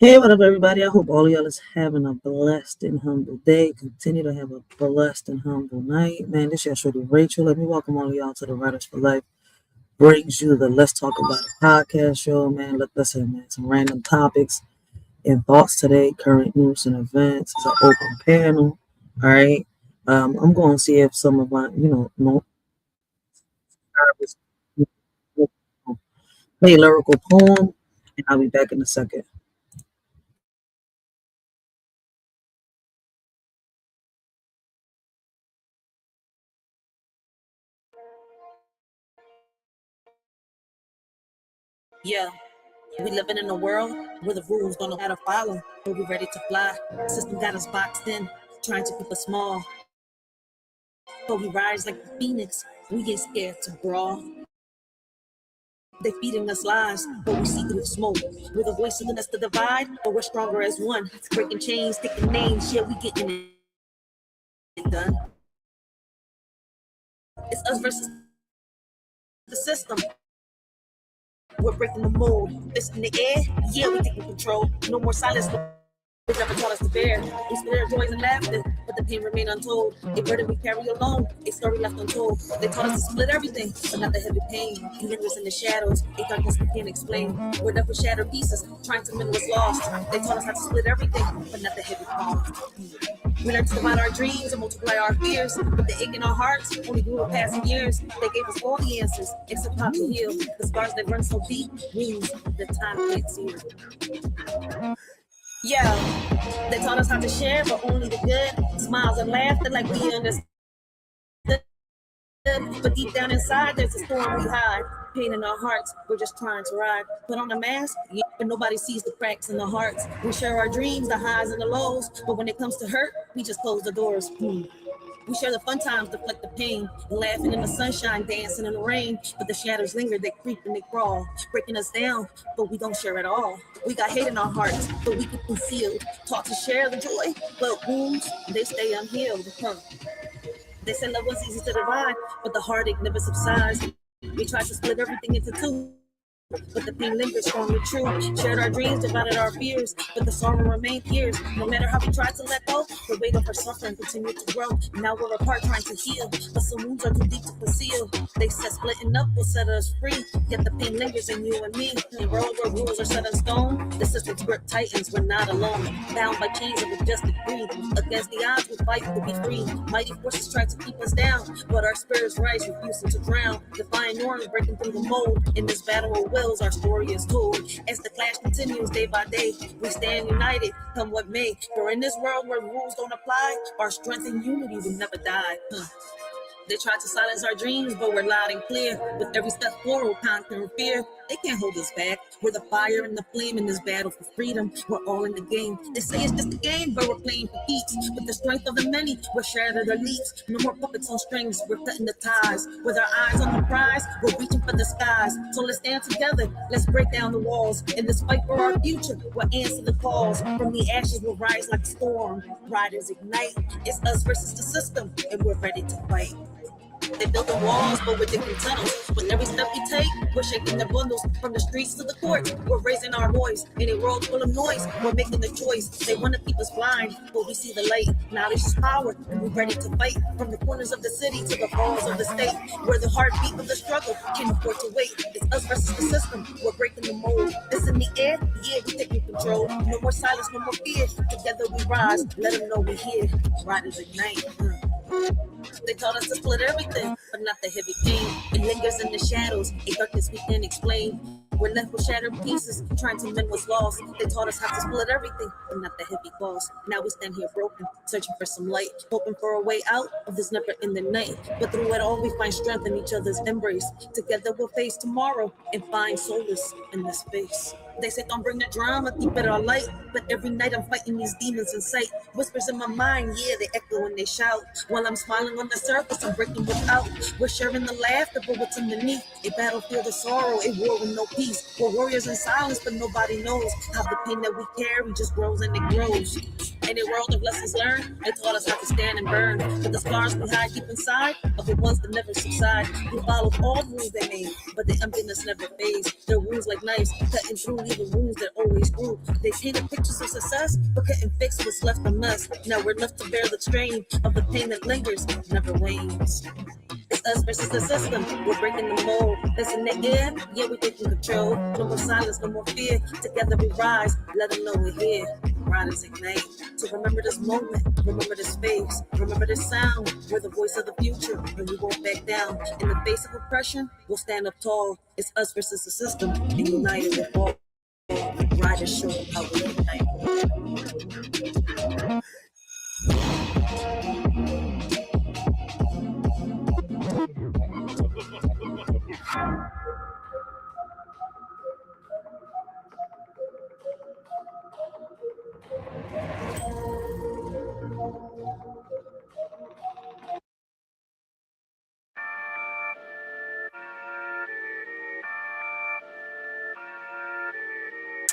Hey, what up, everybody? I hope all of y'all is having a blessed and humble day. Continue to have a blessed and humble night. Man, this your shorty Rachel. Let me welcome all of y'all to the Writers for Life. Brings you the Let's Talk About It podcast show, man. Listen, man, some random topics and thoughts today, current news and events. It's an open panel. All right. I'm going to see if some of my, no, play a lyrical poem, and I'll be back in a second. Yeah. We living in a world where the rules don't know how to follow, but we ready to fly. System got us boxed in, trying to keep us small, but we rise like the phoenix. We get scared to brawl. They feeding us lies, but we see through the smoke. We're the voice in us to divide, but we're stronger as one. Breaking chains, taking names, yeah, we getting it done. It's us versus the system. We're breaking the mold. This in the air, yeah, we taking control. No more silence. They never taught us to bear. We spare joys and laughter, but the pain remain untold. A burden we carry alone, a story left untold. They taught us to split everything, but not the heavy pain. It lingers in the shadows, a darkness we can't explain. We're never shattered pieces, trying to mend what's lost. They taught us how to split everything, but not the heavy cost. We learned to divide our dreams and multiply our fears, but the ache in our hearts only grew with passing years. They gave us all the answers, except how to heal. The scars that run so deep means the time can't see. Yeah, they taught us how to share, but only the good. Smiles and laughter like we understood. But deep down inside, there's a storm we hide. Pain in our hearts, we're just trying to ride. Put on a mask, yeah, but nobody sees the cracks in the hearts. We share our dreams, the highs and the lows. But when it comes to hurt, we just close the doors. We share the fun times, deflect the pain, laughing in the sunshine, dancing in the rain. But the shadows linger, they creep and they crawl, breaking us down, but we don't share at all. We got hate in our hearts, but we keep concealed. Taught to share the joy, but wounds, they stay unhealed. They say love was easy to divide, but the heartache never subsides. We try to split everything into two, but the pain lingers strong and true. Shared our dreams, divided our fears, but the sorrow remained years. No matter how we tried to let go, the weight of our suffering continued to grow. Now we're apart trying to heal, but some wounds are too deep to conceal. They said splitting up will set us free, yet the pain lingers in you and me. In a world where rules are set in stone, the system's grip tightens, we're not alone. Bound by chains of injustice greed, against the odds we fight to be free. Mighty forces try to keep us down, but our spirits rise, refusing to drown. Defying norms, breaking through the mold. In this battle of wills, our story is told. As the clash continues day by day, we stand united, come what may. For in this world where rules don't apply, our strength and unity will never die. They try to silence our dreams, but we're loud and clear. With every step forward, conquering fear. They can't hold us back. We're the fire and the flame in this battle for freedom. We're all in the game. They say it's just a game, but we're playing for keeps. With the strength of the many, we're shattered elites. No more puppets on strings, we're cutting the ties. With our eyes on the prize, we're reaching for the skies. So let's stand together, let's break down the walls. In this fight for our future, we'll answer the calls. From the ashes, we'll rise like a storm. Riders ignite. It's us versus the system, and we're ready to fight. They build the walls, but we're digging tunnels. With every step we take, we're shaking the bundles. From the streets to the courts, we're raising our voice. In a world full of noise, we're making the choice. They want to keep us blind, but we see the light. Knowledge is power, and we're ready to fight. From the corners of the city to the halls of the state, where the heartbeat of the struggle can't afford to wait. It's us versus the system, we're breaking the mold. It's in the air, yeah, we're taking control. No more silence, no more fear. Together we rise, let them know we're here. Riders ignite. They taught us to split everything, but not the heavy pain. It lingers in the shadows, a darkness we can't explain. We're left with shattered pieces, trying to mend what's lost. They taught us how to split everything, but not the heavy cost. Now we stand here broken, searching for some light, hoping for a way out of this never-ending night. But through it all, we find strength in each other's embrace. Together we'll face tomorrow and find solace in this space. They say don't bring the drama, keep it all light. But every night I'm fighting these demons in sight. Whispers in my mind, yeah, they echo and they shout. While I'm smiling on the surface, I'm breaking without. We're sharing the laughter, but what's underneath? A battlefield of sorrow, a war with no peace. We're warriors in silence, but nobody knows how the pain that we carry just grows and it grows. In a world of lessons learned, they taught us how to stand and burn. But the scars we hide deep inside are the ones that never subside. We followed all the rules they made, but the emptiness never fades. Their wounds like knives, cutting through, leaving wounds that always grew. They painted pictures of success, but couldn't fix what's left of us. Now we're left to bear the strain of the pain that lingers, never wanes. It's us versus the system. We're breaking the mold. That's in the air. Yeah, we're taking control. No more silence, no more fear. Together we rise. Let them know we're here. Riders ignite. So remember this moment. Remember this face. Remember this sound. We're the voice of the future, and we won't back down. In the face of oppression, we'll stand up tall. It's us versus the system, and united we'll fall. Riders show how we unite.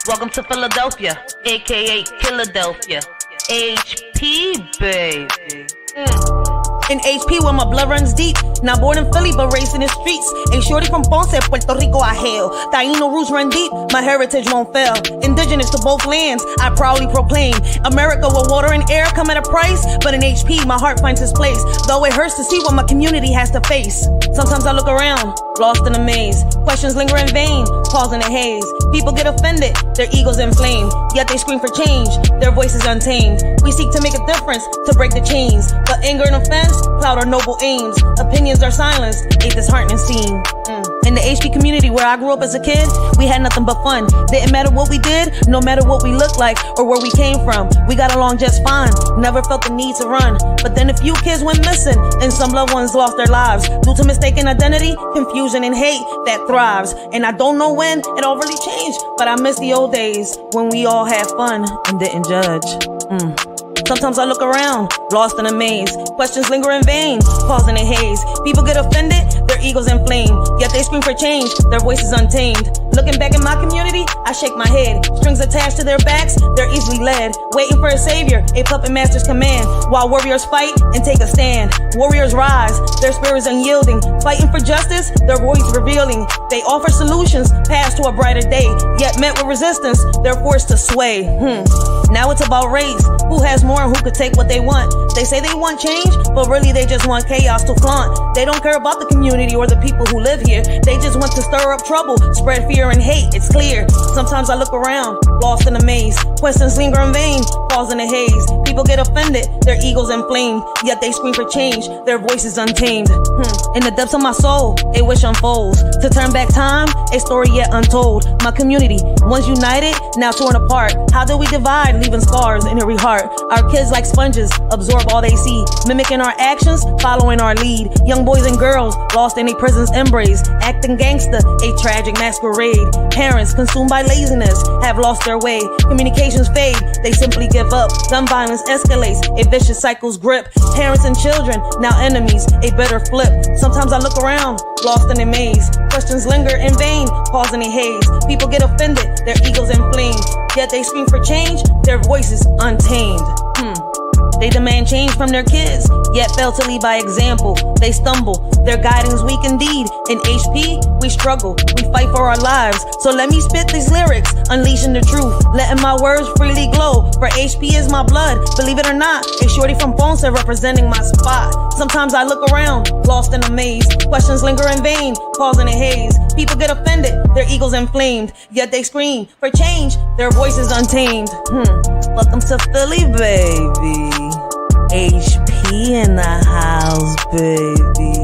Welcome to Philadelphia, aka Philadelphia. HP, baby. In HP where my blood runs deep. Now born in Philly but raised in the streets. A shorty from Ponce, Puerto Rico I hail. Taino roots run deep, my heritage won't fail. Indigenous to both lands, I proudly proclaim. America where water and air come at a price. But in HP, my heart finds its place. Though it hurts to see what my community has to face. Sometimes I look around, lost in a maze. Questions linger in vain, pause in the haze. People get offended, their egos inflamed. Yet they scream for change, their voices untamed. We seek to make a difference, to break the chains. But anger and offense cloud our noble aims. Opinions are silenced, a disheartening scene. In the HP community where I grew up as a kid, we had nothing but fun. Didn't matter what we did, no matter what we looked like or where we came from. We got along just fine, never felt the need to run. But then a few kids went missing, and some loved ones lost their lives due to mistaken identity, confusion, and hate that thrives. And I don't know when it all really changed, but I miss the old days when we all had fun and didn't judge. Sometimes I look around, lost in a maze. Questions linger in vain, pause in a haze. People get offended, their egos inflamed. Yet they scream for change, their voices untamed. Looking back in my community, I shake my head. Strings attached to their backs, they're easily led. Waiting for a savior, a puppet master's command. While warriors fight and take a stand. Warriors rise, their spirits unyielding. Fighting for justice, their voice revealing. They offer solutions, paths to a brighter day. Yet met with resistance, they're forced to sway. Now it's about race. Who has more and who could take what they want? They say they want change, but really they just want chaos to flaunt. They don't care about the community or the people who live here. They just want to stir up trouble, spread fear and hate, it's clear. Sometimes I look around, lost in a maze. Questions linger in vain, falls in a haze. People get offended, their egos inflamed. Yet they scream for change, their voices untamed. In the depths of my soul, a wish unfolds. To turn back time, a story yet untold. My community, once united, now torn apart. How do we divide, leaving scars in every heart? Our kids like sponges, absorb all they see. Mimicking our actions, following our lead. Young boys and girls, lost in a prison's embrace. Acting gangster, a tragic masquerade. Parents, consumed by laziness, have lost their way. Communications fade, they simply give up. Gun violence escalates, a vicious cycle's grip. Parents and children, now enemies, a bitter flip. Sometimes I look around, lost in a maze. Questions linger in vain, pause in a haze. People get offended, their egos inflamed. Yet they scream for change, their voices untamed. They demand change from their kids, yet fail to lead by example. They stumble, their guiding's weak indeed. In HP, we struggle, we fight for our lives. So let me spit these lyrics, unleashing the truth, letting my words freely glow. For HP is my blood, believe it or not. A shorty from Ponce representing my spot. Sometimes I look around, lost in a maze. Questions linger in vain, pause in a haze. People get offended, their egos inflamed. Yet they scream for change, their voices untamed. Welcome to Philly, baby. HP in the house, baby.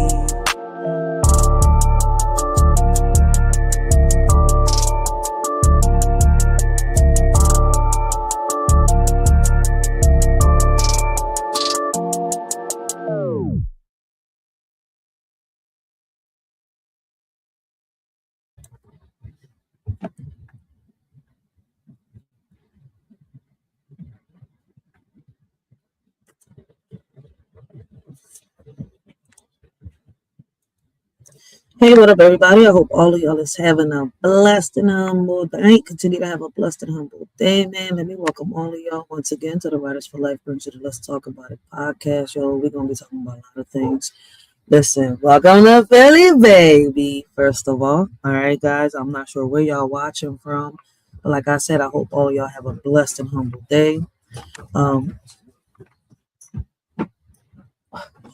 Hey, what up, everybody? I hope all of y'all is having a blessed and humble day. Continue to have a blessed and humble day, man. Let me welcome all of y'all once again to the Writers for Life brings you the Let's Talk About It podcast, yo. We're gonna be talking about a lot of things. Listen, welcome to Philly, baby. First of all right, guys. I'm not sure where y'all watching from, but like I said, I hope all of y'all have a blessed and humble day. Hold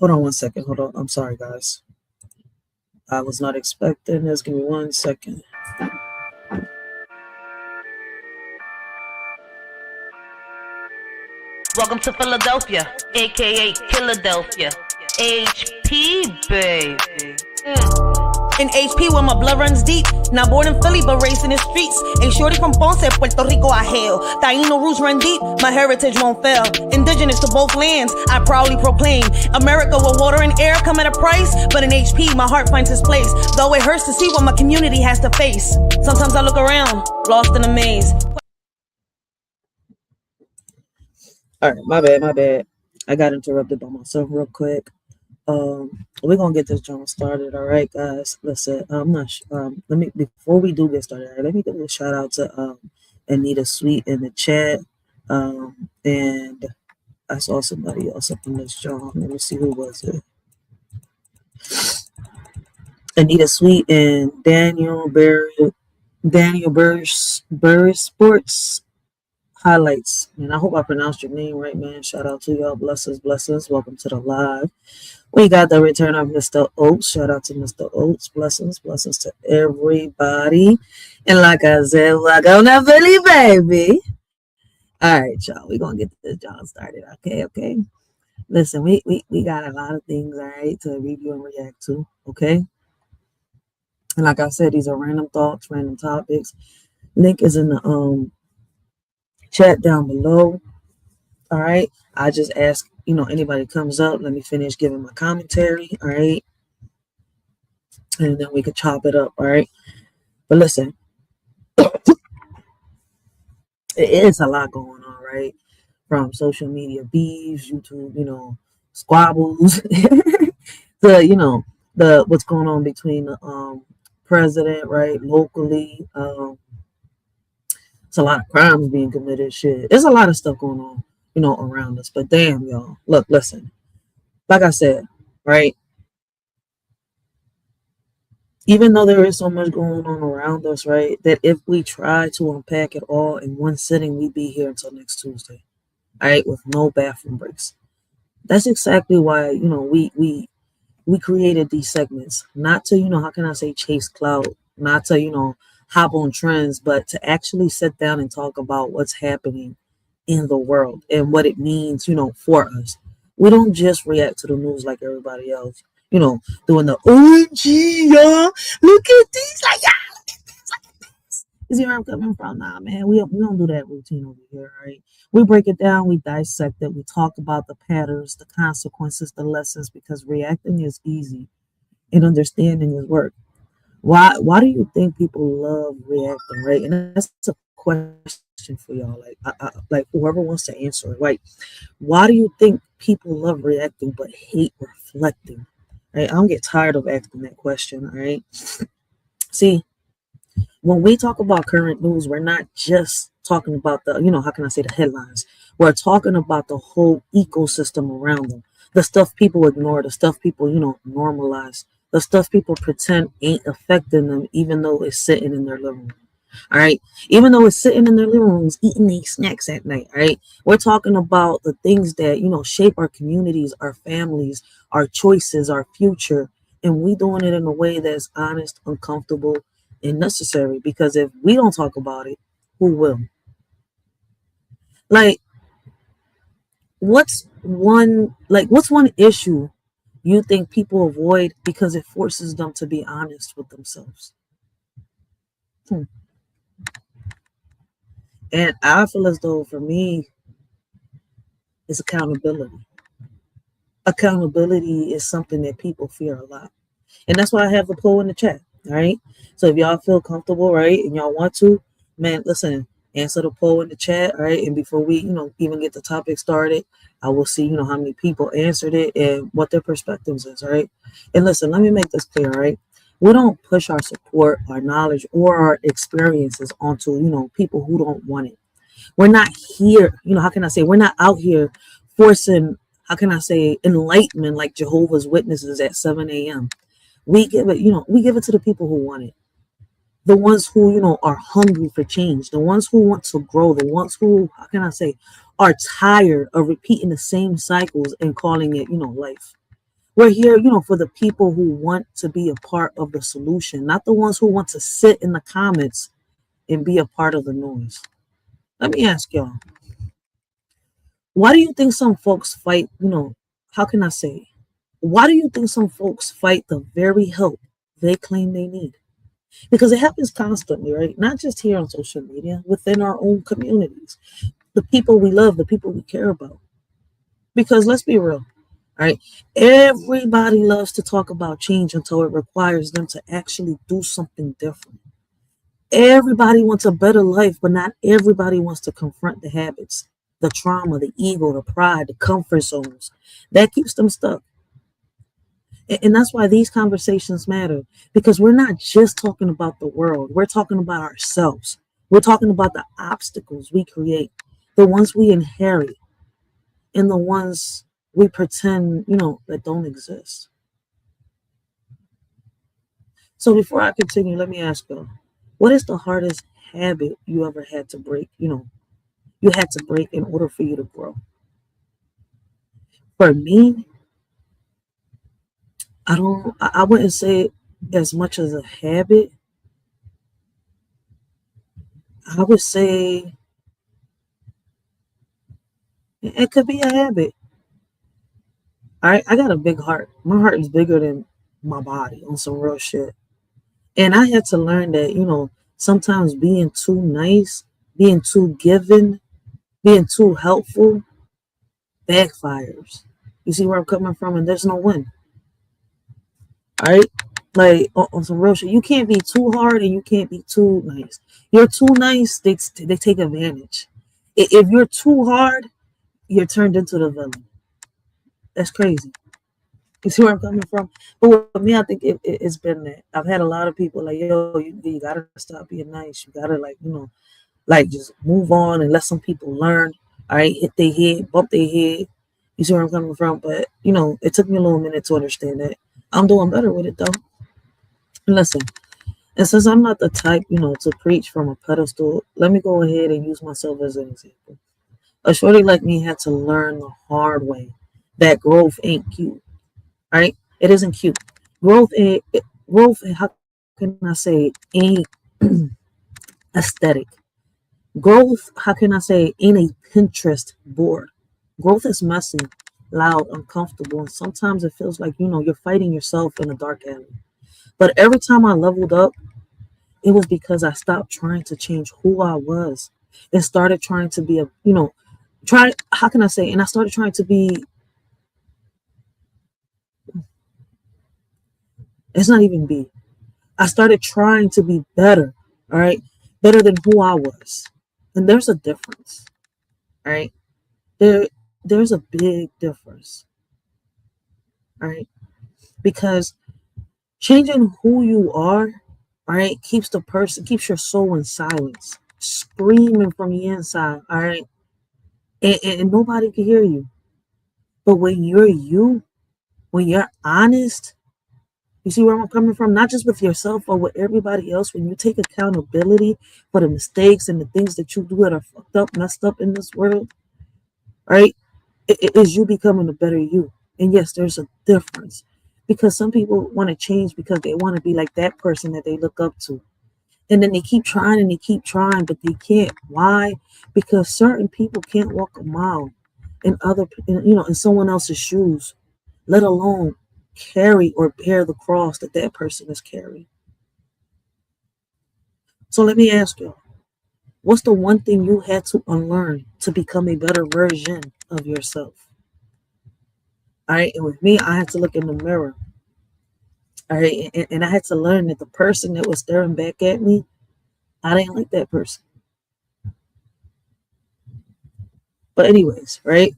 on one second. Hold on. I'm sorry, guys. I was not expecting this. Give me 1 second. Welcome to Philadelphia, aka Philadelphia. HP, baby. In HP where my blood runs deep. Not born in Philly, but raised in the streets. A shorty from Ponce, Puerto Rico I hail. Taino roots run deep, my heritage won't fail. Indigenous to both lands, I proudly proclaim. America where water and air come at a price, but in HP my heart finds its place. Though it hurts to see what my community has to face. Sometimes I look around, lost in a maze. All right, my bad. I got interrupted by myself real quick. We're gonna get this joint started. All right, guys. Listen, I'm not. Let me before we do get started. Let me give a shout out to Anita Sweet in the chat. And I saw somebody else up in this joint. Let me see who was it. Anita Sweet and Daniel Burr Sports Highlights. And I hope I pronounced your name right, man. Shout out to y'all. Blessings. Welcome to the live. We got the return of Mr. Oates. Shout out to Mr. Oates. Blessings to everybody. And like I said, welcome to Philly, baby. All right, y'all. We're going to get this job started. Okay. Listen, we got a lot of things, all right, to review and react to, okay? And like I said, these are random thoughts, random topics. Link is in the chat down below. All right. I just ask, anybody comes up, let me finish giving my commentary. All right. And then we could chop it up. All right. But listen, it is a lot going on, right? From social media beefs, YouTube, squabbles, to, what's going on between the president, right? Locally. It's a lot of crimes being committed. Shit. There's a lot of stuff going on, around us. But damn, y'all. Look, listen. Like I said, right? Even though there is so much going on around us, right? That if we try to unpack it all in one sitting, we'd be here until next Tuesday. All right, with no bathroom breaks. That's exactly why, we created these segments. Not to, how can I say, chase clout, not to, hop on trends, but to actually sit down and talk about what's happening in the world and what it means, for us. We don't just react to the news like everybody else, doing the OMG, y'all, look at these, like, y'all, look at this. You see where I'm coming from? Nah, man, we don't do that routine over here, right? We break it down, we dissect it, we talk about the patterns, the consequences, the lessons, because reacting is easy and understanding is work. Why do you think people love reacting, right? And that's a question for y'all. Like whoever wants to answer it. Like, why do you think people love reacting but hate reflecting? Right? I don't get tired of asking that question. All right. See, when we talk about current news, we're not just talking about the, how can I say, the headlines. We're talking about the whole ecosystem around them. The stuff people ignore, the stuff people, normalize. The stuff people pretend ain't affecting them, even though it's sitting in their living room. All right. Even though it's sitting in their living rooms, eating these snacks at night. All right. We're talking about the things that, shape our communities, our families, our choices, our future. And we doing it in a way that's honest, uncomfortable, and necessary. Because if we don't talk about it, who will? Like, what's one issue you think people avoid because it forces them to be honest with themselves? And I feel as though for me, it's accountability. Accountability is something that people fear a lot. And that's why I have the poll in the chat. All right. So if y'all feel comfortable, right, and y'all want to, man, listen, answer the poll in the chat. All right. And before we, even get the topic started, I will see, how many people answered it and what their perspectives is. All right. And listen, let me make this clear. All right. We don't push our support, our knowledge, or our experiences onto, people who don't want it. We're not here, how can I say, we're not out here forcing, how can I say, enlightenment like Jehovah's Witnesses at 7 a.m. We give it, we give it to the people who want it. The ones who, are hungry for change, the ones who want to grow, the ones who, how can I say, are tired of repeating the same cycles and calling it, life. We're here, for the people who want to be a part of the solution, not the ones who want to sit in the comments and be a part of the noise. Let me ask y'all, why do you think some folks fight, how can I say, why do you think some folks fight the very help they claim they need? Because it happens constantly, right? Not just here on social media, within our own communities, the people we love, the people we care about. Because let's be real, right? Everybody loves to talk about change until it requires them to actually do something different. Everybody wants a better life, but not everybody wants to confront the habits, the trauma, the ego, the pride, the comfort zones. That keeps them stuck. And that's why these conversations matter, because we're not just talking about the world. We're talking about ourselves. We're talking about the obstacles we create, the ones we inherit, and the ones we pretend, that don't exist. So before I continue, let me ask you, what is the hardest habit you ever had to break? You had to break in order for you to grow. For me, I wouldn't say it as much as a habit. I would say it could be a habit. I got a big heart. My heart is bigger than my body on some real shit. And I had to learn that, sometimes being too nice, being too giving, being too helpful backfires. You see where I'm coming from? And there's no win. All right? Like on some real shit. You can't be too hard and you can't be too nice. You're too nice, they take advantage. If you're too hard, you're turned into the villain. That's crazy. You see where I'm coming from? But with me, I think it's been that. I've had a lot of people like, yo, you gotta stop being nice. You gotta just move on and let some people learn. All right, hit their head, bump their head. You see where I'm coming from? But it took me a little minute to understand that. I'm doing better with it though. And listen, and since I'm not the type, to preach from a pedestal, let me go ahead and use myself as an example. A shorty like me had to learn the hard way that growth ain't cute. Right? It isn't cute. Growth, how can I say, ain't aesthetic. Growth, how can I say, ain't a Pinterest board. Growth is messy, loud, uncomfortable, and sometimes it feels like, you're fighting yourself in a dark alley. But every time I leveled up, it was because I stopped trying to change who I was and started trying to be how can I say, and I started trying to be, it's not even be. I started trying to be better, all right? Better than who I was. And there's a difference, all right? There's a big difference, all right? Because changing who you are, all right, keeps your soul in silence, screaming from the inside, all right? And nobody can hear you. But when you're when you're honest, you see where I'm coming from? Not just with yourself, but with everybody else. When you take accountability for the mistakes and the things that you do that are fucked up, messed up in this world, right? It is you becoming a better you. And yes, there's a difference. Because some people want to change because they want to be like that person that they look up to. And then they keep trying and they keep trying, but they can't. Why? Because certain people can't walk a mile in someone else's shoes, let alone carry or bear the cross that person is carrying. So let me ask you, what's the one thing you had to unlearn to become a better version of yourself? All right, and with me, I had to look in the mirror. All right, and I had to learn that the person that was staring back at me, I didn't like that person. But anyways, right?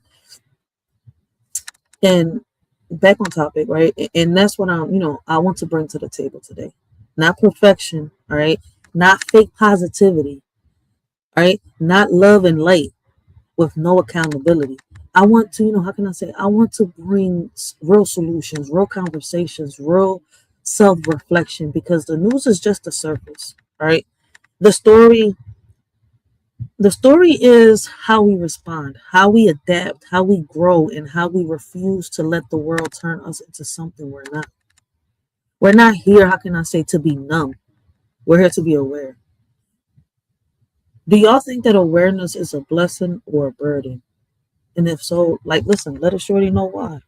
And back on topic, right? And that's what I want to bring to the table today. Not perfection, all right? Not fake positivity, all right? Not love and light with no accountability. I want to, how can I say? I want to bring real solutions, real conversations, real self-reflection, because the news is just the surface, right? The story the story is how we respond, how we adapt, how we grow, and how we refuse to let the world turn us into something we're not. We're not here, how can I say, to be numb. We're here to be aware. Do y'all think that awareness is a blessing or a burden? And if so, like, listen, let us surely know why.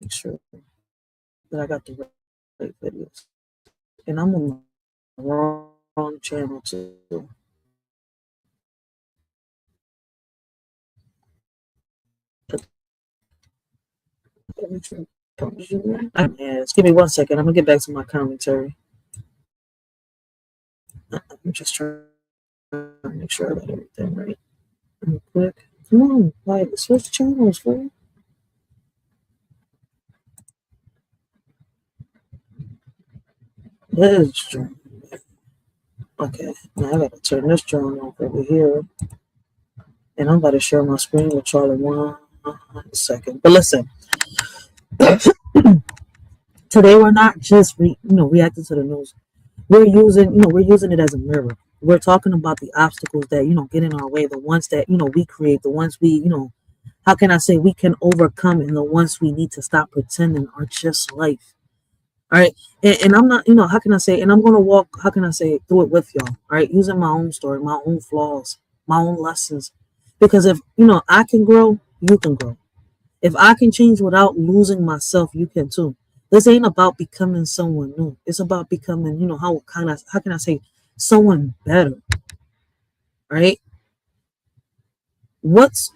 Make sure that I got the right videos. And I'm on the wrong channel too. Yes, give me 1 second. I'm gonna get back to my commentary. I'm just trying to make sure I got everything right. Real quick. Come on, like switch channels, fool. This joint. Okay, now I gotta turn this joint off over here. And I'm about to share my screen with y'all in 1 second. But listen, today we're not just reacting to the news. We're using it as a mirror. We're talking about the obstacles that get in our way, the ones that we create, the ones we how can I say we can overcome, and the ones we need to stop pretending are just life. All right, and I'm not how can I say, and I'm gonna walk how can I say through it with y'all. All right, using my own story, my own flaws, my own lessons, because if I can grow, you can grow. If I can change without losing myself, you can too. This ain't about becoming someone new. It's about becoming, how can I say, someone better, right? What's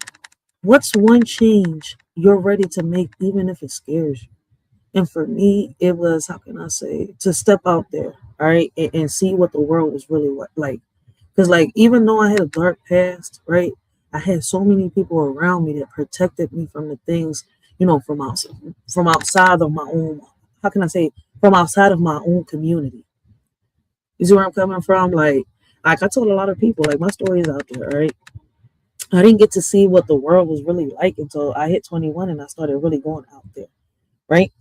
one change you're ready to make, even if it scares you? And for me, it was, how can I say, to step out there, all right, and see what the world was really like. Because, like, even though I had a dark past, right, I had so many people around me that protected me from the things, from outside of my own, how can I say, from outside of my own community. You see where I'm coming from? Like I told a lot of people, like, my story is out there, right? I didn't get to see what the world was really like until I hit 21 and I started really going out there, right?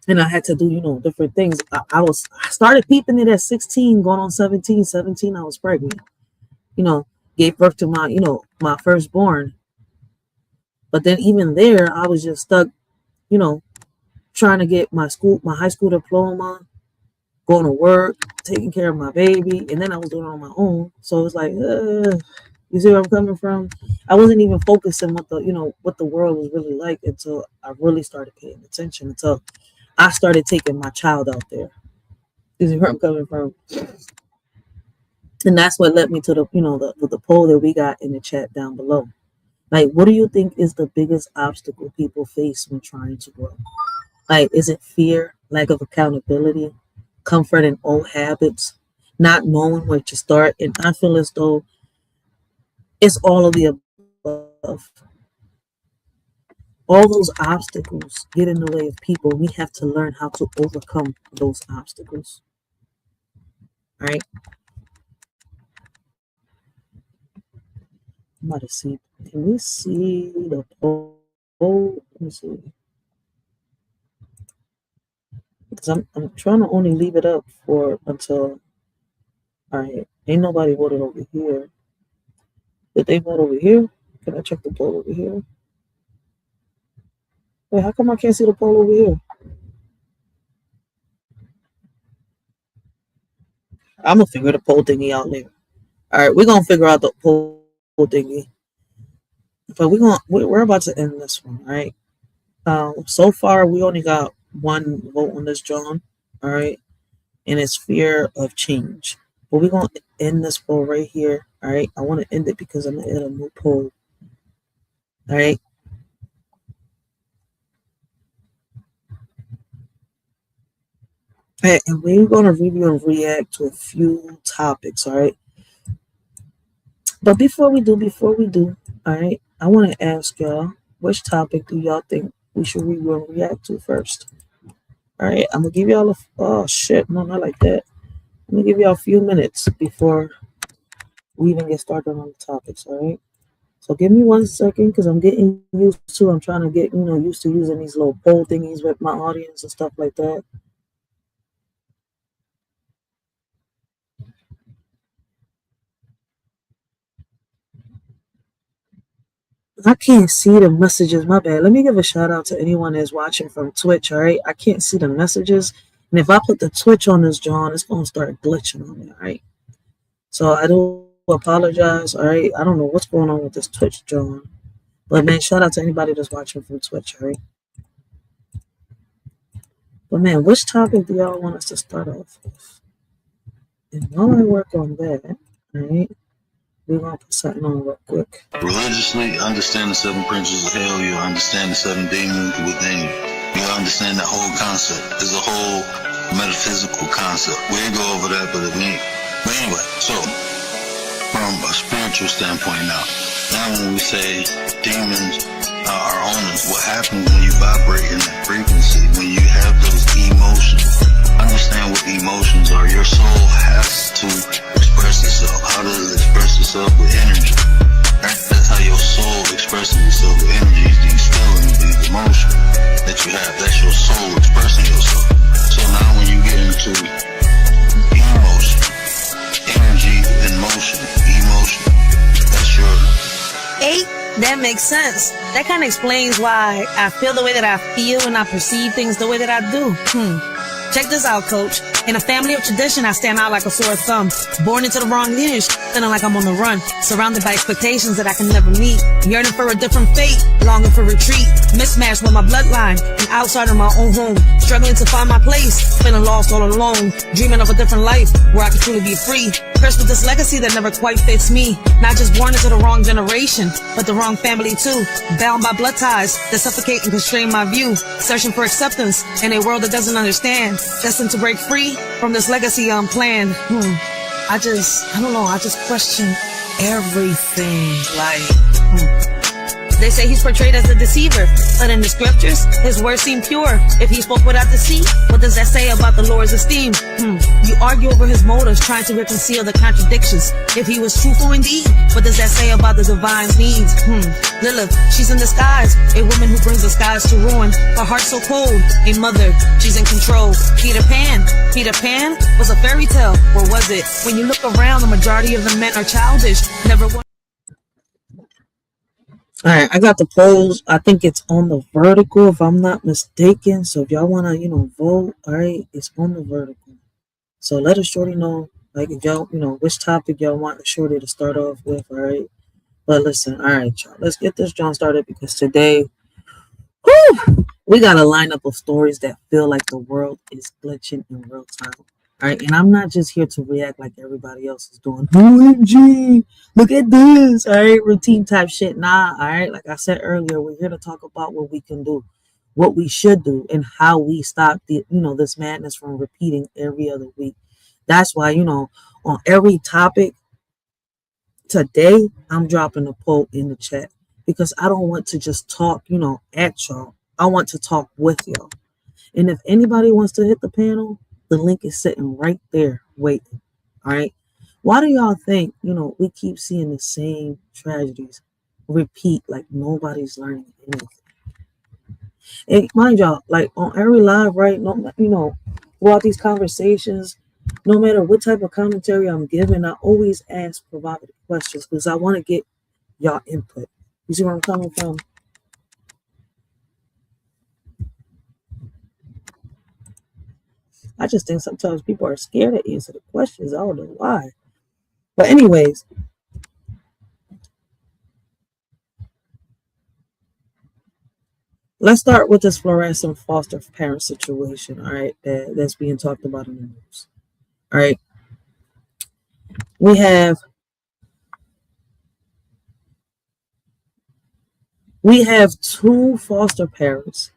And I had to do, different things. I started peeping it at 16, going on 17. 17, I was pregnant. You know, gave birth to my firstborn. But then even there, I was just stuck, you know, trying to get my high school diploma, going to work, taking care of my baby, and then I was doing it on my own. So it was like, you see where I'm coming from? I wasn't even focusing what the world was really like until I really started paying attention. Until I started taking my child out there. You see where I'm coming from? And that's what led me to the poll that we got in the chat down below. Like, what do you think is the biggest obstacle people face when trying to grow? Like, is it fear, lack of accountability, comfort in old habits, not knowing where to start? And I feel as though it's all of the above. All those obstacles get in the way of people. We have to learn how to overcome those obstacles. All right. I'm about to see. Can we see the poll? Let me see. Because I'm trying to only leave it up for until. All right. Ain't nobody voted over here. Did they vote over here? Can I check the poll over here? Wait, how come I can't see the poll over here? I'm gonna figure the poll thingy out later. All right, we're gonna figure out the poll thingy. But we're about to end this one, all right? So far we only got one vote on this, John. All right, and it's fear of change. But we're gonna end this poll right here. All right, I want to end it because I'm gonna add a new poll. All right. All right, and we're gonna review and react to a few topics. All right. But before we do, all right, I want to ask y'all, which topic do y'all think we should react to first? All right, I'm gonna give y'all oh shit, no, not like that. I'm gonna give y'all a few minutes before we even get started on the topics. All right, so give me 1 second because I'm getting used to. I'm trying to get used to using these little poll thingies with my audience and stuff like that. I can't see the messages. My bad. Let me give a shout out to anyone that's watching from Twitch. All right, I can't see the messages, and if I put the Twitch on this, John, it's gonna start glitching on me. All right, so I do apologize. All right, I don't know what's going on with this Twitch, John, but man, shout out to anybody that's watching from Twitch. All right, but man, which topic do y'all want us to start off with? And while I work on that, all right, we're gonna put something on real quick. Religiously, understand the 7 princes of hell. You understand the 7 demons within you. You understand that whole concept. It's a whole metaphysical concept. We ain't go over that, but anyway, so from a spiritual standpoint now when we say demons are owners, what happens when you vibrate in that frequency, when you have those emotions? Understand what emotions are. Your soul has to express itself. How does it express itself? With energy. Right? That's how your soul expresses itself with energy. These feelings, these emotions that you have, that's your soul expressing yourself. So now when you get into emotion, energy and motion, emotion, that's your... 8, that makes sense. That kind of explains why I feel the way that I feel and I perceive things the way that I do. Check this out, coach. In a family of tradition, I stand out like a sore thumb. Born into the wrong lineage, feeling like I'm on the run. Surrounded by expectations that I can never meet. Yearning for a different fate, longing for retreat. Mismatched with my bloodline, an outsider in my own home. Struggling to find my place, feeling lost all alone. Dreaming of a different life, where I could truly be free. Cursed with this legacy that never quite fits me. Not just born into the wrong generation, but the wrong family too. Bound by blood ties that suffocate and constrain my view. Searching for acceptance in a world that doesn't understand. Destined to break free from this legacy unplanned. I don't know, I just question everything. They say he's portrayed as a deceiver, but in the scriptures, his words seem pure. If he spoke without deceit, what does that say about the Lord's esteem? You argue over his motives, trying to reconcile the contradictions. If he was truthful indeed, what does that say about the divine's needs? Lilith, she's in disguise, a woman who brings the skies to ruin. Her heart so cold, a mother, she's in control. Peter Pan was a fairy tale, or was it? When you look around, the majority of the men are childish. Never one. All right, I got the polls. I think it's on the vertical, if I'm not mistaken. So if y'all want to, vote, all right, it's on the vertical. So let us shorty know, like, if y'all, which topic y'all want the shorty to start off with, all right? But listen, all right, y'all, let's get this John started because today, we got a lineup of stories that feel like the world is glitching in real time. All right, and I'm not just here to react like everybody else is doing. OMG, look at this. All right, routine type shit. Nah, all right. Like I said earlier, we're here to talk about what we can do, what we should do, and how we stop this madness from repeating every other week. That's why, on every topic today, I'm dropping a poll in the chat because I don't want to just talk, at y'all. I want to talk with y'all. And if anybody wants to hit the panel, the link is sitting right there waiting. All right. Why do y'all think, we keep seeing the same tragedies repeat like nobody's learning anything? And mind y'all, like on every live, right? No, throughout these conversations, no matter what type of commentary I'm giving, I always ask provocative questions because I want to get y'all input. You see where I'm coming from? I just think sometimes people are scared to answer the questions. I don't know why. But anyways, let's start with this fluorescent foster parent situation, all right, that's being talked about in the news. All right. We have 2 foster parents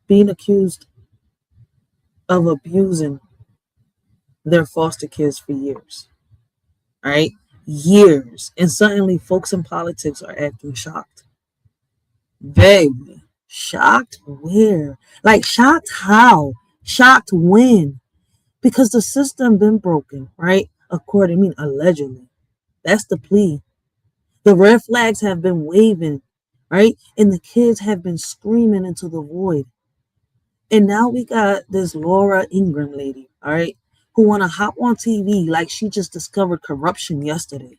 being accused of abusing their foster kids for years. All right. Years. And suddenly folks in politics are acting shocked. Baby. Shocked where? Like shocked how? Shocked when? Because the system been broken, right? According, I mean, allegedly. That's the plea. The red flags have been waving, right? And the kids have been screaming into the void. And now we got this Laura Ingraham lady, all right, who want to hop on TV like she just discovered corruption yesterday.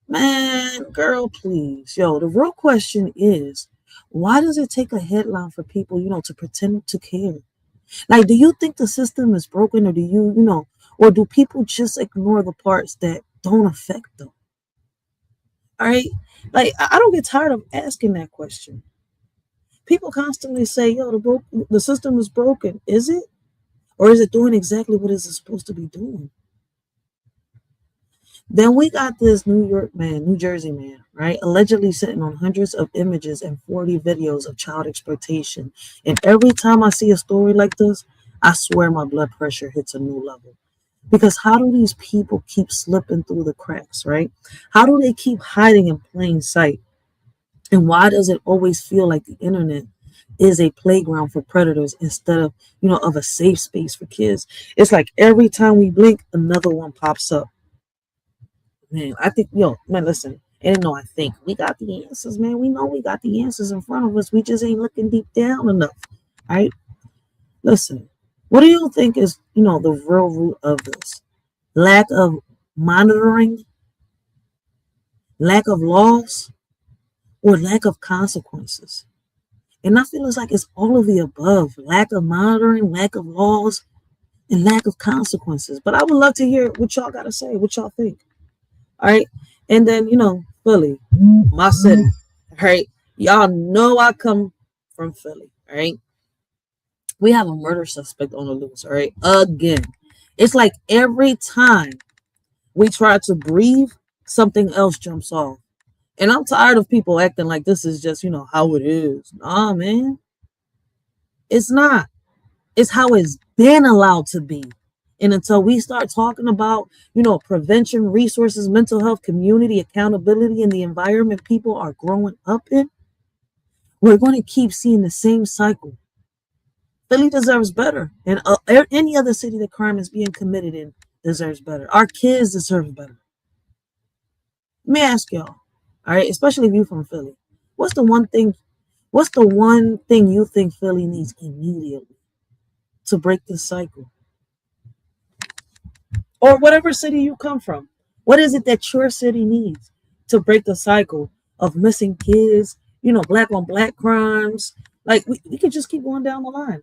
Man, girl, please. Yo, the real question is, why does it take a headline for people, to pretend to care? Like, do you think the system is broken, or or do people just ignore the parts that don't affect them? All right. Like, I don't get tired of asking that question. People constantly say, yo, the system is broken. Is it? Or is it doing exactly what it's supposed to be doing? Then we got this New Jersey man, right? Allegedly sitting on hundreds of images and 40 videos of child exploitation. And every time I see a story like this, I swear my blood pressure hits a new level. Because how do these people keep slipping through the cracks, right? How do they keep hiding in plain sight? And why does it always feel like the internet is a playground for predators instead of, of a safe space for kids? It's like every time we blink, another one pops up. Man, I think, listen, and no, I think we got the answers, man. We know we got the answers in front of us. We just ain't looking deep down enough, right? Listen, what do you think is, the real root of this? Lack of monitoring, lack of laws, or lack of consequences? And I feel like it's all of the above. Lack of monitoring, lack of laws, and lack of consequences. But I would love to hear what y'all got to say, what y'all think. All right. And then, Philly, my city. All right. Y'all know I come from Philly. All right. We have a murder suspect on the loose. All right. Again. It's like every time we try to breathe, something else jumps off. And I'm tired of people acting like this is just, how it is. Nah, man. It's not. It's how it's been allowed to be. And until we start talking about, prevention, resources, mental health, community, accountability, and the environment people are growing up in, we're going to keep seeing the same cycle. Philly deserves better. And any other city that crime is being committed in deserves better. Our kids deserve better. Let me ask y'all, all right, especially if you're from Philly, what's the one thing you think Philly needs immediately to break this cycle? Or whatever city you come from. What is it that your city needs to break the cycle of missing kids, black on black crimes? Like, we could just keep going down the line.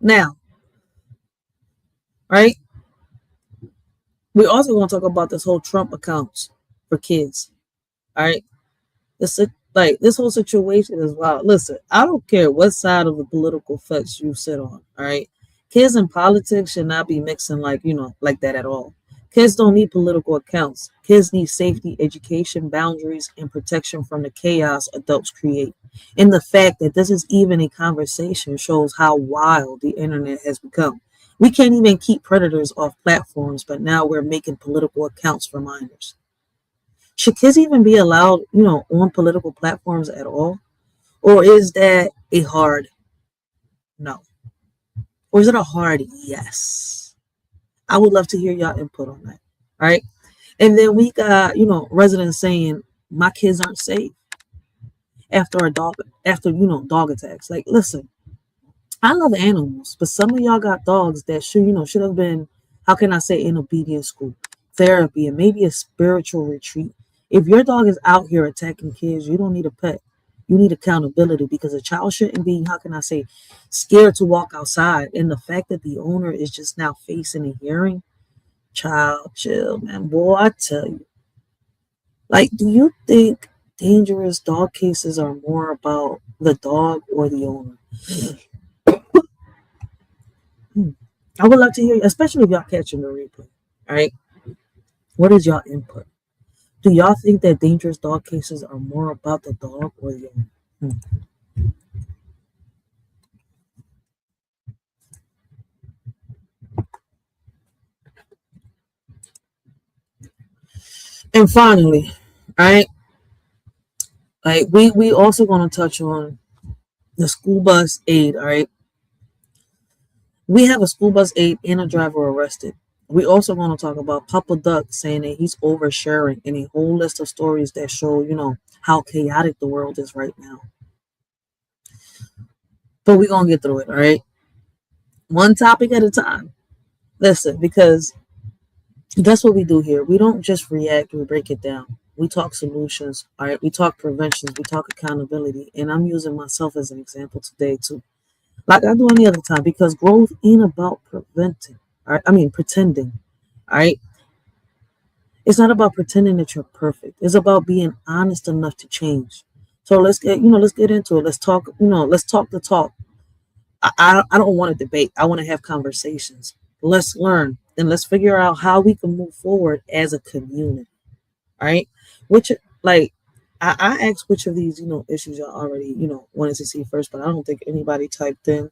Now, right? We also want to talk about this whole Trump accounts for kids. All right. This whole situation is wild. Listen, I don't care what side of the political fence you sit on. All right. Kids in politics should not be mixing like that at all. Kids don't need political accounts. Kids need safety, education, boundaries, and protection from the chaos adults create. And the fact that this is even a conversation shows how wild the internet has become. We can't even keep predators off platforms, but now we're making political accounts for minors. Should kids even be allowed, on political platforms at all? Or is that a hard no? Or is it a hard yes? I would love to hear y'all input on that. All right. And then we got, residents saying my kids aren't safe after dog attacks. Like, listen, I love animals, but some of y'all got dogs that should have been, how can I say, in obedience school, therapy, and maybe a spiritual retreat. If your dog is out here attacking kids, you don't need a pet. You need accountability, because a child shouldn't be, how can I say, scared to walk outside. And the fact that the owner is just now facing a hearing, child, chill, man. Boy, I tell you. Like, do you think dangerous dog cases are more about the dog or the owner? I would love to hear you, especially if y'all catching the replay. All right. What is y'all input? Do y'all think that dangerous dog cases are more about the dog or the owner? And finally, right, like we also going to touch on the school bus aid. All right, we have a school bus aide and a driver arrested. We also going to talk about Papa Duck saying that he's oversharing and a whole list of stories that show, how chaotic the world is right now. But we're going to get through it, all right? One topic at a time. Listen, because that's what we do here. We don't just react, we break it down. We talk solutions, all right? We talk preventions, we talk accountability. And I'm using myself as an example today, too. Like I do any other time, because growth ain't about preventing. All right? I mean, pretending. All right? It's not about pretending that you're perfect. It's about being honest enough to change. So let's get into it. Let's talk, let's talk the talk. I don't want to debate. I want to have conversations. Let's learn and let's figure out how we can move forward as a community. All right? Which, like, I asked which of these, issues y'all already, wanted to see first, but I don't think anybody typed in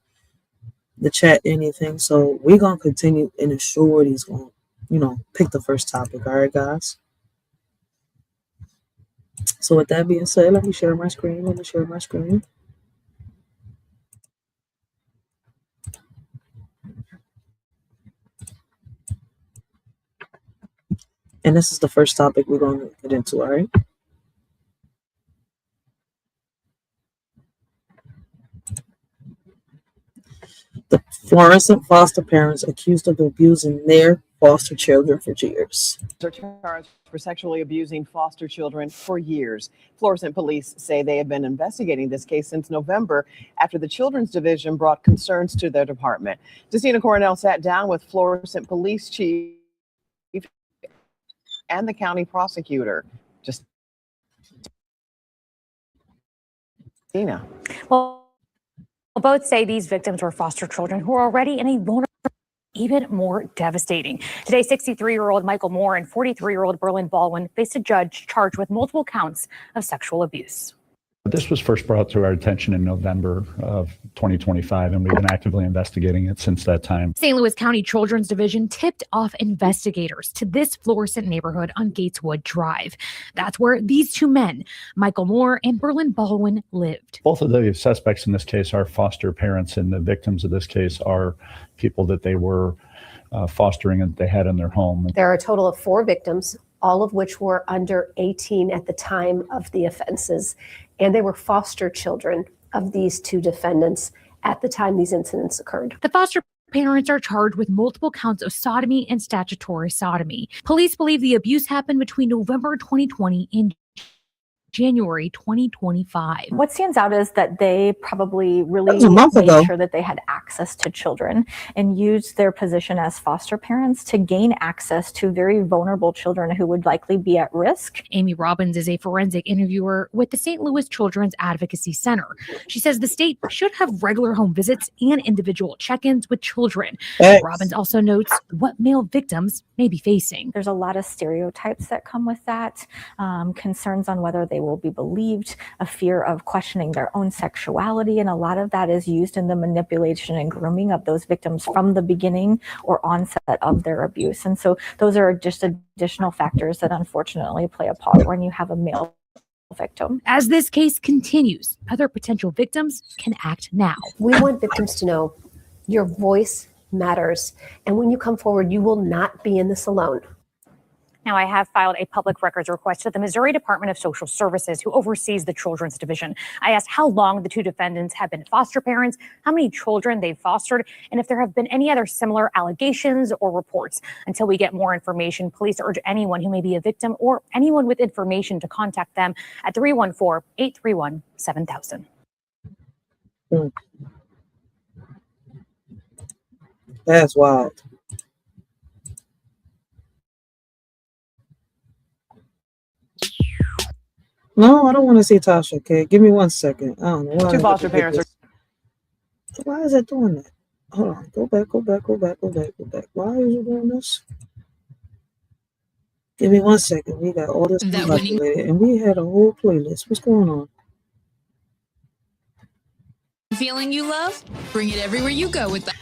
the chat anything. So we're going to continue, and the shorty's going to, pick the first topic. All right, guys? So with that being said, let me share my screen. And this is the first topic we're going to get into, all right? The Florissant foster parents accused of abusing their foster children for years. Are charged for sexually abusing foster children for years. Florissant police say they have been investigating this case since November after the Children's Division brought concerns to their department. Justina Coronel sat down with Florissant police chief and the county prosecutor. Justina. Well, both say these victims were foster children who are already in a vulnerable, even more devastating. Today, 63-year-old Michael Moore and 43-year-old Berlin Baldwin faced a judge charged with multiple counts of sexual abuse. This was first brought to our attention in November of 2025, and we've been actively investigating it since that time. St. Louis County Children's Division tipped off investigators to this Florissant neighborhood on Gateswood Drive. That's where these two men, Michael Moore and Berlin Baldwin, lived. Both of the suspects in this case are foster parents, and the victims of this case are people that they were fostering and they had in their home. There are a total of 4 victims, all of which were under 18 at the time of the offenses. And they were foster children of these 2 defendants at the time these incidents occurred. The foster parents are charged with multiple counts of sodomy and statutory sodomy. Police believe the abuse happened between November 2020 and January 2025. What stands out is that they probably really made sure that they had access to children and used their position as foster parents to gain access to very vulnerable children who would likely be at risk. Amy Robbins is a forensic interviewer with the St. Louis Children's Advocacy Center. She says the state should have regular home visits and individual check-ins with children. Robbins also notes what male victims may be facing. There's a lot of stereotypes that come with that, concerns on whether they will be believed, a fear of questioning their own sexuality, and a lot of that is used in the manipulation and grooming of those victims from the beginning or onset of their abuse. And so those are just additional factors that unfortunately play a part when you have a male victim. As this case continues, other potential victims can act now. We want victims to know your voice matters. And when you come forward, you will not be in this alone. Now, I have filed a public records request to the Missouri Department of Social Services, who oversees the Children's Division. I asked how long the 2 defendants have been foster parents, how many children they've fostered, and if there have been any other similar allegations or reports. Until we get more information, police urge anyone who may be a victim or anyone with information to contact them at 314-831-7000. That's wild. No, I don't want to see Tasha. Okay, give me 1 second. I don't know why. 2 foster parents are. Why is it doing that? Hold on. Go back. Why is it doing this? Give me 1 second. We got all this calculated, and we had a whole playlist. What's going on? Feeling you love? Bring it everywhere you go with that.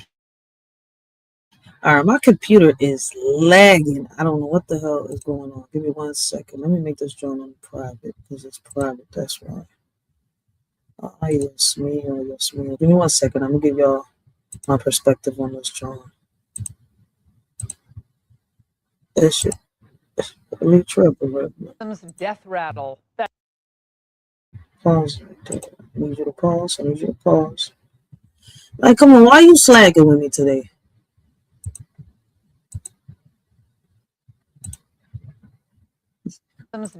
All right, my computer is lagging. I don't know what the hell is going on. Give me 1 second. Let me make this joint on private because it's private. That's right. Yes, me. Give me 1 second. I'm gonna give y'all my perspective on this joint. This shit. Let me triple right now. Death rattle. Pause. I need you to pause. Like, come on, why are you slagging with me today?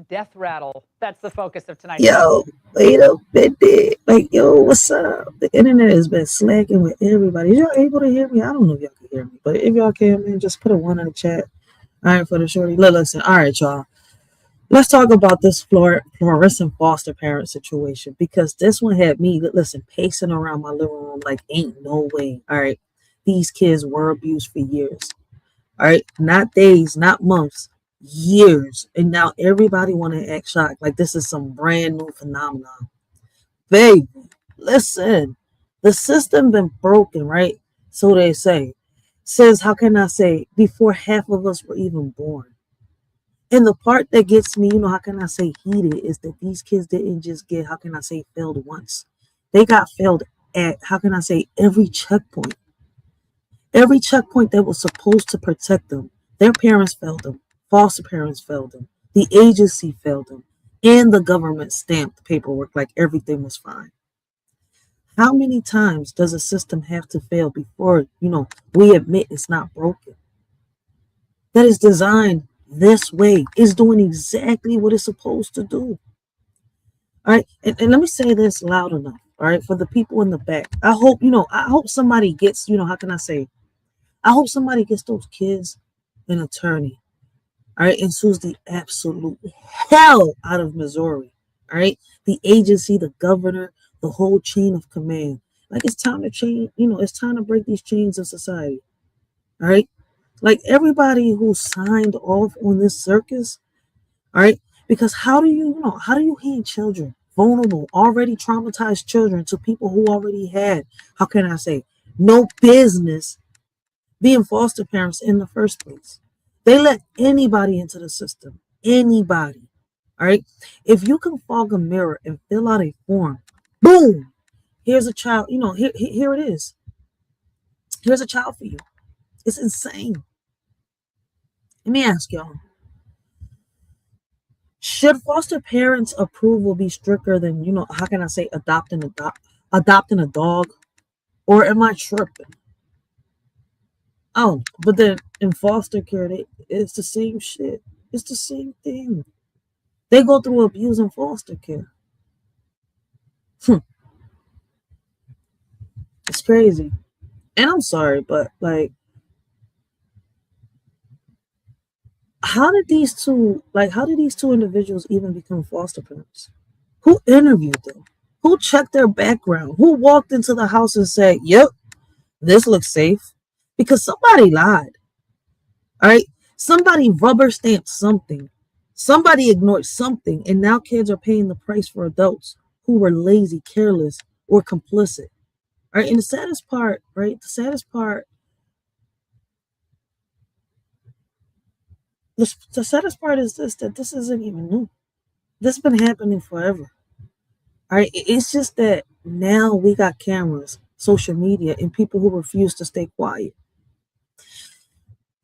Death rattle. That's the focus of tonight. Yo, wait a minute. Like, yo, what's up? The internet has been slacking with everybody. Is y'all able to hear me? I don't know if y'all can hear me, but if y'all can, man, just put a 1 in the chat. All right, for the shorty. Listen, all right, y'all. Let's talk about this fluorescent foster parent situation because this one had me, pacing around my living room like ain't no way. All right, these kids were abused for years. All right, not days, not months, years, and now everybody want to act shocked like this is some brand new phenomenon. Baby, listen, the system been broken, right? So they say. Says, how can I say, before half of us were even born. And the part that gets me, how can I say heated, is that these kids didn't just get, how can I say, failed once. They got failed at, how can I say, every checkpoint. Every checkpoint that was supposed to protect them. Their parents failed them. Foster parents failed them. The agency failed them. And the government stamped the paperwork like everything was fine. How many times does a system have to fail before, we admit it's not broken? That is designed this way, is doing exactly what it's supposed to do. All right, and let me say this loud enough, all right, for the people in the back. I hope somebody gets, how can I say, I hope somebody gets those kids an attorney, all right, and sues the absolute hell out of Missouri, all right, the agency, the governor, the whole chain of command. Like, it's time to change, it's time to break these chains of society, all right? Like, everybody who signed off on this circus, all right? Because how do you hand children, vulnerable, already traumatized children, to people who already had, how can I say, no business being foster parents in the first place? They let anybody into the system, anybody, all right? If you can fog a mirror and fill out a form, boom, here's a child, here it is. Here's a child for you. It's insane. Let me ask y'all, should foster parents' approval be stricter than, how can I say, adopting a dog? Or am I tripping? Oh, but then in foster care, it's the same shit. It's the same thing. They go through abuse in foster care. It's crazy. And I'm sorry, but like, how did these two individuals even become foster parents? Who interviewed them? Who checked their background? Who walked into the house and said, yep, this looks safe? Because somebody lied. All right. Somebody rubber stamped something. Somebody ignored something. And now kids are paying the price for adults who were lazy, careless, or complicit. All right. And the saddest part, the saddest part is that this isn't even new. This has been happening forever. All right. It's just that now we got cameras, social media, and people who refuse to stay quiet.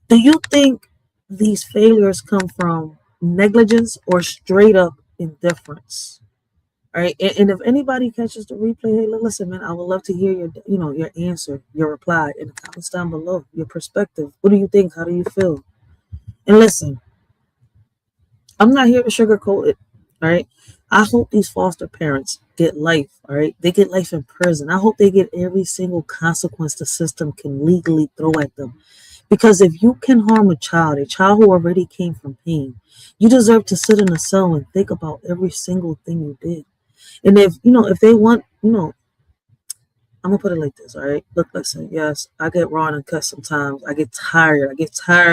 Do you think these failures come from negligence or straight up indifference? All right. And if anybody catches the replay, hey, listen, man, I would love to hear your answer, your reply in the comments down below, your perspective. What do you think? How do you feel? And listen, I'm not here to sugarcoat it. All right. I hope these foster parents get life. All right. They get life in prison. I hope they get every single consequence the system can legally throw at them. Because if you can harm a child who already came from pain, you deserve to sit in a cell and think about every single thing you did. And if they want, I'm gonna put it like this, all right? Look, listen, yes, I get raw and cut sometimes. I get tired.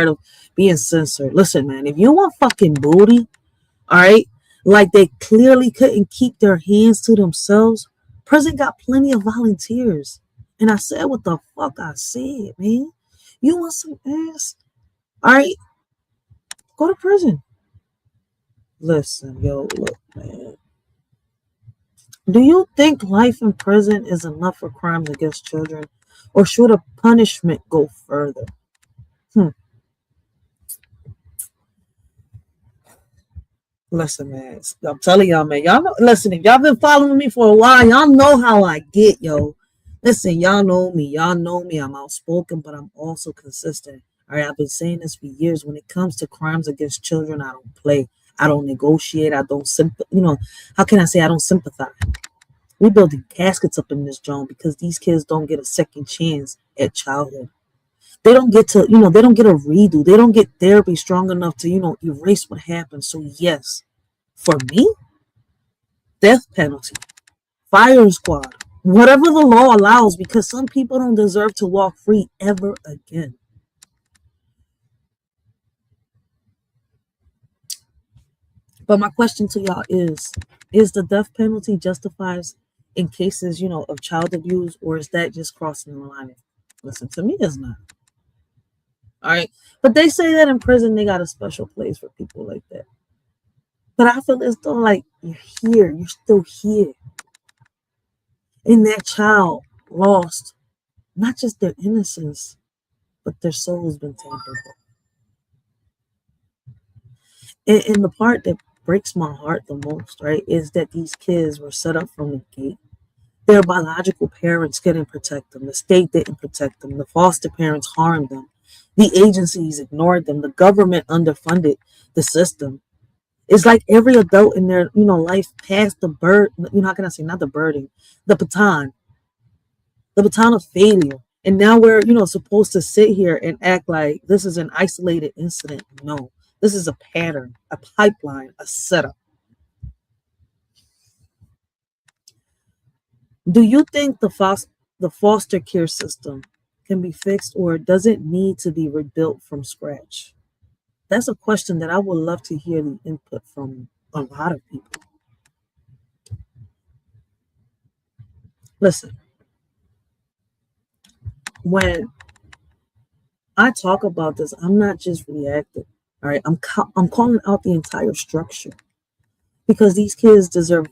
Of being censored. Listen, man, if you want fucking booty, all right, like they clearly couldn't keep their hands to themselves, prison got plenty of volunteers. And I said what the fuck I said, man. You want some ass? All right, go to prison. Listen, yo, look, man. Do you think life in prison is enough for crimes against children? Or should a punishment go further? Listen, man. I'm telling y'all, man. Y'all know, listen, if y'all been following me for a while, y'all know how I get, yo. Listen, y'all know me. Y'all know me. I'm outspoken, but I'm also consistent. All right, I've been saying this for years. When it comes to crimes against children, I don't play. I don't negotiate. I don't how can I say I don't sympathize? We building caskets up in this joint because these kids don't get a second chance at childhood. They don't get to, they don't get a redo. They don't get therapy strong enough to, erase what happened. So yes, for me, death penalty, firing squad, whatever the law allows, because some people don't deserve to walk free ever again. But my question to y'all is the death penalty justified in cases, of child abuse, or is that just crossing the line? Listen, to me, it's not. All right. But they say that in prison, they got a special place for people like that. But I feel as though, like, you're here. You're still here. And that child lost not just their innocence, but their soul has been tampered with. And the part that breaks my heart the most, right, is that these kids were set up from the gate. Their biological parents couldn't protect them. The state didn't protect them. The foster parents harmed them. The agencies ignored them. The government underfunded the system. It's like every adult in their, life passed the how can I say, not the burden, the baton of failure. And now we're, supposed to sit here and act like this is an isolated incident. No, this is a pattern, a pipeline, a setup. Do you think the foster care system can be fixed, or does it need to be rebuilt from scratch? That's a question that I would love to hear the input from a lot of people. Listen, when I talk about this, I'm not just reacting. All right, I'm calling out the entire structure, because these kids deserve,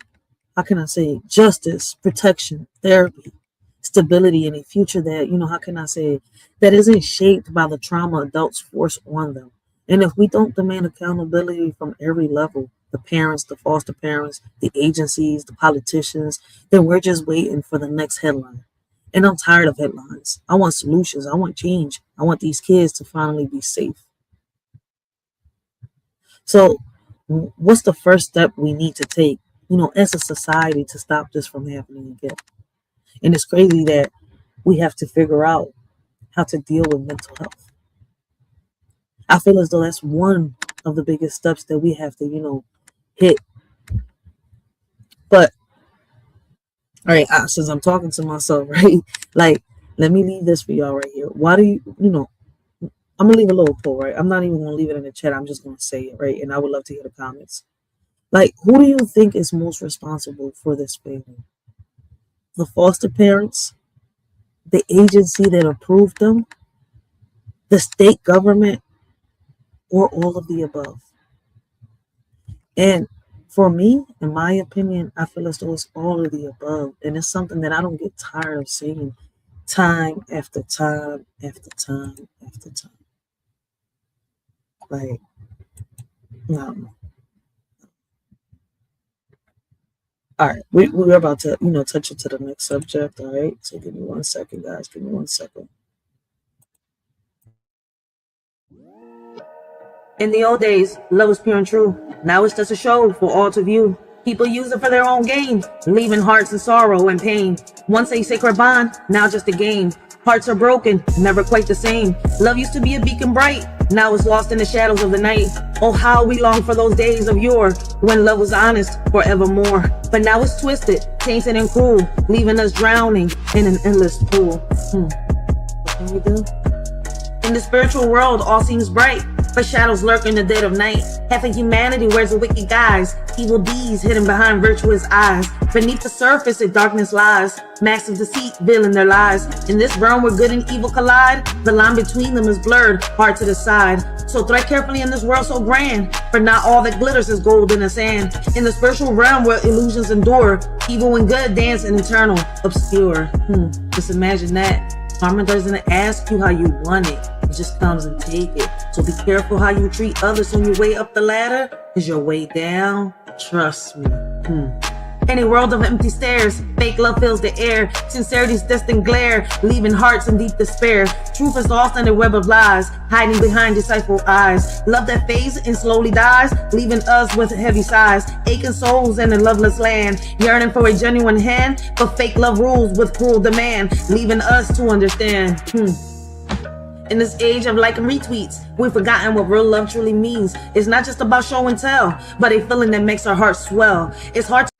how can I say, justice, protection, therapy, stability, and a future that, how can I say, that isn't shaped by the trauma adults force on them. And if we don't demand accountability from every level, the parents, the foster parents, the agencies, the politicians, then we're just waiting for the next headline. And I'm tired of headlines. I want solutions. I want change. I want these kids to finally be safe. So what's the first step we need to take, as a society, to stop this from happening again? And it's crazy that we have to figure out how to deal with mental health. I feel as though that's one of the biggest steps that we have to, hit. But, all right, since I'm talking to myself, right? Like, let me leave this for y'all right here. Why do you, I'm going to leave a little poll, right? I'm not even going to leave it in the chat. I'm just going to say it, right? And I would love to hear the comments. Like, who do you think is most responsible for this family? The foster parents, the agency that approved them, the state government, or all of the above? And for me, in my opinion, I feel as though it's all of the above. And it's something that I don't get tired of saying time after time after time after time. Like, no. All right, we're about to, touch it to the next subject. All right, so give me 1 second, guys. Give me 1 second. In the old days, love was pure and true. Now it's just a show for all to view. People use it for their own gain, leaving hearts in sorrow and pain. Once a sacred bond, now just a game. Hearts are broken, never quite the same. Love used to be a beacon bright, now it's lost in the shadows of the night. Oh, how we long for those days of yore, when love was honest forevermore. But now it's twisted, tainted and cruel, leaving us drowning in an endless pool. What can we do? In the spiritual world, all seems bright. but shadows lurk in the dead of night. Half of humanity wears a wicked guise, evil deeds hidden behind virtuous eyes. Beneath the surface, a darkness lies, massive deceit veiling their lies. In this realm where good and evil collide, the line between them is blurred, hard to decide. So tread carefully in this world so grand, for not all that glitters is gold in the sand. In the spiritual realm where illusions endure, evil and good dance in eternal obscure. Just imagine that. Karma doesn't ask you how you want it, it just comes and take it. So be careful how you treat others on your way up the ladder, cause your way down, trust me. In a world of empty stares, fake love fills the air. Sincerity's distant glare, leaving hearts in deep despair. Truth is lost in a web of lies, hiding behind deceitful eyes. Love that fades and slowly dies, leaving us with heavy sighs. Aching souls in a loveless land, yearning for a genuine hand, but fake love rules with cruel demand, leaving us to understand. In this age of like and retweets, we've forgotten what real love truly means. It's not just about show and tell, but a feeling that makes our hearts swell. It's hard to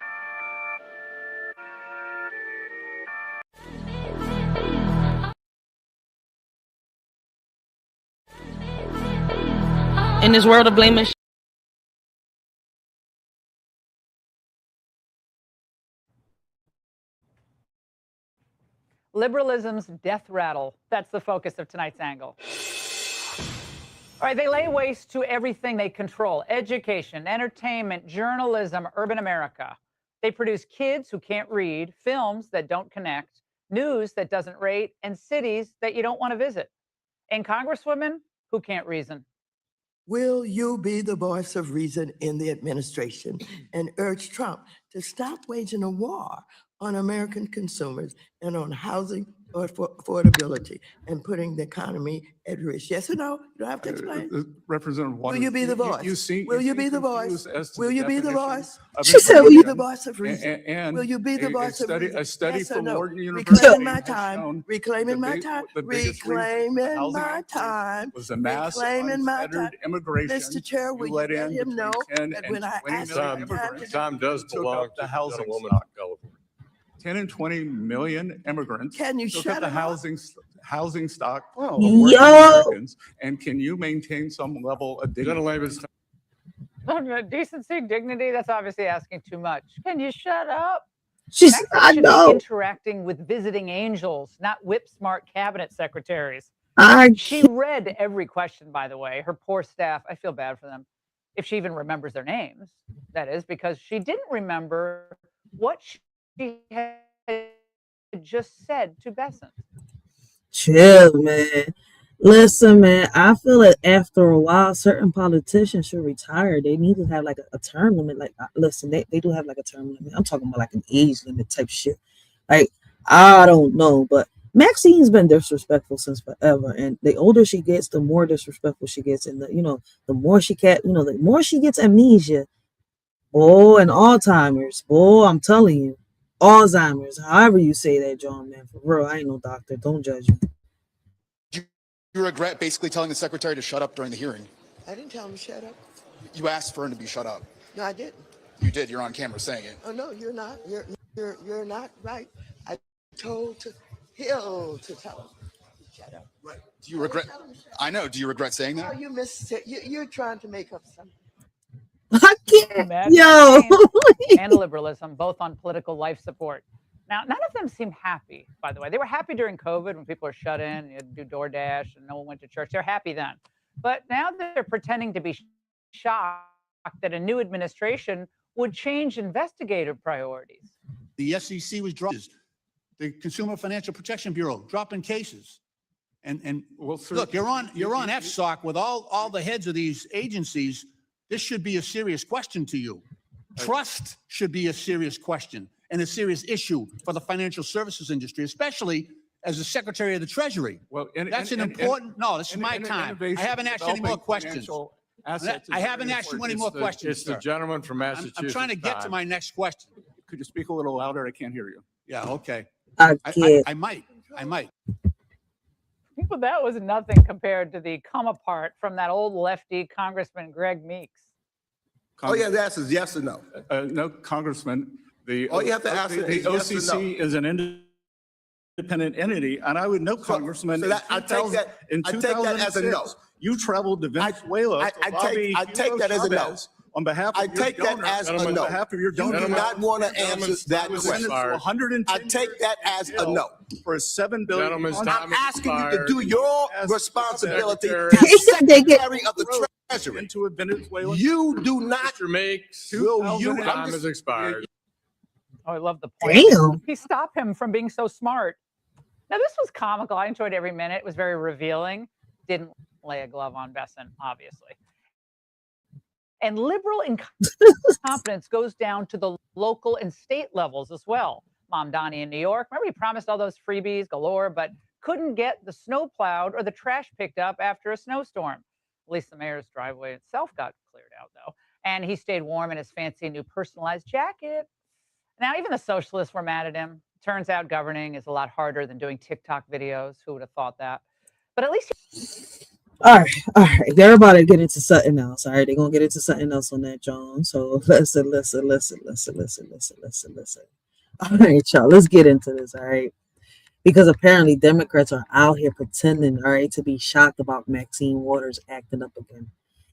in this world of blame and Liberalism's death rattle. That's the focus of tonight's angle. All right, they lay waste to everything they control: education, entertainment, journalism, urban America. They produce kids who can't read, films that don't connect, news that doesn't rate, and cities that you don't want to visit. And congresswomen who can't reason. Will you be the voice of reason in the administration and urge Trump to stop waging a war on American consumers and on housing affordability and putting the economy at risk? Yes or no? You don't have to explain. Representative Waters, Will you be the voice? Will you be the voice? Will you be the voice? She said, will you be the voice of reason? And will you be the voice of reason? A study Yes or from no? Wharton University Reclaiming my time. Reclaiming my the time. biggest reason Reclaiming my time. was the mass Reclaiming my time. unfettered immigration. Mr. Chair, will you let him know that when I asked him time does belong to the housing stock. 10 and 20 million immigrants. Can you took shut up the up? housing stock of Yo. working Americans, and can you maintain some level of dignity? Decency, dignity, that's obviously asking too much. Can you shut up? She's, Next, I should be know. interacting with visiting angels, not whip-smart cabinet secretaries. She read every question, by the way. Her poor staff, I feel bad for them. If she even remembers their names, that is, because she didn't remember what she had just said to Bessent. Chill, man. Listen, man, I feel that after a while, certain politicians should retire. They need to have like a term limit. Like, listen, they do have like a term limit. I'm talking about like an age limit type shit. Like, I don't know, but Maxine's been disrespectful since forever. And the older she gets, the more disrespectful she gets. And the more she the more she gets amnesia. Oh, and Alzheimer's. Boy, I'm telling you. Alzheimer's, however you say that, John, man. For real, I ain't no doctor. Don't judge me. You regret basically telling the secretary to shut up during the hearing? I didn't tell him to shut up. You asked for him to be shut up. No, I didn't. You did. You're on camera saying it. Oh no, you're not. You're not right. I told Hill to tell him to shut up. Right. Do you regret? I know. Do you regret saying Oh, that? you missed it. You're trying to make up something. I can't. Imagine Yo. and liberalism, both on political life support. Now, none of them seem happy, by the way. They were happy during COVID when people were shut in, and you had to do DoorDash, and no one went to church. They're happy then. But now they're pretending to be shocked that a new administration would change investigative priorities. The SEC was dropping. The Consumer Financial Protection Bureau dropping cases. And Well, sir, look, you're on FSOC with all the heads of these agencies. This should be a serious question to you. Trust should be a serious question and a serious issue for the financial services industry, especially as the Secretary of the Treasury. Well, That's an important. No, this is my time. I haven't asked you any more questions. I haven't asked you any more questions. It's the sir. gentleman from Massachusetts. I'm trying to get to my next question. Could you speak a little louder? I can't hear you. Yeah, okay. I I might. But that was nothing compared to the come apart from that old lefty Congressman Greg Meeks. Oh, yeah, the answer is yes or no. No, Congressman. All you have to ask the is yes or OCC is an independent entity, and I would know, Congressman. So that, I take that as a no. You traveled to Venezuela to lobby I take that as a no. Chavez on behalf of I your take that donor, as a on no. behalf of your You donor. do not want to answer that question. I take that as a no. For a $7 billion. I'm asking you to do your responsibility They as get- Secretary of the Treasury. Into a Venezuelan. You do not. Will you? Time has expired. Oh, I love the point. Damn. He stopped him from being so smart. Now, this was comical. I enjoyed every minute. It was very revealing. Didn't lay a glove on Besson, obviously. And liberal incompetence goes down to the local and state levels as well. Mamdani in New York, remember he promised all those freebies galore, but couldn't get the snow plowed or the trash picked up after a snowstorm. At least the mayor's driveway itself got cleared out, though. And he stayed warm in his fancy new personalized jacket. Now, even the socialists were mad at him. Turns out governing is a lot harder than doing TikTok videos. Who would have thought that? But at least All right. They're about to get into something else. All right, they're gonna get into something else on that, John. So listen. All right, y'all. Let's get into this. All right, because apparently Democrats are out here pretending, all right, to be shocked about Maxine Waters acting up again.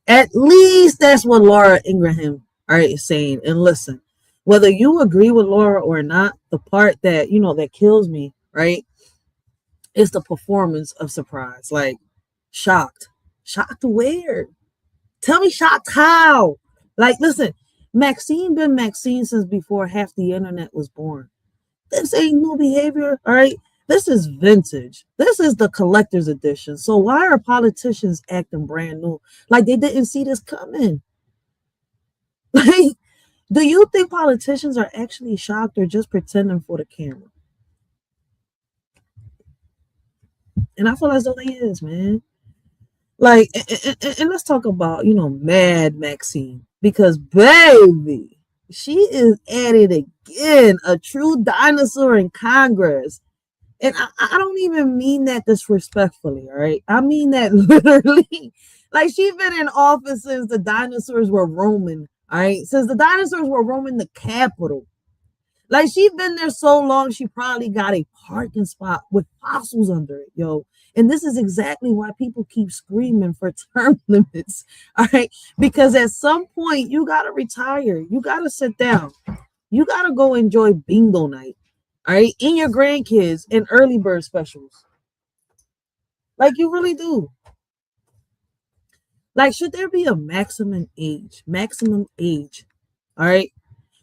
At least that's what Laura Ingraham, all right, is saying. And listen, whether you agree with Laura or not, the part that that kills me, right, is the performance of surprise. Like, shocked where? Tell me shocked how? Like, listen, Maxine been Maxine since before half the internet was born. This ain't new behavior, all right? This is vintage. This is the collector's edition. So why are politicians acting brand new? Like they didn't see this coming. Like, do you think politicians are actually shocked or just pretending for the camera? And I feel as though they is, man. Like, and let's talk about, Mad Maxine. Because, baby, she is at it again. A true dinosaur in Congress. And I don't even mean that disrespectfully, all right? I mean that literally. Like, she's been in office since the dinosaurs were roaming, all right? Since the dinosaurs were roaming the Capitol. Like, she's been there so long, she probably got a parking spot with fossils under it, yo. And this is exactly why people keep screaming for term limits, all right? Because at some point, you got to retire. You got to sit down. You got to go enjoy bingo night, all right? And your grandkids and early bird specials. Like, you really do. Like, should there be a maximum age, all right?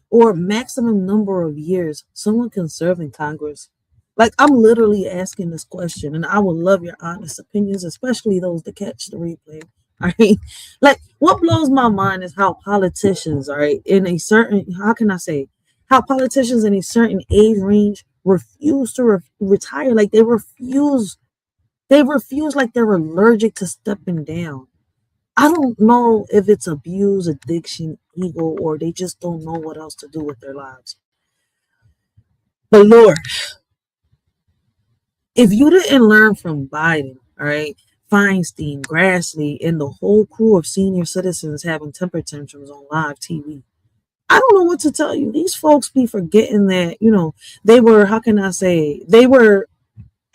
Or maximum number of years someone can serve in Congress? Like, I'm literally asking this question, and I would love your honest opinions, especially those that catch the replay. All right. Like, what blows my mind is how politicians, all right, in a certain, how politicians in a certain age range refuse to retire. Like, they refuse like they're allergic to stepping down. I don't know if it's abuse, addiction, ego, or they just don't know what else to do with their lives. But Lord, if you didn't learn from Biden, all right, Feinstein, Grassley, and the whole crew of senior citizens having temper tantrums on live TV, I don't know what to tell you. These folks be forgetting that, they were, they were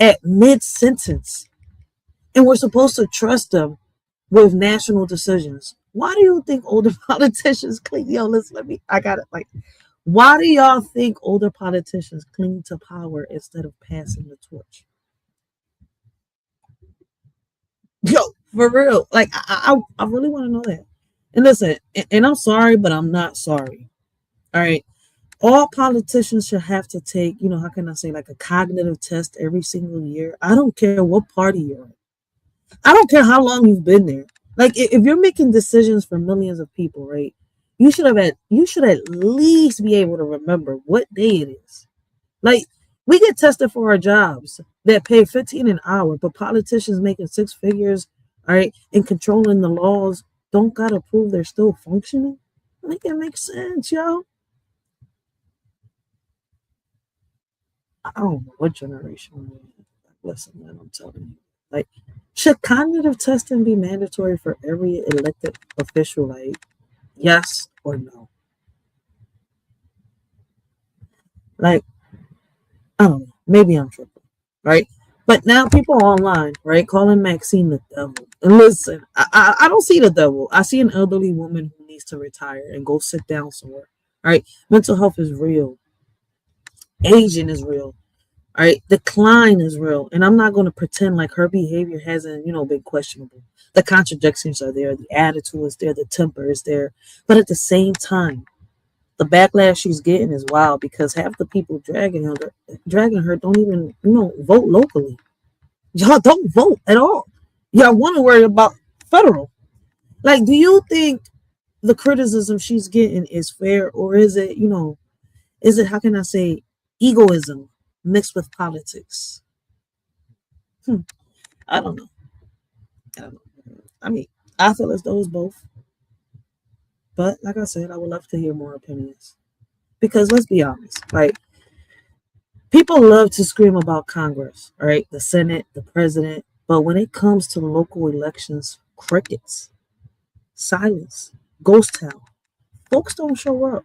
at mid-sentence, and we're supposed to trust them with national decisions. Why do you think older politicians cling? Why do y'all think older politicians cling to power instead of passing the torch? Yo, for real. Like, I really want to know that. And listen, and I'm sorry, but I'm not sorry. All right. All politicians should have to take, like a cognitive test every single year. I don't care what party you're in. I don't care how long you've been there. Like, if you're making decisions for millions of people, right? You should at least be able to remember what day it is. Like, we get tested for our jobs that pay $15 an hour, but politicians making six figures, all right, and controlling the laws don't gotta prove they're still functioning. Make it make sense, yo. I don't know what generation. Listen, man, I'm telling you. Like, should cognitive testing be mandatory for every elected official? Like, yes or no? Like, I don't know. Maybe I'm tripping, right? But now people are online, right, calling Maxine the devil. And listen, I don't see the devil. I see an elderly woman who needs to retire and go sit down somewhere. All right, mental health is real. Aging is real. All right, decline is real. And I'm not going to pretend like her behavior hasn't, been questionable. The contradictions are there. The attitude is there. The temper is there. But at the same time, the backlash she's getting is wild because half the people dragging her don't even, vote locally. Y'all don't vote at all. Y'all want to worry about federal. Like, do you think the criticism she's getting is fair, or is it, how can I say, egoism mixed with politics? I don't know. I mean, I feel as though it's both. But like I said, I would love to hear more opinions. Because let's be honest, right? People love to scream about Congress, right? The Senate, the president. But when it comes to local elections, crickets, silence, ghost town. Folks don't show up.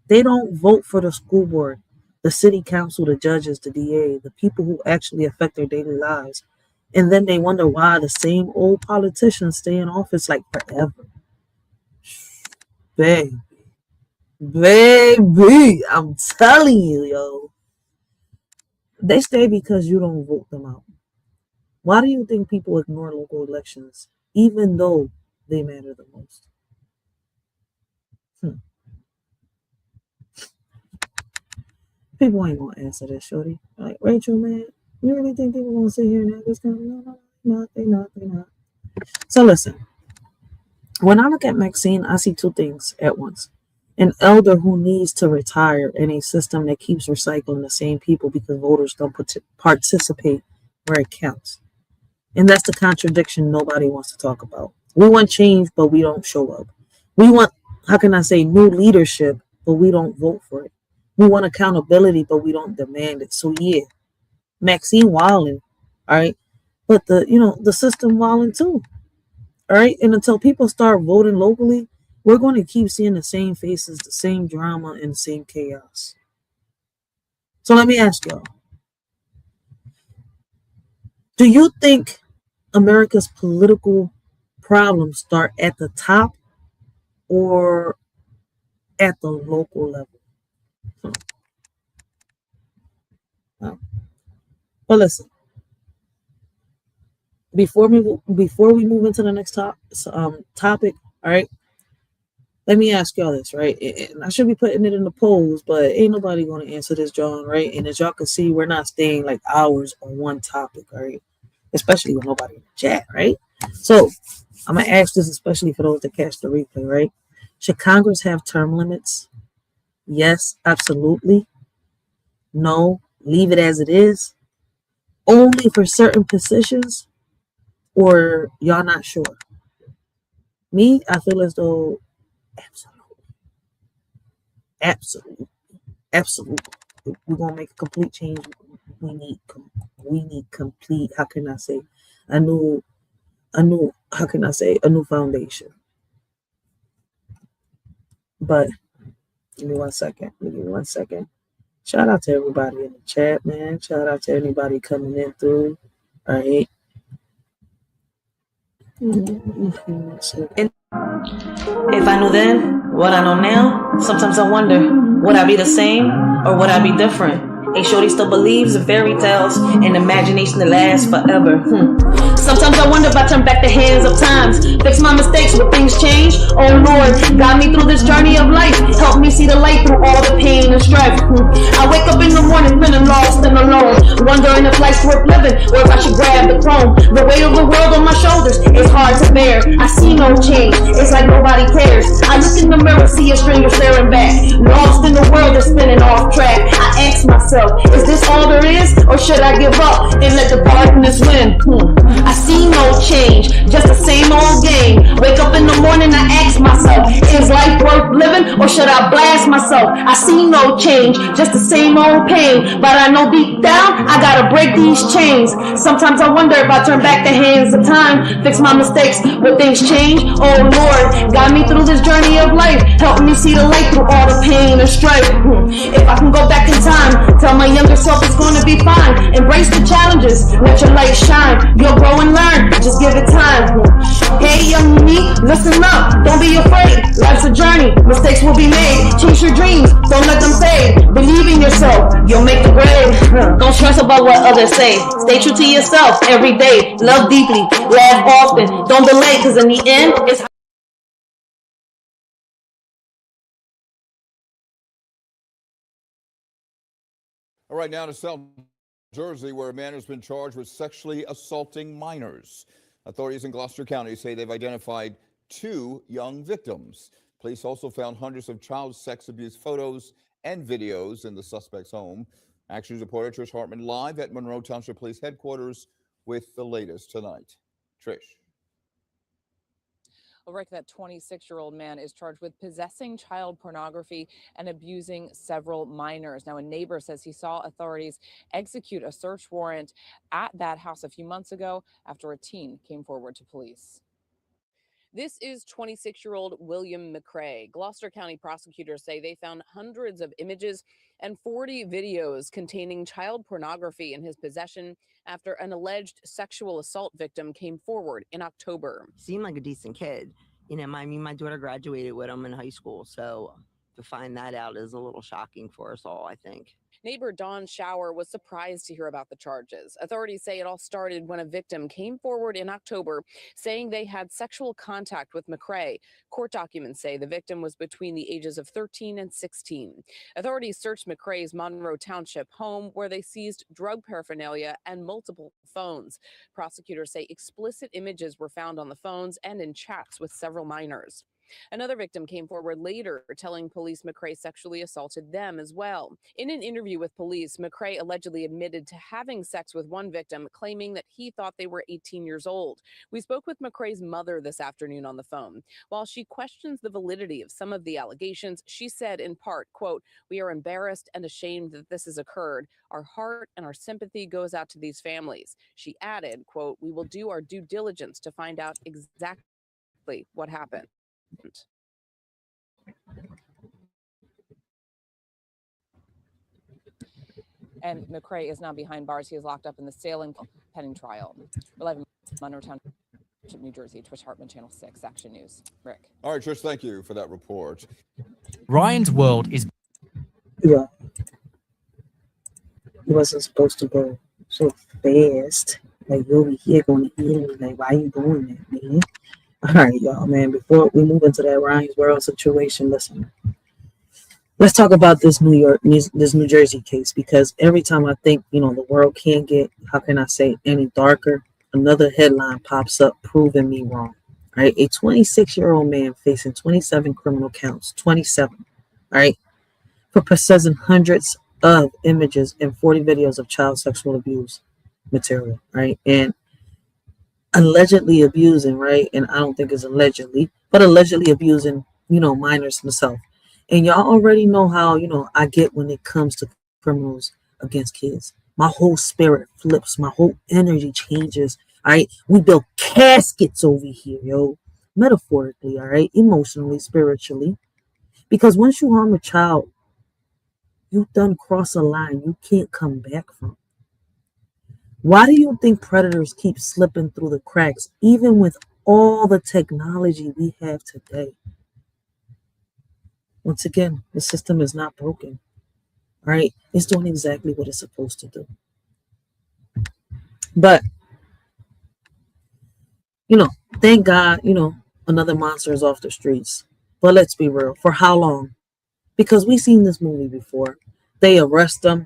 They don't vote for the school board, the city council, the judges, the DA, the people who actually affect their daily lives. And then they wonder why the same old politicians stay in office like forever. Baby, I'm telling you, yo. They stay because you don't vote them out. Why do you think people ignore local elections, even though they matter the most? People ain't gonna answer this, shorty. Like, Rachel, man, you really think people gonna sit here and act this kind of? No, they not. So listen. When I look at Maxine, I see two things at once. An elder who needs to retire in a system that keeps recycling the same people because voters don't participate where it counts. And that's the contradiction nobody wants to talk about. We want change, but we don't show up. We want, new leadership, but we don't vote for it. We want accountability, but we don't demand it. So yeah, Maxine wilding, all right? But the system wilding too. All right. And until people start voting locally, we're going to keep seeing the same faces, the same drama, and the same chaos. So let me ask y'all. Do you think America's political problems start at the top or at the local level? But listen. Before we move into the next topic, all right, let me ask y'all this, right? And I should be putting it in the polls, but ain't nobody going to answer this, John, right? And as y'all can see, we're not staying like hours on one topic, all right? Especially with nobody in the chat, right? So I'm going to ask this, especially for those that catch the replay, right? Should Congress have term limits? Yes, absolutely. No, leave it as it is. Only for certain positions? Or y'all not sure? Me, I feel as though absolutely. We're gonna make a complete change. We need complete. How can I say a new foundation? But give me one second. Shout out to everybody in the chat, man. Shout out to anybody coming in through. All right. If I knew then what I know now, sometimes I wonder, would I be the same or would I be different? A shorty still believes in fairy tales and imagination that lasts forever. Sometimes I wonder if I turn back the hands of times, fix my mistakes, will things change? Oh Lord, guide me through this journey of life, help me see the light through all the pain and strife. I wake up in the morning feeling lost and alone, wondering if life's worth living or if I should grab the throne. The weight of the world on my shoulders is hard to bear. I see no change, it's like nobody cares. I look in the mirror, see a stranger staring back, lost in the world that's spinning off track. I ask myself, is this all there is, or should I give up and let the darkness win? I see no change, just the same old game. Wake up in the morning, I ask myself, is life worth living, or should I blast myself? I see no change, just the same old pain, but I know deep down, I gotta break these chains. Sometimes I wonder if I turn back the hands of time, fix my mistakes, will things change? Oh Lord, guide me through this journey of life, help me see the light through all the pain and strife. If I can go back in time, Tell my younger self it's gonna be fine. Embrace the challenges, let your light shine. You'll grow and learn, just give it time. Hey young me, listen up, don't be afraid. Life's a journey, mistakes will be made. Chase your dreams, don't let them fade. Believe in yourself, you'll make the grade. Don't stress about what others say. Stay true to yourself every day. Love deeply, laugh often. Don't delay, because in the end, it's All right, now to South Jersey, where a man has been charged with sexually assaulting minors. Authorities in Gloucester County say they've identified 2 young victims. Police also found hundreds of child sex abuse photos and videos in the suspect's home. Action News reporter Trish Hartman live at Monroe Township Police Headquarters with the latest tonight. Trish. Well, Rick, that 26-year-old man is charged with possessing child pornography and abusing several minors. Now, a neighbor says he saw authorities execute a search warrant at that house a few months ago after a teen came forward to police. This is 26-year-old William McCray. Gloucester County prosecutors say they found hundreds of images and 40 videos containing child pornography in his possession after an alleged sexual assault victim came forward in October. Seemed like a decent kid. You know, my daughter graduated with him in high school, so to find that out is a little shocking for us all, I think. Neighbor Dawn Shower was surprised to hear about the charges. Authorities say it all started when a victim came forward in October saying they had sexual contact with McCray. Court documents say the victim was between the ages of 13 and 16. Authorities searched McCray's Monroe Township home, where they seized drug paraphernalia and multiple phones. Prosecutors say explicit images were found on the phones and in chats with several minors. Another victim came forward later, telling police McCray sexually assaulted them as well. In an interview with police, McCray allegedly admitted to having sex with one victim, claiming that he thought they were 18 years old. We spoke with McCray's mother this afternoon on the phone. While she questions the validity of some of the allegations, she said in part, quote, "We are embarrassed and ashamed that this has occurred. Our heart and our sympathy goes out to these families." She added, quote, "We will do our due diligence to find out exactly what happened." And McCray is now behind bars. He is locked up in the Salem pending trial. We're live in Monroe Township, New Jersey. Trish Hartman, Channel 6, Action News. Rick. All right, Trish, thank you for that report. Ryan's world is. Yeah. It wasn't supposed to go so fast. Like, you'll be here going to eat me. Like, why you doing that, man? All right, y'all, man. Before we move into that Ryan's World situation, listen. Let's talk about this New Jersey case, because every time I think, the world can't get, how can I say, any darker, another headline pops up proving me wrong. Right? A 26-year-old man facing 27 criminal counts, 27, right, for possessing hundreds of images and 40 videos of child sexual abuse material, right? And allegedly abusing, right? And I don't think it's allegedly, but allegedly abusing, minors himself. And y'all already know how, I get when it comes to criminals against kids. My whole spirit flips, my whole energy changes, all right? We build caskets over here, yo, metaphorically, all right? Emotionally, spiritually. Because once you harm a child, you done cross a line you can't come back from. Why do you think predators keep slipping through the cracks, even with all the technology we have today? Once again, the system is not broken, right? It's doing exactly what it's supposed to do. But, thank God, another monster is off the streets. But let's be real. For how long? Because we've seen this movie before. They arrest them.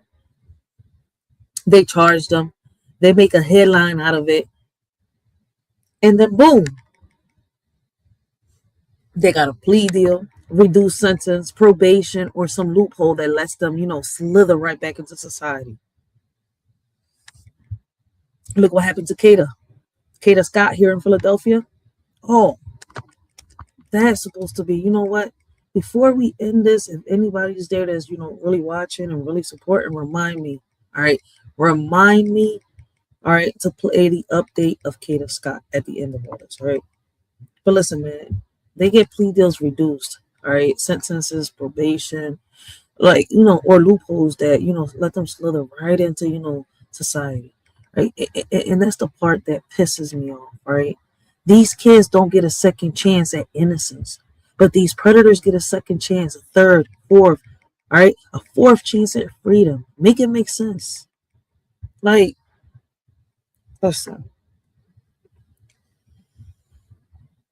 They charge them. They make a headline out of it. And then boom. They got a plea deal, reduced sentence, probation, or some loophole that lets them, slither right back into society. Look what happened to Kata Scott here in Philadelphia. Oh, that's supposed to be, you know what? Before we end this, if anybody's there that's, really watching and really supporting, remind me, all right? Remind me, all right, to play the update of Kata Scott at the end of all this, all right? But listen, man, they get plea deals reduced, all right? Sentences, probation, like, or loopholes that, let them slither right into, society, right? And that's the part that pisses me off, right? These kids don't get a second chance at innocence, but these predators get a second chance, a third, fourth, all right, a fourth chance at freedom. Make it make sense. Like, listen,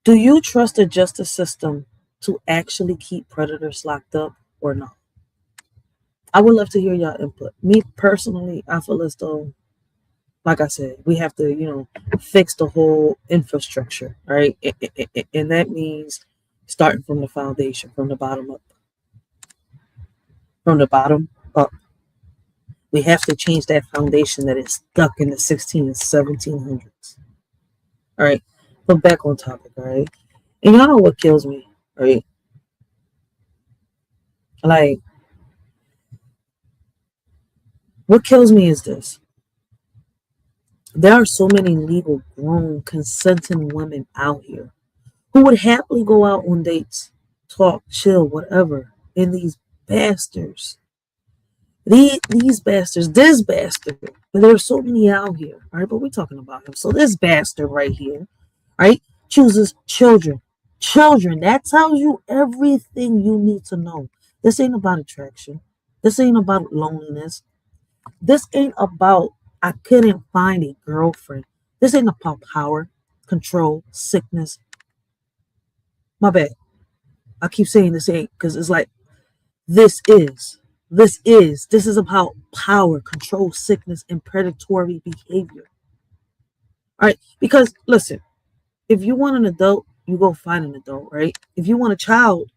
do you trust the justice system to actually keep predators locked up or not? I would love to hear y'all input. Me personally, I feel as though, like I said, we have to, fix the whole infrastructure, right? And that means starting from the foundation, from the bottom up. From the bottom up. We have to change that foundation that is stuck in the 16 and 1700s. All right, but back on topic, all right? And y'all know what kills me, right? Like, what kills me is this. There are so many legal, grown, consenting women out here who would happily go out on dates, talk, chill, whatever. And these bastards, these bastards, this bastard, but there are so many out here, all right? But we're talking about him. So this bastard right here, right, chooses children. Children, that tells you everything you need to know. This ain't about attraction. This ain't about loneliness. This ain't about I couldn't find a girlfriend. This ain't about power, control, sickness. My bad. I keep saying this ain't because it's like this is about power, control, sickness, and predatory behavior. All right, because listen, if you want an adult, you go find an adult, right? If you want a child,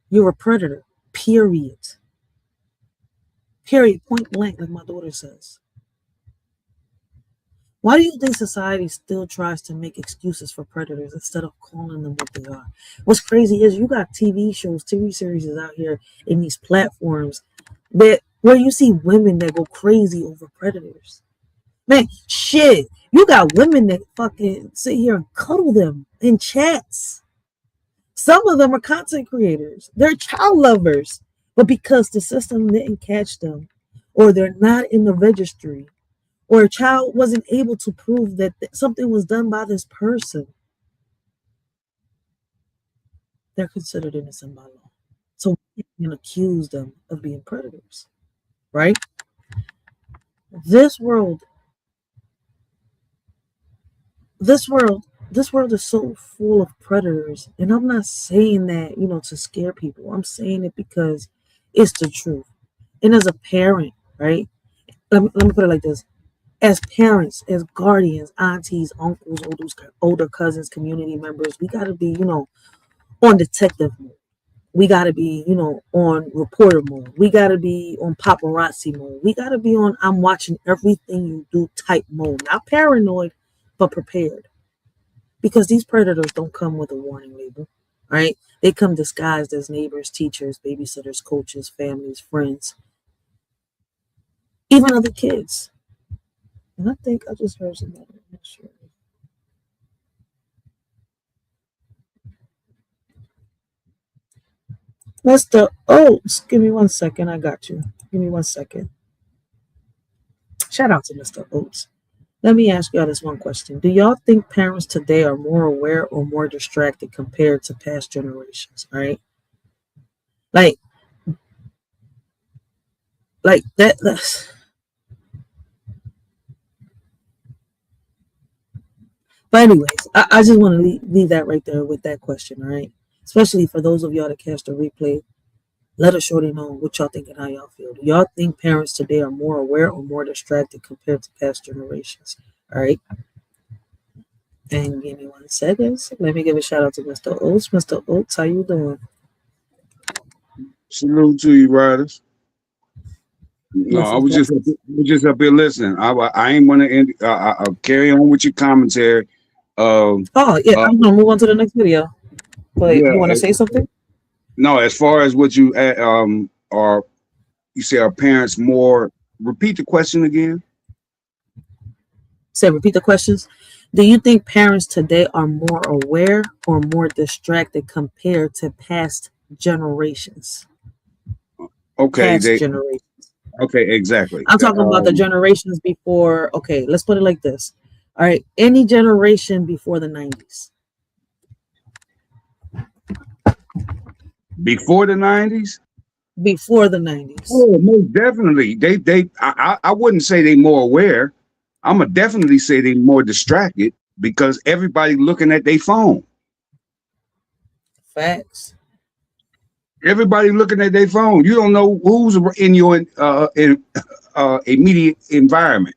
you're a predator. Period. Period. Point blank, like my daughter says. Why do you think society still tries to make excuses for predators instead of calling them what they are? What's crazy is you got TV shows, TV series out here in these platforms that where you see women that go crazy over predators. Man, shit, you got women that fucking sit here and cuddle them in chats. Some of them are content creators. They're child lovers. But because the system didn't catch them, or they're not in the registry, or a child wasn't able to prove that something was done by this person, they're considered innocent by law. So we can accuse them of being predators, right? This world is so full of predators. And I'm not saying that, to scare people. I'm saying it because it's the truth. And as a parent, right? Let me put it like this. As parents, as guardians, aunties, uncles, older cousins, community members, we got to be, on detective mode. We got to be, on reporter mode. We got to be on paparazzi mode. We got to be on I'm watching everything you do type mode. Not paranoid, but prepared. Because these predators don't come with a warning label, right? They come disguised as neighbors, teachers, babysitters, coaches, families, friends, even other kids. And I think I just heard something. I'm not sure. Mr. Oates, give me 1 second. I got you. Give me 1 second. Shout out to Mr. Oates. Let me ask y'all this one question. Do y'all think parents today are more aware or more distracted compared to past generations? All right. Like that's but anyways, I just want to leave that right there with that question, all right? Especially for those of y'all that catch the replay. Let us shorty know what y'all think and how y'all feel. Do y'all think parents today are more aware or more distracted compared to past generations? All right. And give me 1 second. Let me give a shout out to Mr. Oates. Mr. Oates, how you doing? Salute to you, riders. No, I was just up here listening. I ain't want to carry on with your commentary. I'm gonna move on to the next video. But you want to say something? No, as far as what you are, you say are parents more? Repeat the question again. Repeat the questions. Do you think parents today are more aware or more distracted compared to past generations? Okay, past generations. okay, exactly. I'm talking about the generations before. Okay, let's put it like this. All right, any generation before the 90s. Before the 90s? Before the 90s. Oh, most definitely. I wouldn't say they more aware. I'm gonna definitely say they more distracted because everybody looking at their phone. Facts. Everybody looking at their phone. You don't know who's in your immediate environment.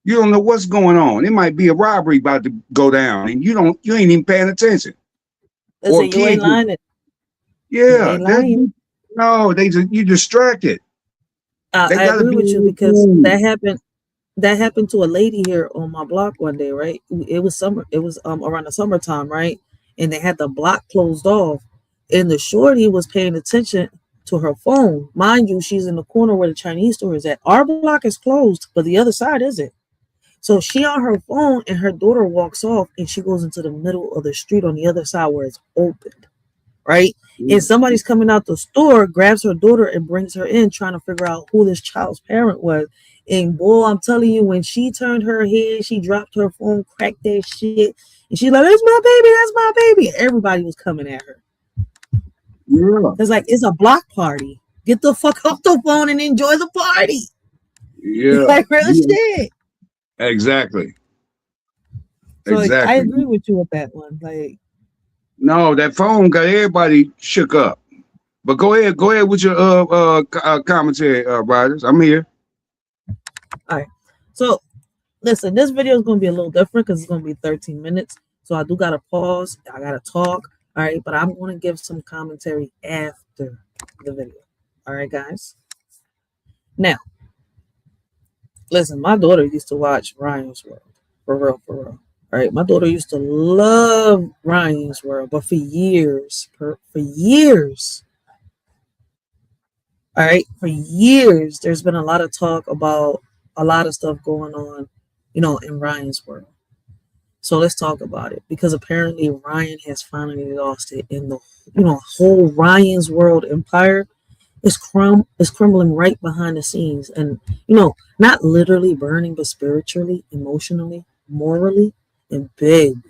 You don't know what's going on. It might be a robbery about to go down, and you ain't even paying attention. Listen, you ain't lying. Yeah, you distracted. I agree with you because that happened to a lady here on my block one day, right? It was summer. It was around the summertime, right? And they had the block closed off, and the shorty was paying attention to her phone. Mind you, she's in the corner where the Chinese store is at. Our block is closed, but the other side isn't. So she on her phone, and her daughter walks off, and she goes into the middle of the street on the other side where it's opened, right? And somebody's coming out the store, grabs her daughter, and brings her in, trying to figure out who this child's parent was. And boy, I'm telling you, when she turned her head, she dropped her phone, cracked that shit, and she's like, "That's my baby, that's my baby." And everybody was coming at her. Yeah, it's like it's a block party. Get the fuck off the phone and enjoy the party. Yeah, like real shit. Exactly. So Exactly. I agree with you with that one. Like, no, that phone got everybody shook up. But go ahead with your commentary, Rogers. I'm here. All right. So listen, this video is gonna be a little different because it's gonna be 13 minutes. So I do gotta pause. I gotta talk. All right, but I'm gonna give some commentary after the video. All right, guys. Now, listen, my daughter used to watch Ryan's World. For real. All right, my daughter used to love Ryan's World, but for years, all right, for years, there's been a lot of talk about a lot of stuff going on, in Ryan's World. So let's talk about it because apparently Ryan has finally lost it, and the whole Ryan's World empire is crumbling right behind the scenes, and not literally burning, but spiritually, emotionally, morally, and baby,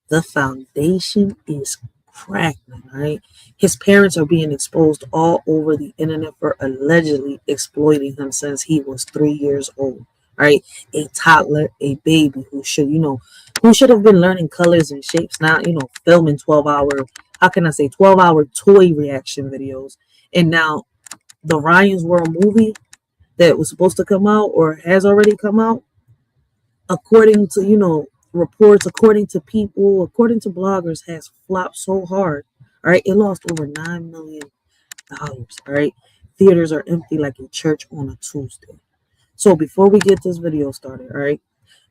the foundation is cracking. Right, his parents are being exposed all over the internet for allegedly exploiting him since he was 3 years old. Right, a toddler, a baby who should have been learning colors and shapes, not filming 12-hour toy reaction videos. And now the Ryan's World movie that was supposed to come out or has already come out, according to reports, according to people, according to bloggers, has flopped so hard. All right, it lost over $9 million. All right, theaters are empty like a church on a Tuesday. So before we get this video started, all right,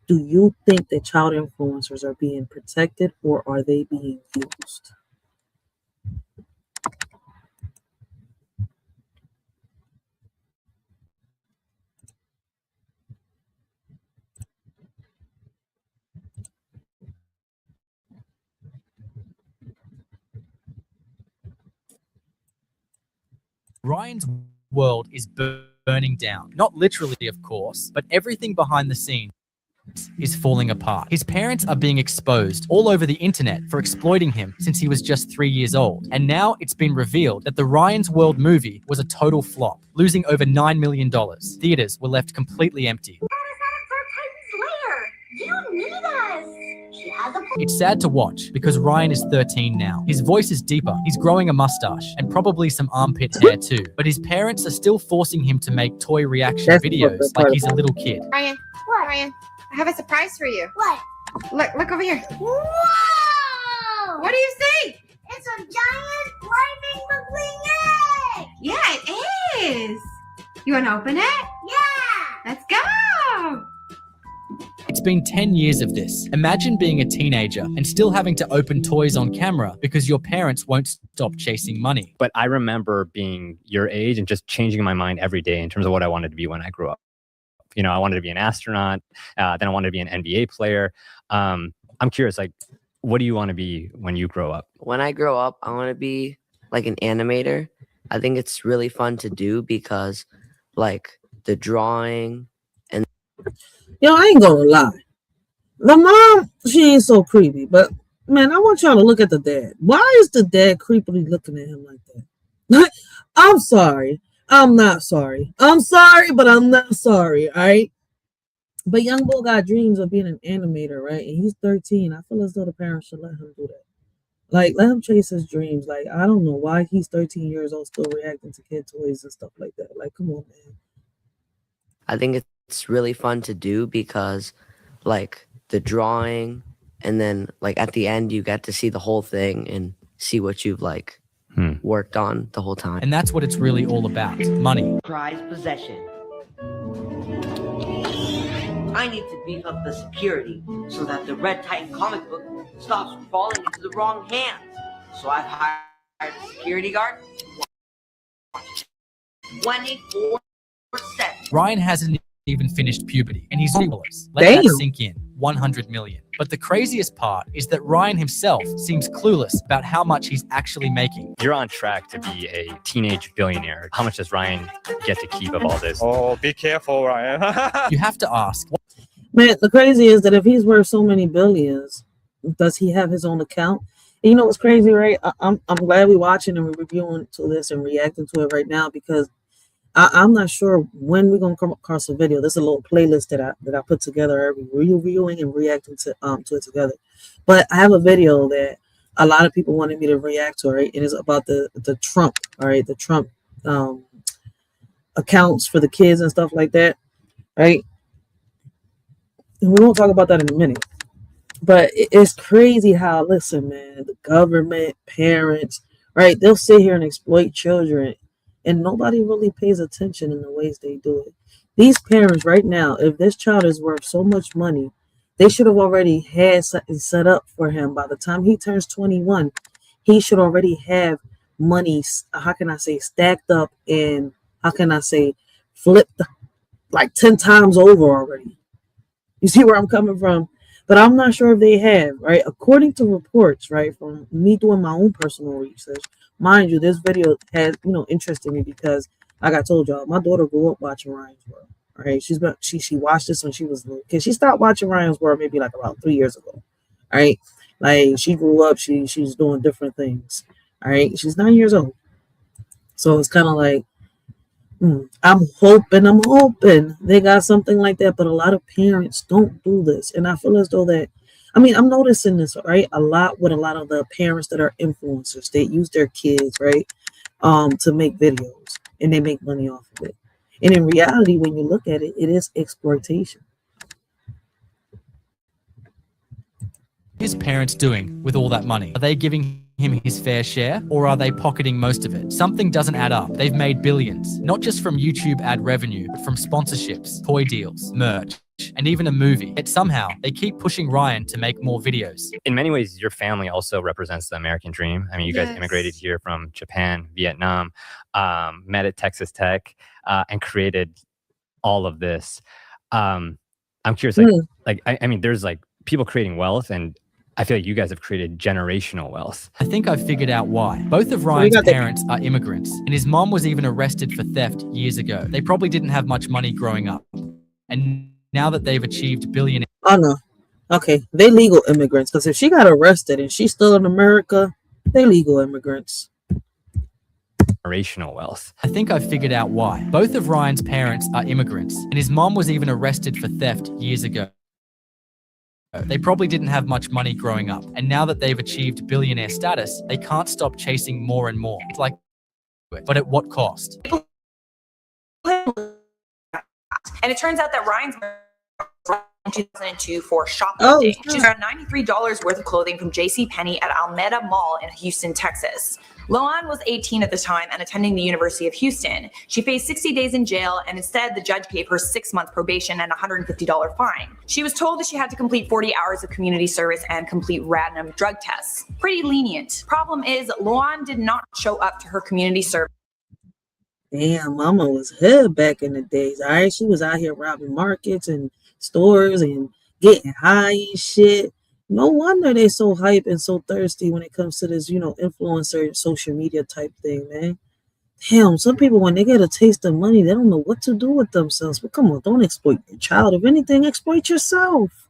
do you think that child influencers are being protected or are they being used? Ryan's world is burning down. Not literally, of course, but everything behind the scenes is falling apart. His parents are being exposed all over the internet for exploiting him since he was just 3 years old. And now it's been revealed that the Ryan's World movie was a total flop, losing over $9 million. Theaters were left completely empty. It's sad to watch because Ryan is 13 now. His voice is deeper, he's growing a mustache, and probably some armpit hair too. But his parents are still forcing him to make toy reaction videos like he's a little kid. Ryan, what? Ryan, I have a surprise for you. What? Look over here. Whoa! What do you see? It's a giant flaming McQueen egg! Yeah, it is. You want to open it? Yeah! Let's go! It's been 10 years of this. Imagine being a teenager and still having to open toys on camera because your parents won't stop chasing money. But I remember being your age and just changing my mind every day in terms of what I wanted to be when I grew up. I wanted to be an astronaut, then I wanted to be an NBA player. I'm curious, what do you want to be when you grow up? When I grow up, I want to be like an animator I think it's really fun to do because, like, the drawing and. Yo, I ain't gonna lie. The mom, she ain't so creepy, but man, I want y'all to look at the dad. Why is the dad creepily looking at him like that? I'm sorry. I'm not sorry. I'm sorry, but I'm not sorry. All right. But young boy got dreams of being an animator, right? And he's 13. I feel as though the parents should let him do that. Like, let him chase his dreams. Like, I don't know why he's 13 years old still reacting to kid toys and stuff like that. Like, come on, man. I think it's really fun to do because, like, the drawing and then, like, at the end, you get to see the whole thing and see what you've, like, worked on the whole time. And that's what it's really all about, money. Prized possession. I need to beef up the security so that the Red Titan comic book stops from falling into the wrong hands. So I've hired a security guard 24/7. Ryan hasn't even finished puberty, and he's homeless. Let that sink in. 100 million. But the craziest part is that Ryan himself seems clueless about how much he's actually making. You're on track to be a teenage billionaire. How much does Ryan get to keep of all this? Oh, be careful, Ryan. You have to ask. Man, the crazy is that if he's worth so many billions, does he have his own account? And you know what's crazy, right? I'm glad we're watching and we're reviewing to this and reacting to it right now because I'm not sure when we're gonna come across a video. There's a little playlist that I put together every reviewing and reacting to it together. But I have a video that a lot of people wanted me to react to, right? And it's about the Trump, all right, the Trump accounts for the kids and stuff like that, right? And we won't talk about that in a minute. But it's crazy how, listen, man, the government, parents, right? They'll sit here and exploit children. And nobody really pays attention in the ways they do it. These parents right now, if this child is worth so much money, they should have already had something set up for him. By the time he turns 21, he should already have money, how can I say, stacked up and, how can I say, flipped like 10 times over already. You see where I'm coming from? But I'm not sure if they have, right? According to reports, right, from me doing my own personal research, mind you, this video has, interested me because, like I told y'all, my daughter grew up watching Ryan's World. Right? She watched this when she was little. Cause she stopped watching Ryan's World maybe like about 3 years ago. All right, like she grew up, she's doing different things. All right, she's 9 years old, so it's kind of like, I'm hoping they got something like that. But a lot of parents don't do this, and I feel as though that. I mean, I'm noticing this, right? A lot with a lot of the parents that are influencers. They use their kids, right, to make videos, and they make money off of it. And in reality, when you look at it, it is exploitation. His parents doing with all that money? Are they giving him his fair share, or are they pocketing most of it? Something doesn't add up. They've made billions, not just from YouTube ad revenue, but from sponsorships, toy deals, merch, and even a movie. Yet somehow they keep pushing Ryan to make more videos. In many ways, your family also represents the American dream. I mean, you guys immigrated here from Japan, Vietnam, met at Texas Tech, and created all of this. I'm curious, I mean, there's like people creating wealth, and I feel like you guys have created generational wealth. I think I figured out why. Both of Ryan's parents are immigrants, and his mom was even arrested for theft years ago. They probably didn't have much money growing up. And now that they've achieved billionaire. Oh, no. Okay, they legal immigrants, because if she got arrested and she's still in America, they legal immigrants. Generational wealth. I think I figured out why. Both of Ryan's parents are immigrants, and his mom was even arrested for theft years ago. They probably didn't have much money growing up, and now that they've achieved billionaire status, they can't stop chasing more and more. It's like, but at what cost? And it turns out that Ryan's in 2002 for shoplifting. She found $93 worth of clothing from JCPenney at Alameda Mall in Houston, Texas. Loan was 18 at the time and attending the University of Houston. She faced 60 days in jail, and instead the judge gave her 6-month probation and a $150 fine. She was told that she had to complete 40 hours of community service and complete random drug tests. Pretty lenient. Problem is, Loan did not show up to her community service. Damn, mama was hood back in the days. All right, she was out here robbing markets and stores and getting high and shit. No wonder they so hype and so thirsty when it comes to this, influencer social media type thing, man. Damn, some people, when they get a taste of money, they don't know what to do with themselves. But come on, don't exploit your child. If anything, exploit yourself.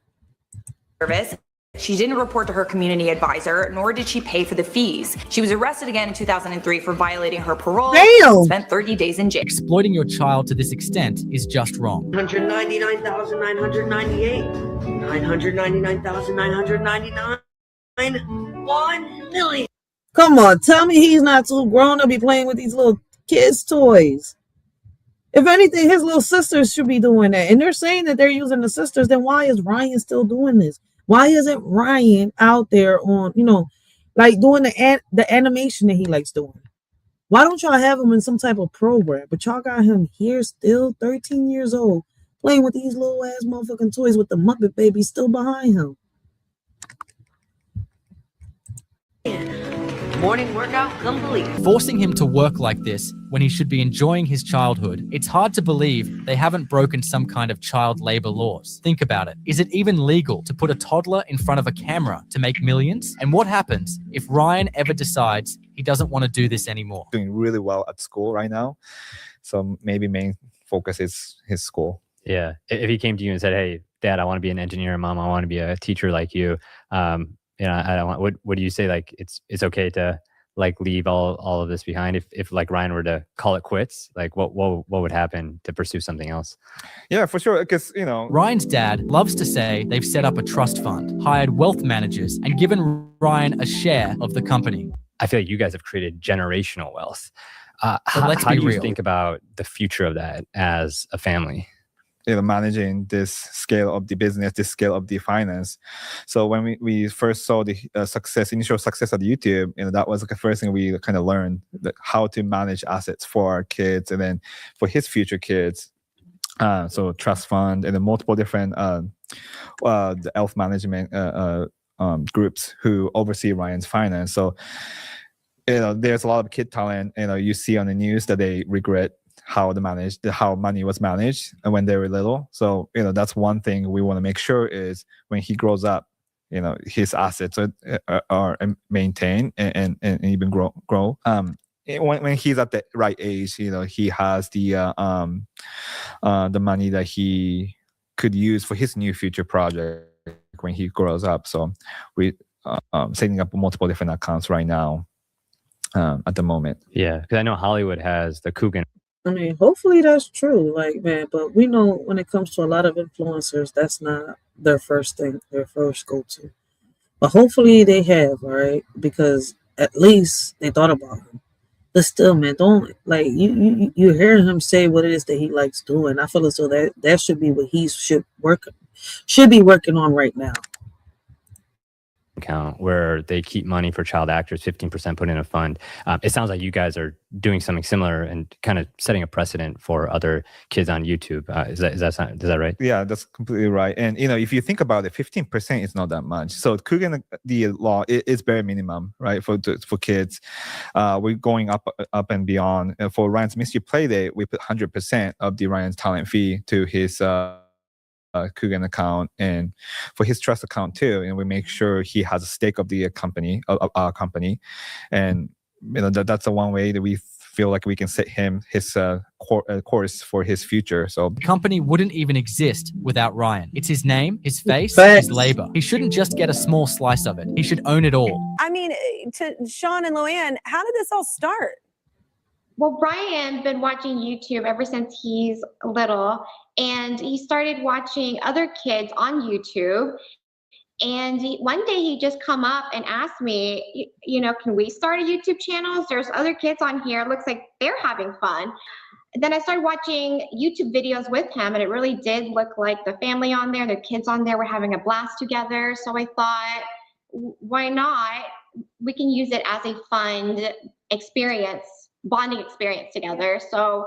Service. She didn't report to her community advisor, nor did she pay for the fees. She was arrested again in 2003 for violating her parole. Damn. And spent 30 days in jail. Exploiting your child to this extent is just wrong. 199,998. 999,999. 1 million. Come on, tell me he's not too grown to be playing with these little kids' toys. If anything, his little sisters should be doing that. And they're saying that they're using the sisters. Then why is Ryan still doing this? Why isn't Ryan out there on, like doing the animation that he likes doing? Why don't y'all have him in some type of program? But y'all got him here still 13 years old playing with these little ass motherfucking toys with the Muppet Baby still behind him. Morning workout complete. Forcing him to work like this when he should be enjoying his childhood, it's hard to believe they haven't broken some kind of child labor laws. Think about it. Is it even legal to put a toddler in front of a camera to make millions? And what happens if Ryan ever decides he doesn't want to do this anymore? Doing really well at school right now. So maybe main focus is his school. Yeah. If he came to you and said, hey, Dad, I want to be an engineer, Mom, I want to be a teacher like you. I don't want, what do you say? Like, it's okay to like leave all of this behind if like Ryan were to call it quits? Like what would happen to pursue something else? Yeah, for sure. Because, Ryan's dad loves to say they've set up a trust fund, hired wealth managers, and given Ryan a share of the company. I feel like you guys have created generational wealth. Let's how be do you real. think about the future of that as a family? Managing this scale of the business, this scale of the finance. So when we first saw the initial success of YouTube, that was like the first thing we kind of learned, how to manage assets for our kids and then for his future kids. So trust fund and then multiple different the wealth management groups who oversee Ryan's finance. So there's a lot of kid talent. You see on the news that they regret how money was managed when they were little. So that's one thing we want to make sure is when he grows up, his assets are maintained and even grow. When he's at the right age, he has the money that he could use for his new future project when he grows up. So we setting up multiple different accounts right now at the moment. Yeah, because I know Hollywood has the Coogan. I mean, hopefully that's true, but we know when it comes to a lot of influencers, that's not their first thing, their first go-to. But hopefully they have, all right, because at least they thought about him. But still, man, don't, you hear him say what it is that he likes doing. I feel as though that should be what he should be working on right now. Account where they keep money for child actors, 15% put in a fund. It sounds like you guys are doing something similar and kind of setting a precedent for other kids on YouTube. Is that right? Yeah, that's completely right. And if you think about it, 15% is not that much. So Coogan, the law is bare minimum, right? For kids, we're going up and beyond. For Ryan's Mystery Playdate, we put 100% of the Ryan's talent fee to his Coogan account and for his trust account too, and we make sure he has a stake of the company of our company, and that's the one way that we feel like we can set him his course for his future. So the company wouldn't even exist without Ryan. It's his name, his face, his labor. He shouldn't just get a small slice of it. He should own it all. I mean, to Sean and Loanne, how did this all start? Well, Brian's been watching YouTube ever since he's little, and he started watching other kids on YouTube. And one day he just come up and asked me, can we start a YouTube channel? There's other kids on here. It looks like they're having fun. And then I started watching YouTube videos with him, and it really did look like the family on there, the kids on there were having a blast together. So I thought, why not? We can use it as a fun experience, bonding experience together. So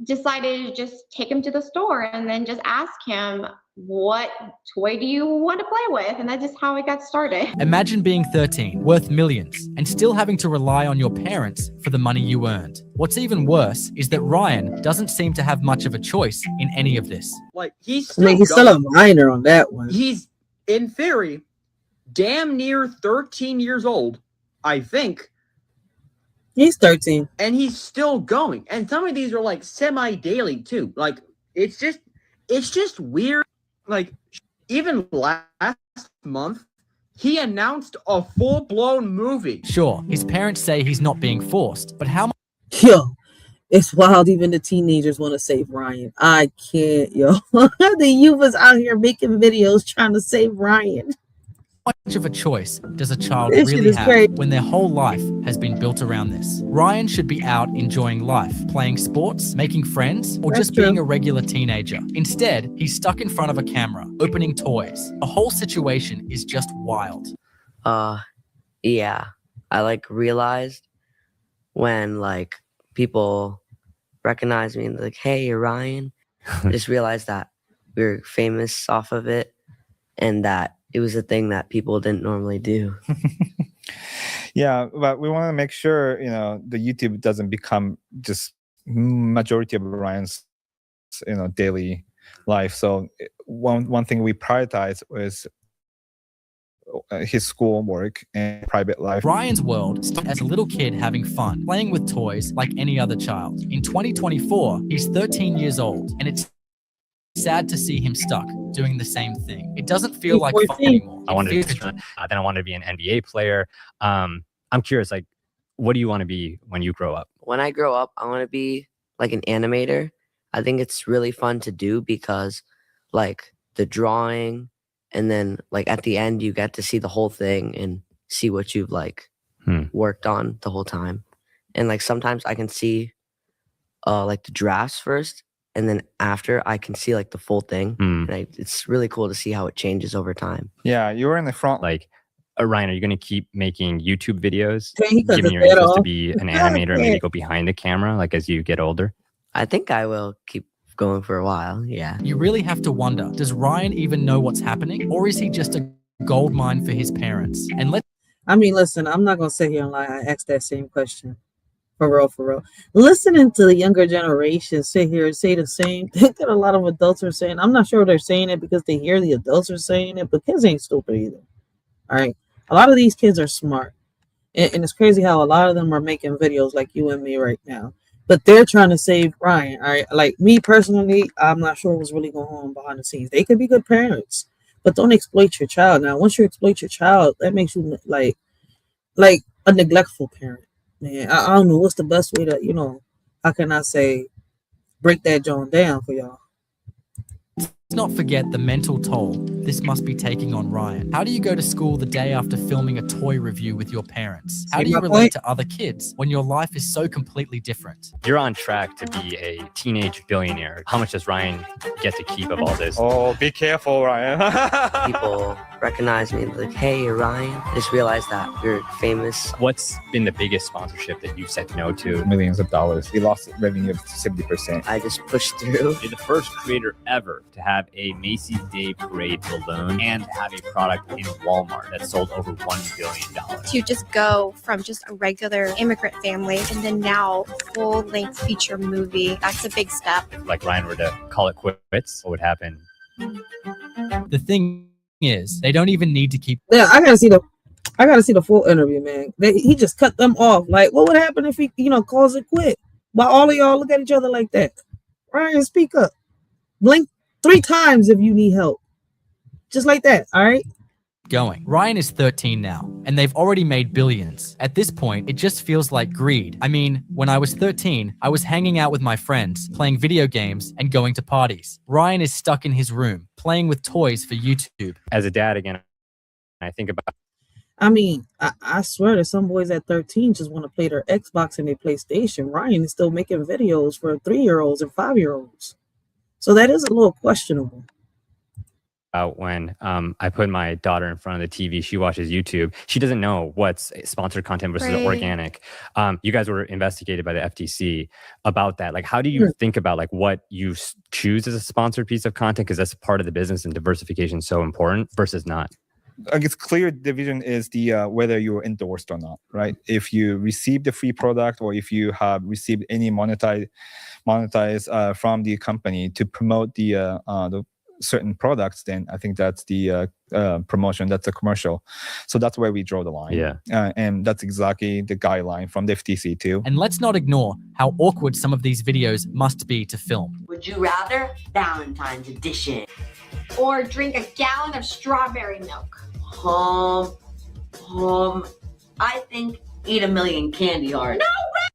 decided to just take him to the store and then just ask him, what toy do you want to play with? And that's just how it got started. Imagine being 13, worth millions, and still having to rely on your parents for the money you earned. What's even worse is that Ryan doesn't seem to have much of a choice in any of this. He's still a minor on that one. He's, in theory, damn near 13 years old, I think. He's 13. And he's still going. And some of these are like semi-daily too. Like it's just weird. Like even last month, he announced a full-blown movie. Sure, his parents say he's not being forced, but how Yo, it's wild. Even the teenagers want to save Ryan. I can't, yo. The youth is out here making videos trying to save Ryan. much of a choice does a child This shit really is have great. when their whole life has been built around this? Ryan should be out enjoying life, playing sports, making friends, or That's just being true. a regular teenager. Instead, he's stuck in front of a camera, opening toys. The whole situation is just wild. Yeah. I like realized when like people recognize me and they're like, hey, you're Ryan. I just realized that we were famous off of it and that it was a thing that people didn't normally do. Yeah, but we want to make sure, you know, the YouTube doesn't become just majority of Ryan's, you know, daily life. So one thing we prioritize was his schoolwork and private life. Ryan's world started as a little kid having fun, playing with toys like any other child. In 2024, he's 13 years old, and it's sad to see him stuck doing the same thing. It doesn't feel like fun anymore. I wanted to then I wanted to be an NBA player. I'm curious, like, what do you want to be when you grow up? When I grow up, I want to be like an animator. I think it's really fun to do because like the drawing and then like at the end you get to see the whole thing and see what you've like worked on the whole time. And like sometimes I can see like the drafts first and then after I can see like the full thing. And it's really cool to see how it changes over time. Yeah, you were in the front. Like, Ryan, are you going to keep making YouTube videos, He cut given his your head interest to off. be an animator and maybe go behind the camera, like as you get older? I think I will keep going for a while. Yeah. You really have to wonder, does Ryan even know what's happening? Or is he just a gold mine for his parents? And I mean, listen, I'm not gonna sit here and lie. I asked that same question. For real, for real. Listening to the younger generation sit here and say the same thing that a lot of adults are saying. I'm not sure they're saying it because they hear the adults are saying it, but kids ain't stupid either. All right. A lot of these kids are smart. And it's crazy how a lot of them are making videos like you and me right now. But they're trying to save Ryan. All right. Like me personally, I'm not sure what's really going on behind the scenes. They could be good parents, but don't exploit your child. Now, once you exploit your child, that makes you like a neglectful parent. Man, I don't know what's the best way to, how can I say, break that joint down for y'all. let's not forget the mental toll this must be taking on Ryan. How do you go to school the day after filming a toy review with your parents? How See do you my relate point? to other kids when your life is so completely different? You're on track to be a teenage billionaire. How much does Ryan get to keep of all this? Oh, be careful, Ryan. People recognize me and they're like, hey, you're Ryan. I just realized that you're famous. What's been the biggest sponsorship that you've said no to? Millions of dollars. We lost revenue of 70%. I just pushed through. You're the first creator ever to have a Macy's Day Parade balloon and have a product in Walmart that sold over $1 billion. To just go from just a regular immigrant family and then now full-length feature movie, that's a big step. Like Ryan were to call it quits, what would happen? The thing is, they don't even need to keep. Yeah, I gotta see the full interview, man. He just cut them off. Like, what would happen if he, calls it quit? While all of y'all look at each other like that. Ryan, speak up. Blink 3 times if you need help. Just like that, all right? Going. Ryan is 13 now, and they've already made billions. At this point, it just feels like greed. I mean, when I was 13, I was hanging out with my friends, playing video games, and going to parties. Ryan is stuck in his room, playing with toys for YouTube. As a dad, again, I think about. I mean, I swear that some boys at 13 just want to play their Xbox and their PlayStation. Ryan is still making videos for 3-year-olds and 5-year-olds. So that is a little questionable. When I put my daughter in front of the TV, she watches YouTube. She doesn't know what's sponsored content versus Right. organic. You guys were investigated by the FTC about that. Like, how do you think about like what you choose as a sponsored piece of content? Because that's part of the business and diversification is so important versus not. I guess clear division is the whether you're endorsed or not, right? If you receive the free product or if you have received any monetize from the company to promote the certain products, then I think that's the promotion, that's a commercial. So that's where we draw the line. Yeah. And that's exactly the guideline from the FTC too. And let's not ignore how awkward some of these videos must be to film. Would you rather Valentine's edition? Or drink a gallon of strawberry milk. I think eat a million candy hearts.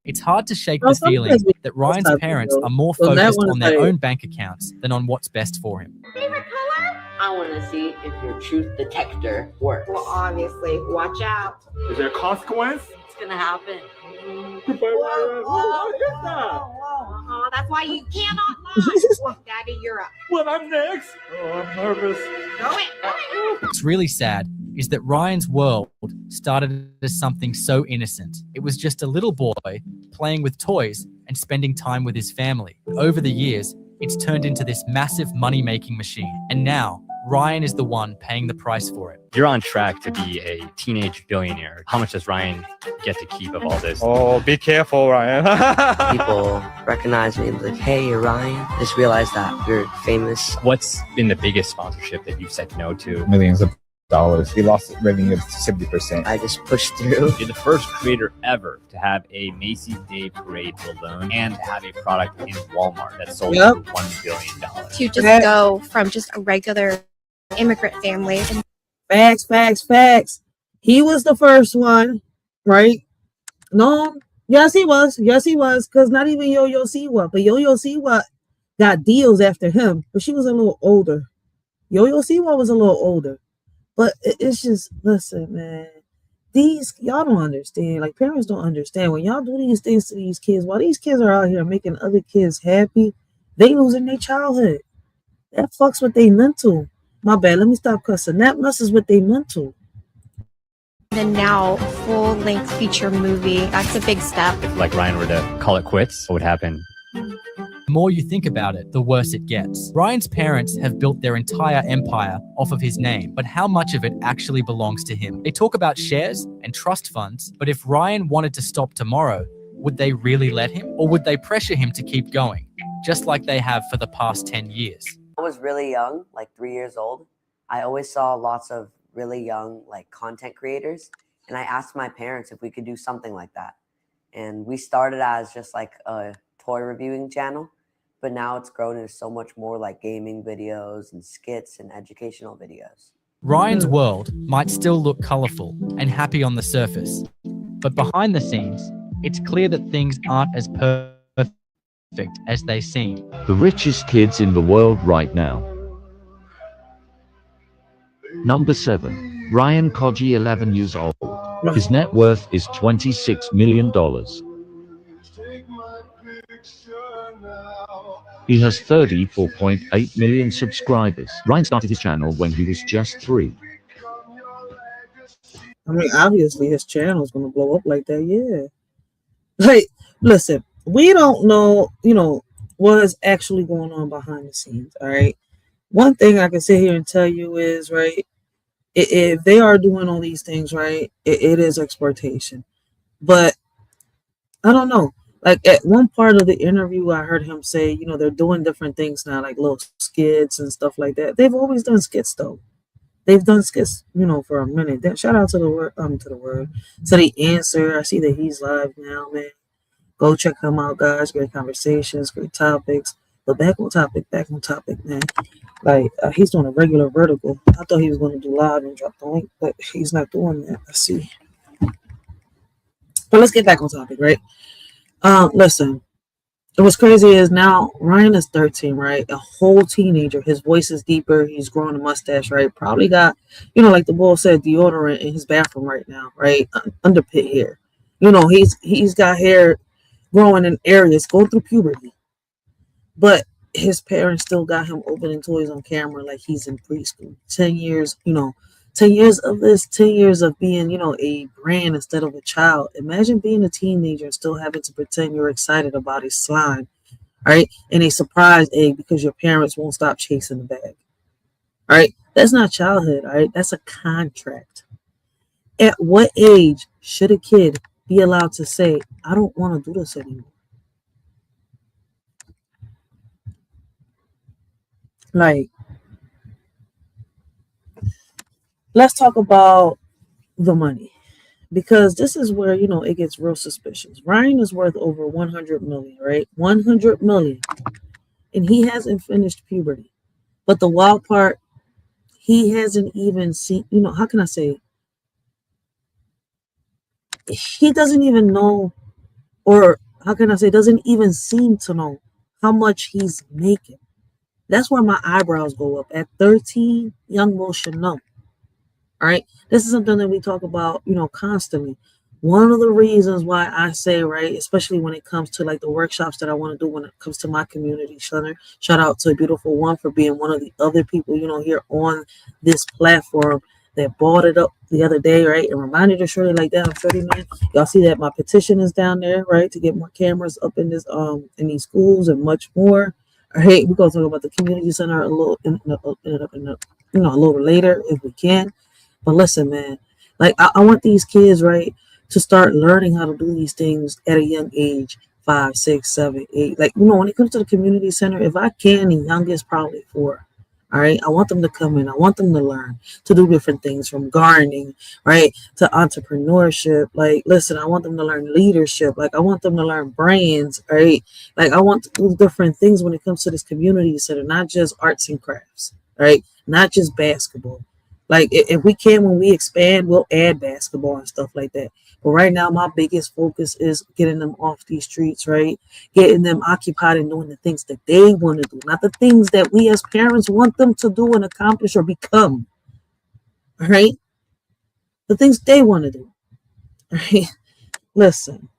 It's hard to shake the feeling that Ryan's parents are more So that focused one on is their like- own bank accounts than on what's best for him. Favorite color? I want to see if your truth detector works. Well, obviously, watch out. Is there a consequence? It's gonna happen. Oh, that's why you cannot lie. Look, Daddy, you're up. Well, I'm next. Oh, I'm nervous. Go it. What's really sad is that Ryan's world started as something so innocent. It was just a little boy playing with toys and spending time with his family. Over the years, it's turned into this massive money-making machine. And now, Ryan is the one paying the price for it. You're on track to be a teenage billionaire. How much does Ryan get to keep of all this? Oh, be careful, Ryan. People recognize me like, hey, you're Ryan. Just realize that you're famous. What's been the biggest sponsorship that you've said no to? Millions of dollars. We lost revenue of 70%. I just pushed through. You're the first creator ever to have a Macy's Day Parade alone and to have a product in Walmart that sold for $1 billion. To just go from just a regular immigrant family. Facts. He was the first one, right? No, yes, he was. Because not even Yo-Yo Siwa, but Yo-Yo Siwa got deals after him, but she was a little older. Yo-Yo Siwa was a little older. But it's just, listen, man, y'all don't understand. Like, parents don't understand. When y'all do these things to these kids, while these kids are out here making other kids happy, they losing their childhood. That fucks with they mental. My bad, let me stop cussing. That messes with they mental. And now, full-length feature movie. That's a big step. If like Ryan were to call it quits, what would happen? The more you think about it, the worse it gets. Ryan's parents have built their entire empire off of his name, but how much of it actually belongs to him? They talk about shares and trust funds, but if Ryan wanted to stop tomorrow, would they really let him? Or would they pressure him to keep going, just like they have for the past 10 years? I was really young, like 3 years old. I always saw lots of really young like content creators, and I asked my parents if we could do something like that. And we started as just like a toy reviewing channel, but now it's grown into so much more like gaming videos and skits and educational videos. Ryan's world might still look colorful and happy on the surface, but behind the scenes, it's clear that things aren't as perfect as they seem. The richest kids in the world right now. Number 7. Ryan Koji, 11 years old. His net worth is $26 million. He has 34.8 million subscribers. Ryan started his channel when he was just 3. I mean, obviously his channel's gonna blow up like that, yeah. Like, listen, we don't know, what is actually going on behind the scenes, all right? One thing I can sit here and tell you is, right, if they are doing all these things, right, it is exploitation. But I don't know. Like, at one part of the interview, I heard him say, they're doing different things now, like little skits and stuff like that. They've always done skits, though. They've done skits, for a minute. Shout out to the answer. I see that he's live now, man. Go check him out, guys. Great conversations, great topics. But back on topic, man. Like, he's doing a regular vertical. I thought he was going to do live and drop the link, but he's not doing that. Let's see. But let's get back on topic, right? Listen, what's crazy is now Ryan is 13, right? A whole teenager. His voice is deeper. He's growing a mustache, right? Probably got, like the bull said, deodorant in his bathroom right now, right? Underpit hair. He's got hair growing in areas, going through puberty. But his parents still got him opening toys on camera like he's in preschool. 10 years, 10 years of this, 10 years of being, a brand instead of a child. Imagine being a teenager and still having to pretend you're excited about his slime, right? And a surprise egg because your parents won't stop chasing the bag, right? That's not childhood, all right? That's a contract. At what age should a kid be allowed to say, I don't want to do this anymore? Like, let's talk about the money, because this is where, you know, it gets real suspicious. Ryan is worth over 100 million, right? 100 million. And he hasn't finished puberty. But the wild part, he hasn't even seen, you know, how can I say? He doesn't even know, or how can I say, doesn't even seem to know how much he's making. That's where my eyebrows go up. At 13, young Will should know. All right. This is something that we talk about, you know, constantly. One of the reasons why I say, right, especially when it comes to like the workshops that I want to do when it comes to my community center, shout out to a Beautiful One for being one of the other people, you know, here on this platform that bought it up the other day, right, and reminded her Shirley like that. I'm Shirley, man. Y'all see that my petition is down there, right, to get more cameras up in this in these schools and much more. All right, we're gonna talk about the community center a little, you know, a little later if we can. But listen, man, like I want these kids, right, to start learning how to do these things at a young age, 5, 6, 7, 8. Like, you know, when it comes to the community center, if I can, the youngest probably 4. All right, I want them to come in. I want them to learn to do different things, from gardening, right, to entrepreneurship. Like, listen, I want them to learn leadership. Like, I want them to learn brands, right? Like, I want to do different things when it comes to this community center, not just arts and crafts, right? Not just basketball. Like, if we can, when we expand, we'll add basketball and stuff like that. But right now, my biggest focus is getting them off these streets, right? Getting them occupied and doing the things that they want to do, not the things that we as parents want them to do and accomplish or become, all right? The things they want to do, all right? Listen,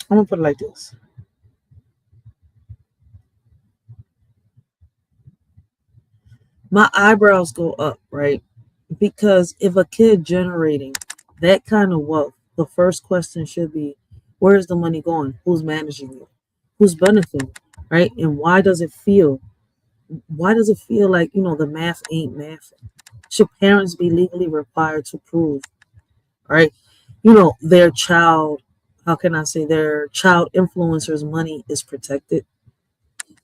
I'm going to put it like this. My eyebrows go up, right? Because if a kid generating that kind of wealth, the first question should be, where's the money going? Who's managing it? Who's benefiting, right? And why does it feel like, you know, the math ain't mathing? Should parents be legally required to prove, right, you know, their child, how can I say, their child influencer's money is protected?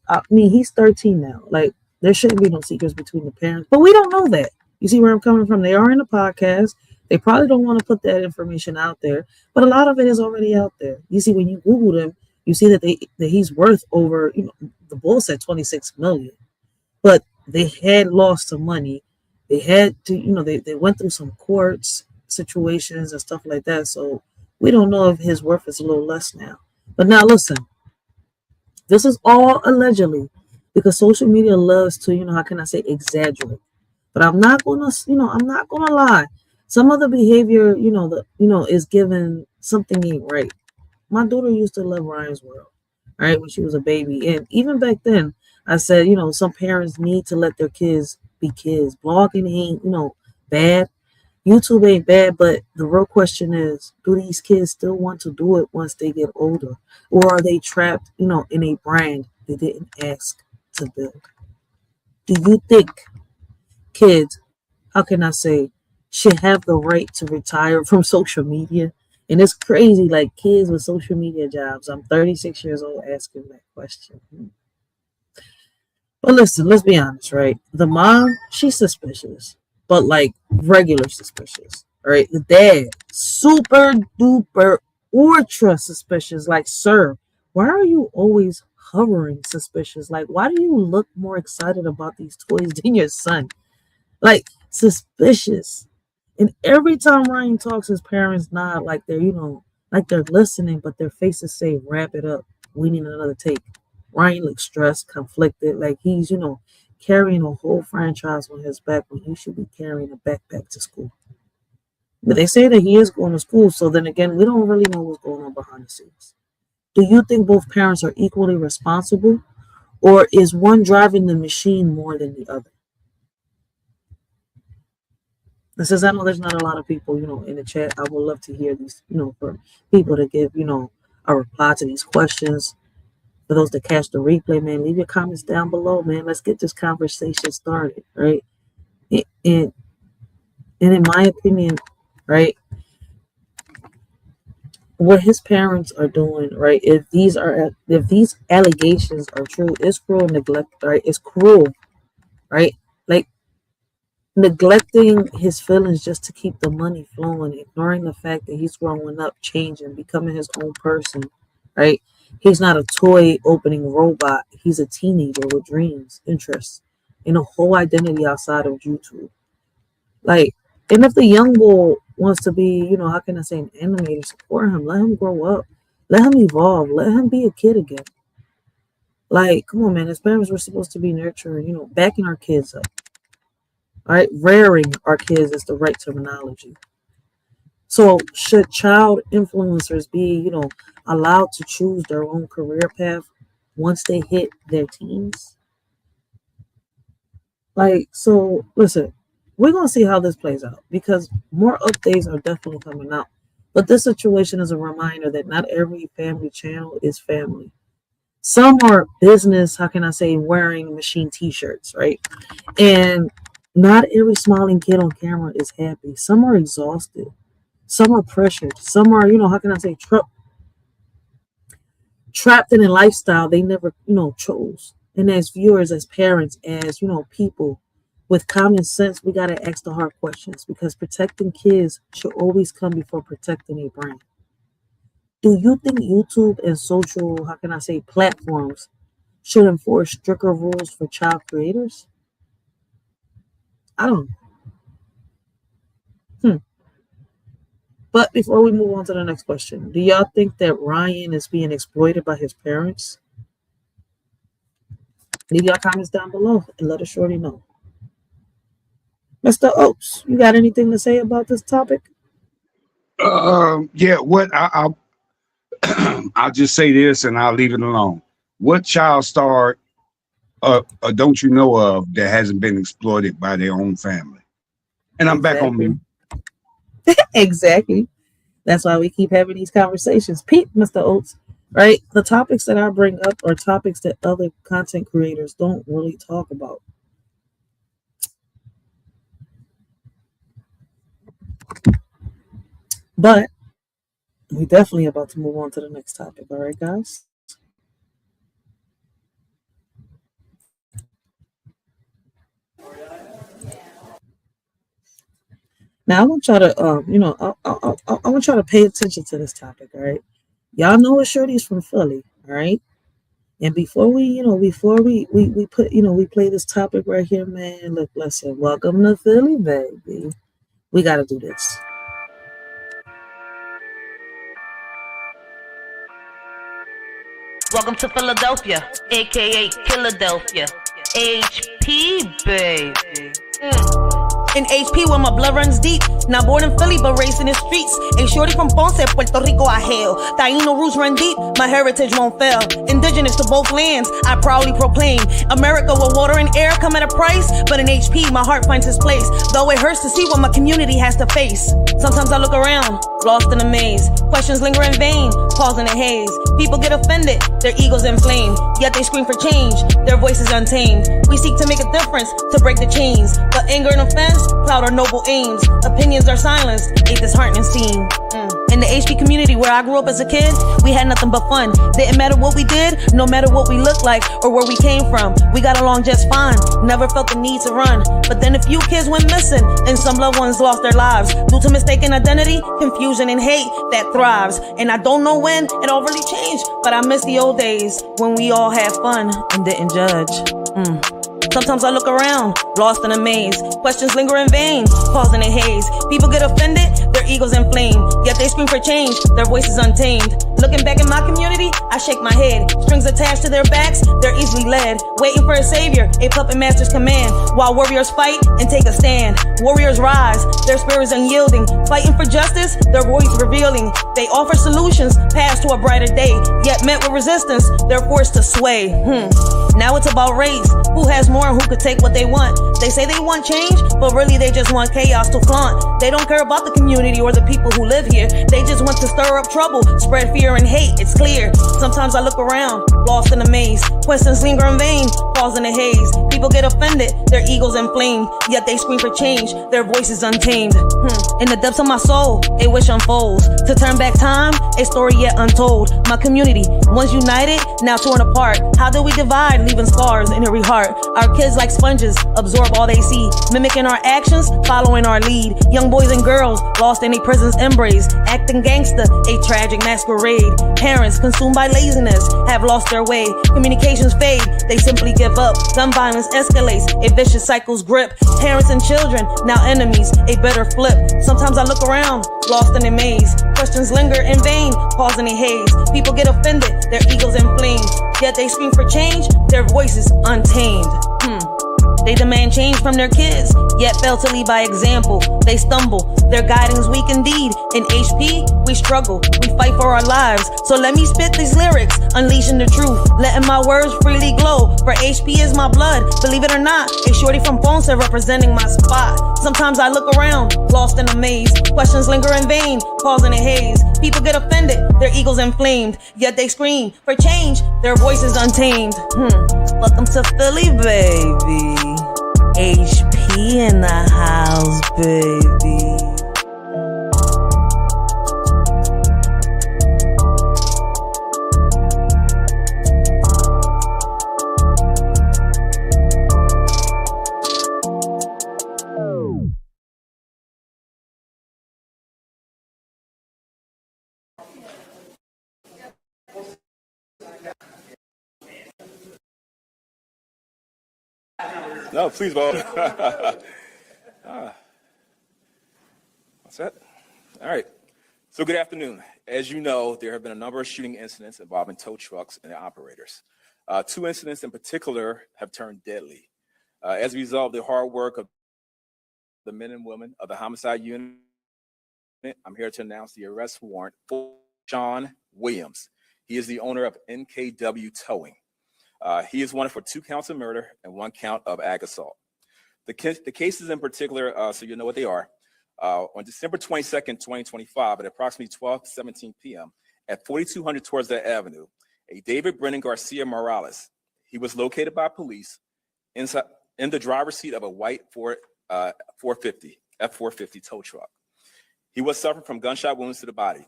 I mean, he's 13 now. Like, there shouldn't be no secrets between the parents, but we don't know that. You see where I'm coming from? They are in the podcast. They probably don't want to put that information out there, but a lot of it is already out there. You see, when you Google him, you see that he's worth over, you know, the Bulls said 26 million, but they had lost some money. They had to, you know, they went through some courts situations and stuff like that. So we don't know if his worth is a little less now. But now listen, this is all allegedly, because social media loves to, you know, how can I say, exaggerate. But I'm not gonna lie. Some of the behavior, you know, is given something ain't right. My daughter used to love Ryan's World, right, when she was a baby. And even back then, I said, you know, some parents need to let their kids be kids. Blogging ain't, you know, bad. YouTube ain't bad, but the real question is, do these kids still want to do it once they get older? Or are they trapped, you know, in a brand they didn't ask to build? Do you think kids, how can I say, should have the right to retire from social media? And it's crazy, like kids with social media jobs. I'm 36 years old asking that question. But listen, let's be honest, right? The mom, she's suspicious, but like regular suspicious, right? The dad, super duper ultra suspicious. Like, sir, why are you always hovering suspicious? Like, why do you look more excited about these toys than your son? Like, suspicious. And every time Ryan talks, his parents nod like they're, you know, like they're listening, but their faces say, wrap it up. We need another take. Ryan looks stressed, conflicted, like he's, you know, carrying a whole franchise on his back when he should be carrying a backpack to school. But they say that he is going to school, so then again, we don't really know what's going on behind the scenes. Do you think both parents are equally responsible, or is one driving the machine more than the other? This is, I know there's not a lot of people, you know, in the chat. I would love to hear these, you know, for people to give, you know, a reply to these questions. For those that catch the replay, man, leave your comments down below, man. Let's get this conversation started, right? And in my opinion, right, what his parents are doing, right, if these allegations are true, it's cruel neglect, right? It's cruel, right? Like, neglecting his feelings just to keep the money flowing, ignoring the fact that he's growing up, changing, becoming his own person, right? He's not a toy opening robot. He's a teenager with dreams, interests, and a whole identity outside of YouTube. Like, and if the young boy wants to be, you know, how can I say, an animator, support him. Let him grow up. Let him evolve. Let him be a kid again. Like, come on, man. As parents, we're supposed to be nurturing, you know, backing our kids up. All right, rearing our kids is the right terminology. So should child influencers be, you know, allowed to choose their own career path once they hit their teens? Like, so listen, we're going to see how this plays out because more updates are definitely coming out. But this situation is a reminder that not every family channel is family. Some are business, how can I say, wearing machine t-shirts, right? And not every smiling kid on camera is happy. Some are exhausted. Some are pressured. Some are, you know, how can I say, trapped in a lifestyle they never, you know, chose. And as viewers, as parents, as, you know, people with common sense, we got to ask the hard questions because protecting kids should always come before protecting a brand. Do you think YouTube and social, how can I say, platforms should enforce stricter rules for child creators? I don't know. But before we move on to the next question, do y'all think that Ryan is being exploited by his parents? Leave your comments down below and let us shorty know. Mr. Oaks, you got anything to say about this topic? Yeah, what I'll just say this and I'll leave it alone. What child star don't you know of that hasn't been exploited by their own family? And I'm back on me. Exactly. That's why we keep having these conversations. Pete, Mr. Oates, right? The topics that I bring up are topics that other content creators don't really talk about. But we definitely about to move on to the next topic. All right, guys? Now I want y'all to, you know, I want y'all to pay attention to this topic. All right, y'all know what Shorty's from Philly. All right, and before we, you know, before we put, you know, we play this topic right here, man. Look, listen, welcome to Philly, baby. We got to do this. Welcome to Philadelphia, aka Philadelphia. HP, baby. In HP where my blood runs deep. Not born in Philly, but raised in the streets. A shorty from Ponce, Puerto Rico, I hail. Taino roots run deep, my heritage won't fail. Indigenous to both lands, I proudly proclaim. America where water and air come at a price, but in HP, my heart finds its place. Though it hurts to see what my community has to face. Sometimes I look around, lost in a maze. Questions linger in vain, pause in the haze. People get offended, their egos inflamed. Yet they scream for change, their voices untamed. We seek to make a difference, to break the chains. But anger and offense cloud our noble aims. Opinions are silenced, a disheartening scene. In the HP community where I grew up as a kid, we had nothing but fun. Didn't matter what we did, no matter what we looked like or where we came from. We got along just fine, never felt the need to run. But then a few kids went missing and some loved ones lost their lives due to mistaken identity, confusion and hate that thrives. And I don't know when it all really changed, but I miss the old days when we all had fun and didn't judge. Sometimes I look around, lost in a maze. Questions linger in vain, pause in a haze. People get offended, their egos inflamed. Yet they scream for change, their voices untamed. Looking back in my community, I shake my head. Strings attached to their backs, they're easily led. Waiting for a savior, a puppet master's command. While warriors fight and take a stand. Warriors rise, their spirits unyielding. Fighting for justice, their voice revealing. They offer solutions, paths to a brighter day. Yet met with resistance, they're forced to sway. Now it's about race, who has more and who could take what they want. They say they want change, but really they just want chaos to flaunt. They don't care about the community or the people who live here. They just want to stir up trouble, spread fear and hate, it's clear. Sometimes I look around, lost in a maze. Questions linger in vain, pause in the haze. People get offended, their egos inflamed, yet they scream for change, their voices untamed. In the depths of my soul, a wish unfolds. To turn back time, a story yet untold. My community, once united, now torn apart. How do we divide, leaving scars in every heart? Our kids like sponges, absorb all they see, mimicking our actions, following our lead. Young boys and girls, lost in a prison's embrace, acting gangster, a tragic masquerade. Parents, consumed by laziness, have lost their way. Communications fade, they simply give up. Gun violence escalates, a vicious cycle's grip. Parents and children, now enemies, a bitter flip. Sometimes I look around, lost in a maze. Questions linger in vain, pause in a haze. People get offended, their egos inflamed, yet they scream for change, their voices untamed. They demand change from their kids, yet fail to lead by example. They stumble, their guiding's weak indeed. In HP, we struggle, we fight for our lives. So let me spit these lyrics, unleashing the truth, letting my words freely glow. For HP is my blood, believe it or not. A shorty from Ponce representing my spot. Sometimes I look around, lost in a maze. Questions linger in vain, pause in a haze. People get offended, their egos inflamed, yet they scream for change, their voices untamed. Welcome to Philly, baby. HP in the house, baby. No, please, Bob. What's that? All right. So good afternoon. As you know, there have been a number of shooting incidents involving tow trucks and their operators. 2 incidents in particular have turned deadly. As a result of the hard work of the men and women of the homicide unit, I'm here to announce the arrest warrant for Sean Williams. He is the owner of NKW Towing. He is wanted for 2 counts of murder and 1 count of ag assault. The cases in particular, so you know what they are. On December 22nd, 2025, at approximately 12:17 p.m. at 4200 Torresdale Avenue, a David Brennan Garcia Morales, he was located by police in the driver's seat of a white Ford F-450 tow truck. He was suffering from gunshot wounds to the body.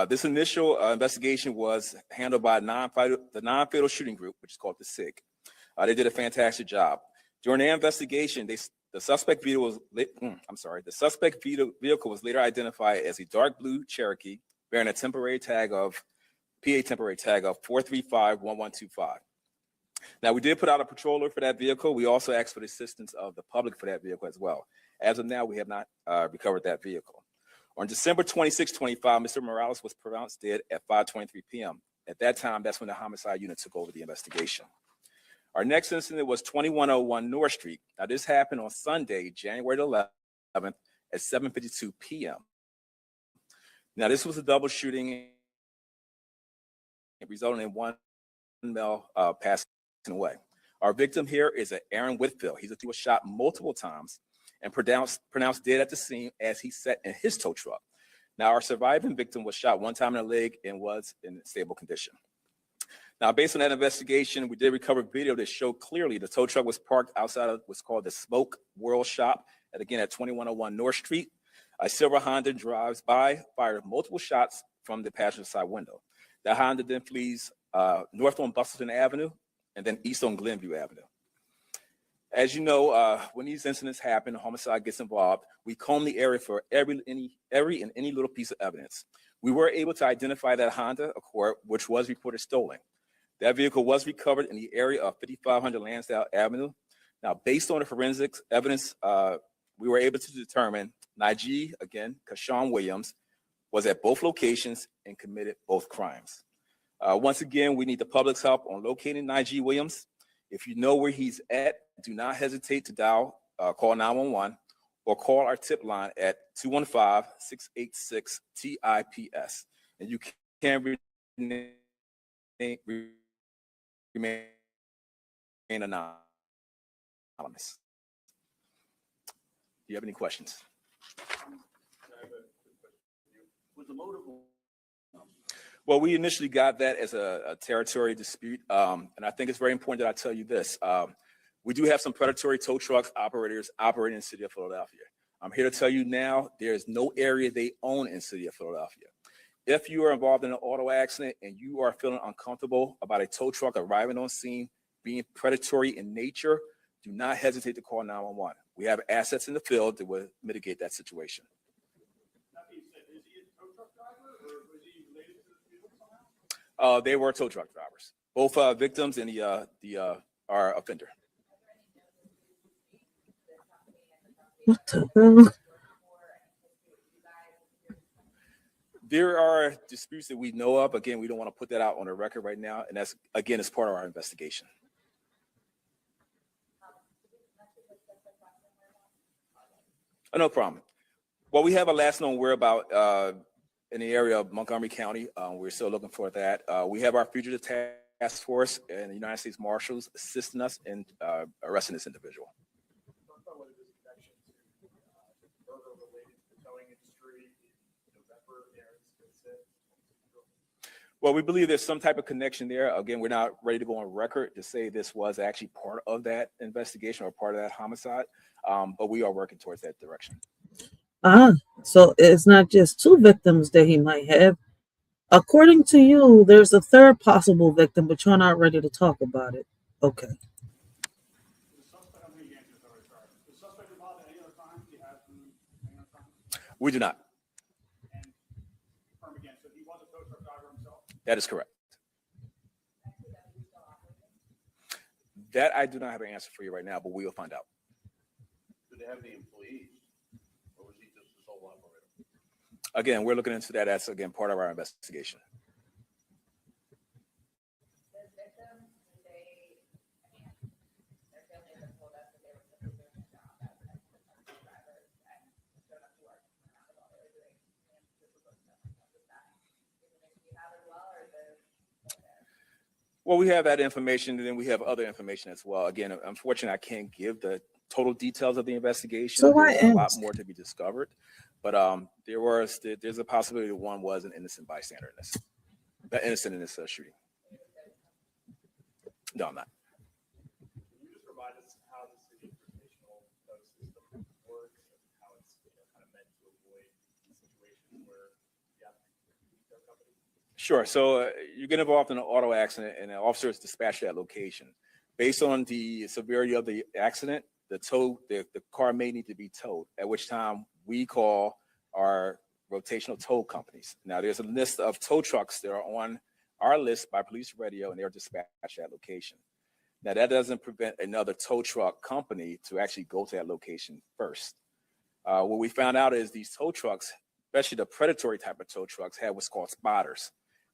This initial investigation was handled by the non-fatal shooting group, which is called the SIG. They did a fantastic job. During their investigation, the suspect vehicle was later identified as a dark blue Cherokee bearing a PA temporary tag of 4351125. Now, we did put out a patroller for that vehicle. We also asked for the assistance of the public for that vehicle as well. As of now, we have not recovered that vehicle. On December 26, 25, Mr. Morales was pronounced dead at 5:23 p.m. At that time, that's when the homicide unit took over the investigation. Our next incident was 2101 North Street. Now, this happened on Sunday, January 11th at 7:52 p.m. Now, this was a double shooting, resulting in 1 male passing away. Our victim here is Aaron Whitfield. He was shot multiple times and pronounced dead at the scene as he sat in his tow truck. Now, our surviving victim was shot 1 time in the leg and was in stable condition. Now, based on that investigation, we did recover video that showed clearly the tow truck was parked outside of what's called the Smoke World Shop, at 2101 North Street. A silver Honda drives by, fired multiple shots from the passenger side window. That Honda then flees north on Bustleton Avenue and then east on Glenview Avenue. As you know, when these incidents happen, homicide gets involved, we comb the area for every and any little piece of evidence. We were able to identify that Honda Accord, which was reported stolen. That vehicle was recovered in the area of 5500 Lansdale Avenue. Now, based on the forensics evidence, we were able to determine Najee, again, Kashawn Williams, was at both locations and committed both crimes. Once again, we need the public's help on locating Najee Williams. If you know where he's at, do not hesitate to call 911 or call our tip line at 215-686-TIPS. And you can remain anonymous. Do you have any questions? Well, we initially got that as a territory dispute, and I think it's very important that I tell you this. We do have some predatory tow truck operators operating in the city of Philadelphia. I'm here to tell you now, there's no area they own in the city of Philadelphia. If you are involved in an auto accident and you are feeling uncomfortable about a tow truck arriving on scene, being predatory in nature, do not hesitate to call 911. We have assets in the field that will mitigate that situation. They were tow truck drivers, both victims and our offender. What the hell? There are disputes that we know of. Again, we don't want to put that out on the record right now, and that's again as part of our investigation. Oh, no problem. Well, we have a last known whereabout in the area of Montgomery County. We're still looking for that. We have our fugitive task force and the United States Marshals assisting us in arresting this individual. Well, we believe there's some type of connection there. Again, we're not ready to go on record to say this was actually part of that investigation or part of that homicide, but we are working towards that direction. So it's not just 2 victims that he might have. According to you, there's a 3rd possible victim, but you're not ready to talk about it. Okay. We do not. That is correct. That I do not have an answer for you right now, but we will find out. Do they have any employees, or was he just a sole operator? Again, we're looking into that. That's again part of our investigation. Well, we have that information, and then we have other information as well. Again, unfortunately, I can't give the total details of the investigation. So There's a lot more to be discovered, but there's a possibility that one was an innocent bystander in this, innocent in this shooting. No, I'm not. Can you just remind us how the city rotational tow system works and how it's kind of meant to avoid situations where you have tow companies? Sure. So you get involved in an auto accident and an officer is dispatched to that location. Based on the severity of the accident, the car may need to be towed, at which time we call our rotational tow companies. Now, there's a list of tow trucks that are on our list by police radio, and they're dispatched to that location. Now, that doesn't prevent another tow truck company to actually go to that location first. What we found out is these tow trucks, especially the predatory type of tow trucks, have what's called spotters.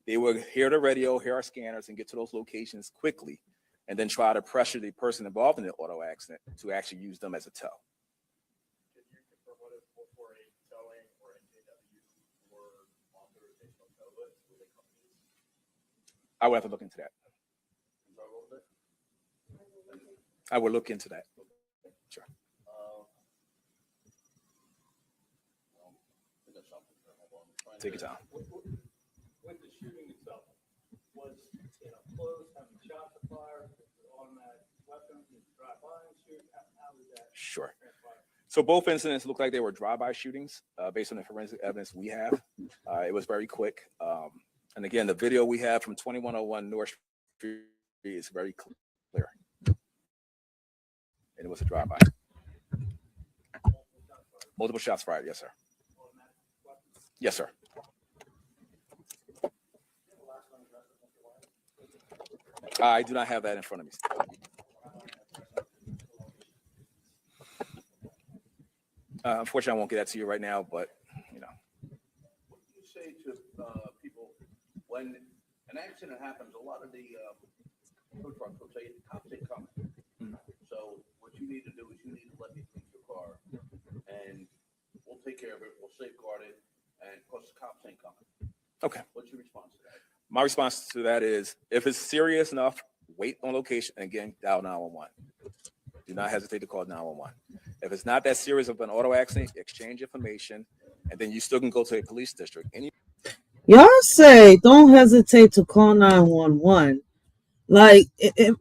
They will hear the radio, hear our scanners, and get to those locations quickly, and then try to pressure the person involved in the auto accident to actually use them as a tow. Did you confirm whether for a towing or NJW were on the rotational tow list? Were they companies? I would have to look into that. I will look into that. Sure. Take your time. With the shooting itself, was it a close, having shots to fire, automatic weapons, drive by and shoot? How was that? Sure. So both incidents look like they were drive-by shootings based on the forensic evidence we have. It was very quick. And again, the video we have from 2101 North Street is very clear. And it was a drive-by. Multiple shots fired, yes, sir. Yes, sir. I do not have that in front of me. Unfortunately, I won't get that to you right now, but you know. What do you say to people when an accident happens? A lot of the tow trucks will say, "Cops ain't coming." So what you need to do is you need to let me take your car, and we'll take care of it. We'll safeguard it, and of course, the cops ain't coming. Okay. What's your response to that? My response to that is, if it's serious enough, wait on location and again, dial 911. Do not hesitate to call 911. If it's not that serious of an auto accident, exchange information, and then you still can go to a police district. Y'all say don't hesitate to call 911. Like,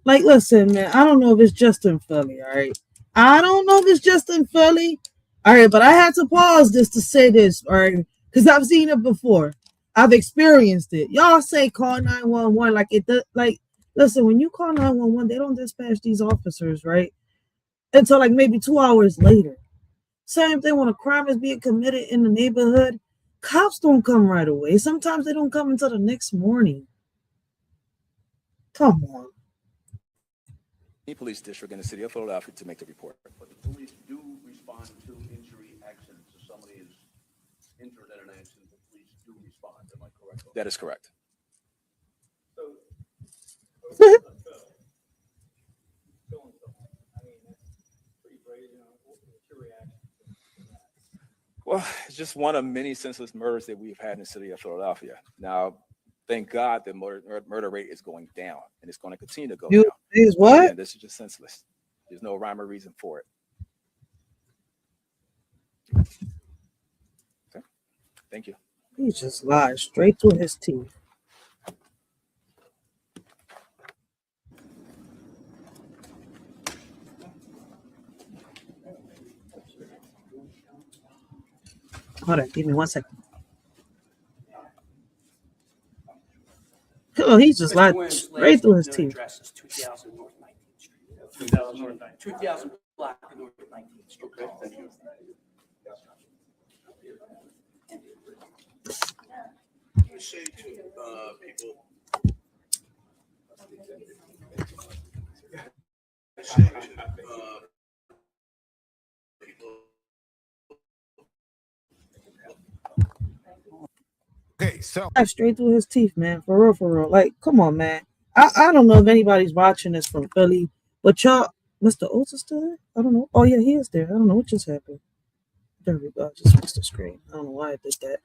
listen, man. I don't know if it's just in Philly. All right, I don't know if it's just in Philly. All right, but I had to pause this to say this, all right, because I've seen it before. I've experienced it. Y'all say call 911 like it does. Like, listen, when you call 911, they don't dispatch these officers, right, until like maybe 2 hours later. Same thing when a crime is being committed in the neighborhood. Cops don't come right away. Sometimes they don't come until the next morning. Come on. Police district in the city of Philadelphia to make the report. But the police do respond to injury accidents. If somebody is injured in an accident, the police do respond. Am I correct? That is correct. Well, it's just one of many senseless murders that we've had in the city of Philadelphia. Now, thank God the murder rate is going down, and it's going to continue to go down. Is what? Yeah, this is just senseless. There's no rhyme or reason for it. Okay. Thank you. He just lied straight through his teeth. Hold on, give me 1 second. Oh, he just lied straight through his teeth. 2000 North 19th Street. 2000 North 19th. 2000 Black North 19th Street. Okay, thank you. I say to people. I say to people. Okay, so straight through his teeth, man. For real, for real. Like, come on, man. I don't know if anybody's watching this from Philly, but y'all, Mr. Oates is still there? I don't know. Oh yeah, he is there. I don't know what just happened. There we go. I just fixed the screen. I don't know why I did that.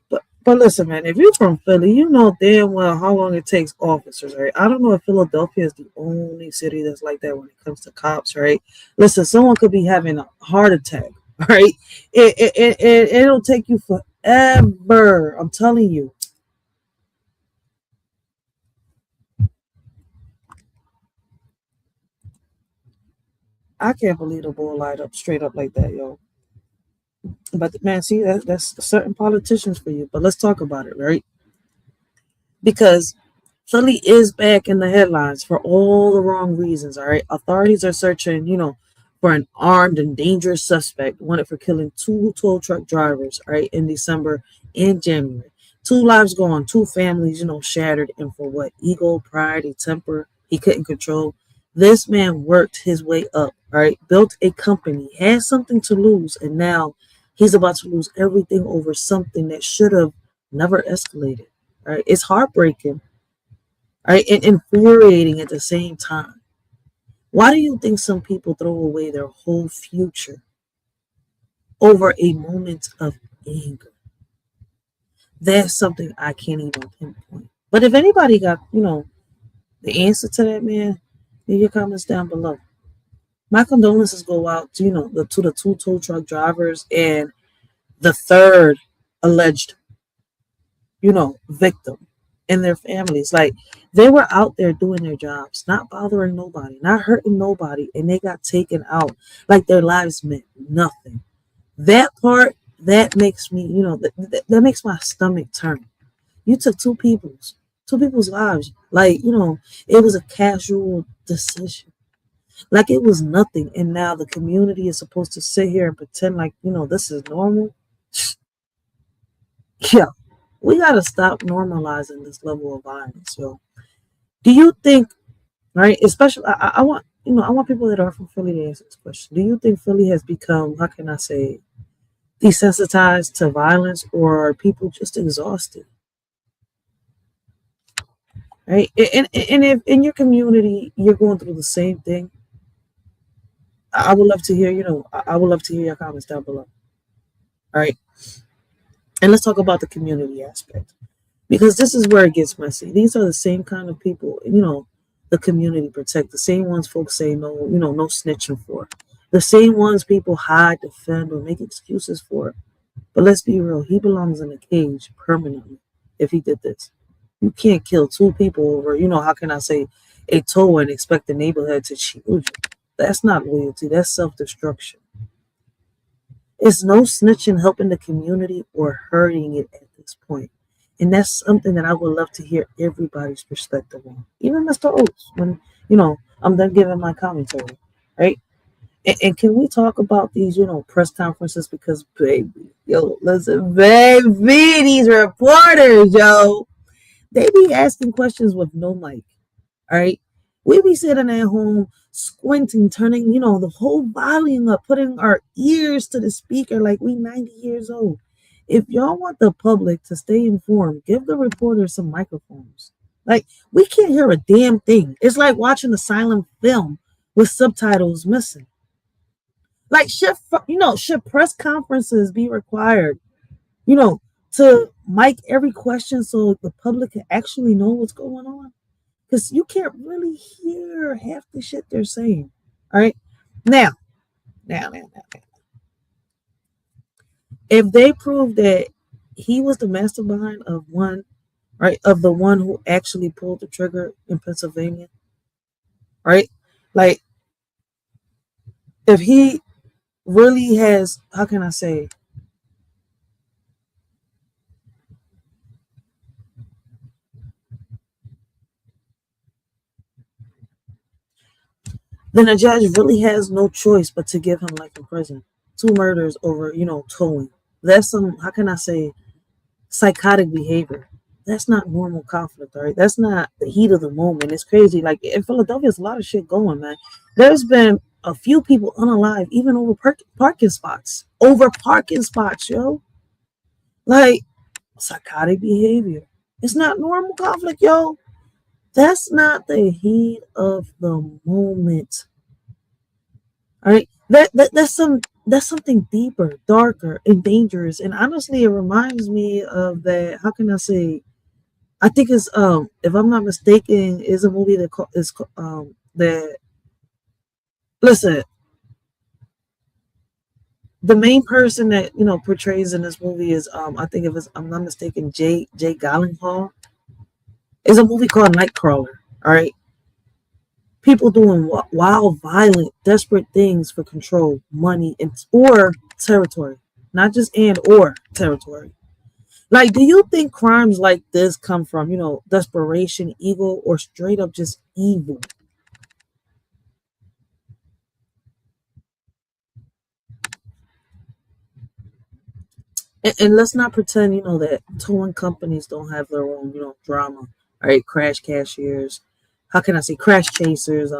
But listen, man, if you're from Philly, you know damn well how long it takes officers, right? I don't know if Philadelphia is the only city that's like that when it comes to cops, right? Listen, someone could be having a heart attack, right? It'll take you forever. I'm telling you. I can't believe the boy light up straight up like that, yo. But man, see, that's certain politicians for you. But let's talk about it, right? Because Philly is back in the headlines for all the wrong reasons, all right? Authorities are searching, for an armed and dangerous suspect wanted for killing 2 tow truck drivers, right, in December and January. 2 lives gone, 2 families, shattered, and for what? Ego, pride, a temper he couldn't control. This man worked his way up, right? Built a company, had something to lose, and now he's about to lose everything over something that should have never escalated, right? It's heartbreaking, right, and infuriating at the same time. Why do you think some people throw away their whole future over a moment of anger? That's something I can't even pinpoint. But if anybody got, the answer to that, man, leave your comments down below. My condolences go out to, to the 2 tow truck drivers and the 3rd alleged, victim and their families. Like, they were out there doing their jobs, not bothering nobody, not hurting nobody, and they got taken out like their lives meant nothing. That part, that makes me, that makes my stomach turn. You took 2 people's lives. Like, it was a casual decision. Like it was nothing. And now the community is supposed to sit here and pretend like, this is normal. Yeah, we got to stop normalizing this level of violence. So do you think, right, especially, I want people that are from Philly to answer this question. Do you think Philly has become, how can I say, desensitized to violence, or are people just exhausted? Right? And if in your community you're going through the same thing, I would love to hear, I would love to hear your comments down below. All right. And let's talk about the community aspect, because this is where it gets messy. These are the same kind of people, the community protect, the same ones folks say no, no snitching for, the same ones people hide, defend, or make excuses for. But let's be real, he belongs in a cage permanently. if he did this. You can't kill two people over, how can I say, a tow and expect the neighborhood to shield you. That's not loyalty. That's self-destruction. It's no snitching helping the community or hurting it at this point. And that's something that I would love to hear everybody's perspective on. Even Mr. Oates, when, I'm done giving my commentary, right? And can we talk about these, press conferences? Because, baby, listen, baby, these reporters, they be asking questions with no mic, all right? We be sitting at home, squinting, turning, the whole volume up, putting our ears to the speaker like we 90 years old. If y'all want the public to stay informed, give the reporters some microphones. Like, we can't hear a damn thing. It's like watching a silent film with subtitles missing. Like, should press conferences be required, to mic every question so the public can actually know what's going on? Because you can't really hear half the shit they're saying. All right. Now. If they prove that he was the mastermind of the one who actually pulled the trigger in Pennsylvania, right? Like, if he really has, how can I say, then a judge really has no choice but to give him life in prison. 2 murders over, towing. That's some, how can I say, psychotic behavior. That's not normal conflict, all right? That's not the heat of the moment. It's crazy. Like, in Philadelphia, there's a lot of shit going, man. There's been a few people unalive, even over parking spots. Over parking spots, yo. Like, psychotic behavior. It's not normal conflict, yo. That's not the heat of the moment. All right? That's something deeper, darker, and dangerous. And honestly, it reminds me of that, how can I say, I think it's if I'm not mistaken, is a movie that listen, the main person that portrays in this movie is I think if I'm not mistaken, Jay Gyllenhaal. It's a movie called Nightcrawler. All right. People doing wild, violent, desperate things for control, money, or territory. Not just or territory. Like, do you think crimes like this come from, desperation, ego, or straight up just evil? And let's not pretend, that towing companies don't have their own, drama. All right, crash cashiers. How can I say, crash chasers,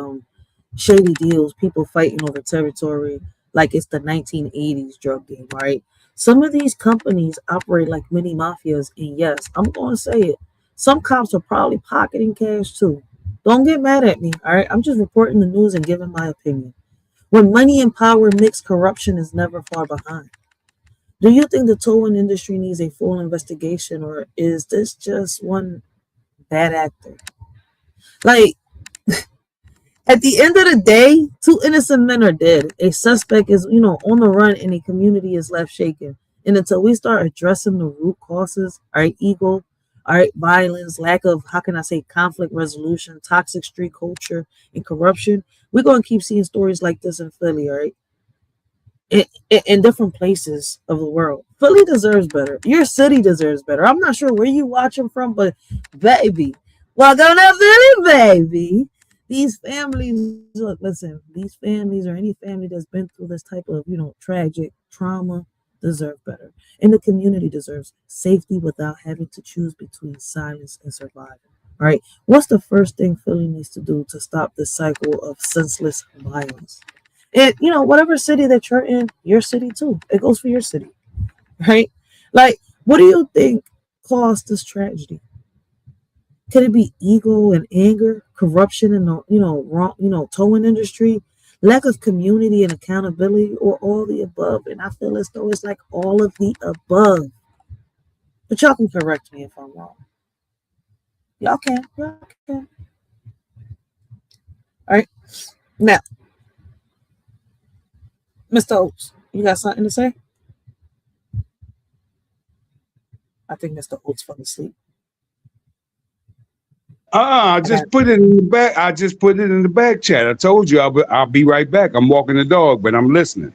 shady deals, people fighting over territory like it's the 1980s drug game, right? Some of these companies operate like mini mafias, and yes, I'm going to say it. Some cops are probably pocketing cash too. Don't get mad at me, all right? I'm just reporting the news and giving my opinion. When money and power mix, corruption is never far behind. Do you think the towing industry needs a full investigation, or is this just one bad actor? Like, at the end of the day, 2 innocent men are dead. A suspect is, on the run, and a community is left shaken. And until we start addressing the root causes, all right, ego, all right, violence, lack of, how can I say, conflict resolution, toxic street culture, and corruption, we're going to keep seeing stories like this in Philly, all right? In different places of the world. Philly deserves better. Your city deserves better. I'm not sure where you watching from, but baby, welcome to Philly, baby. These families, look, listen, these families or any family that's been through this type of, tragic trauma deserve better. And the community deserves safety without having to choose between silence and survival. All right. What's the first thing Philly needs to do to stop this cycle of senseless violence? And, whatever city that you're in, your city too. It goes for your city, right? Like, what do you think caused this tragedy? Could it be ego and anger, corruption in the, wrong, towing industry, lack of community and accountability, or all the above? And I feel as though it's like all of the above. But y'all can correct me if I'm wrong. Y'all can. All right. Now, Mr. Oates, you got something to say? I think Mr. Oates fell asleep. I just put it in the back. I just put it in the back chat. I told you I'll be right back. I'm walking the dog, but I'm listening.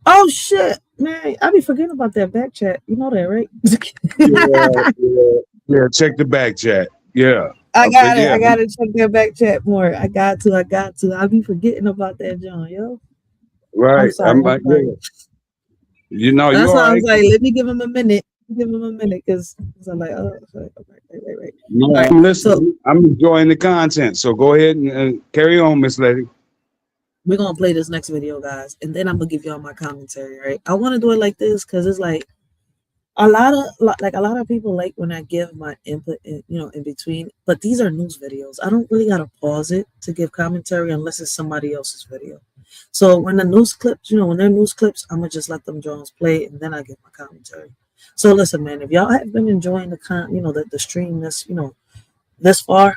Oh shit, man! I be forgetting about that back chat. You know that, right? Yeah. Check the back chat. Yeah. I got it. I got to check that back chat more. I got to. I be forgetting about that, John. Yo. Right. I'm sorry. Yeah. You know, That's you're why I right. was like, let me give him a minute. Because I'm like, oh, right. No, All right, I'm listening. I'm enjoying the content. So go ahead and carry on, Miss Lady. We're gonna play this next video, guys, and then I'm gonna give y'all my commentary. Right? I want to do it like this because it's like a lot of people like when I give my input, in between. But these are news videos. I don't really gotta pause it to give commentary unless it's somebody else's video. So when the news clips, when they're news clips, I'm gonna just let them Jones play, and then I give my commentary. So listen, man, if y'all have been enjoying the stream this far,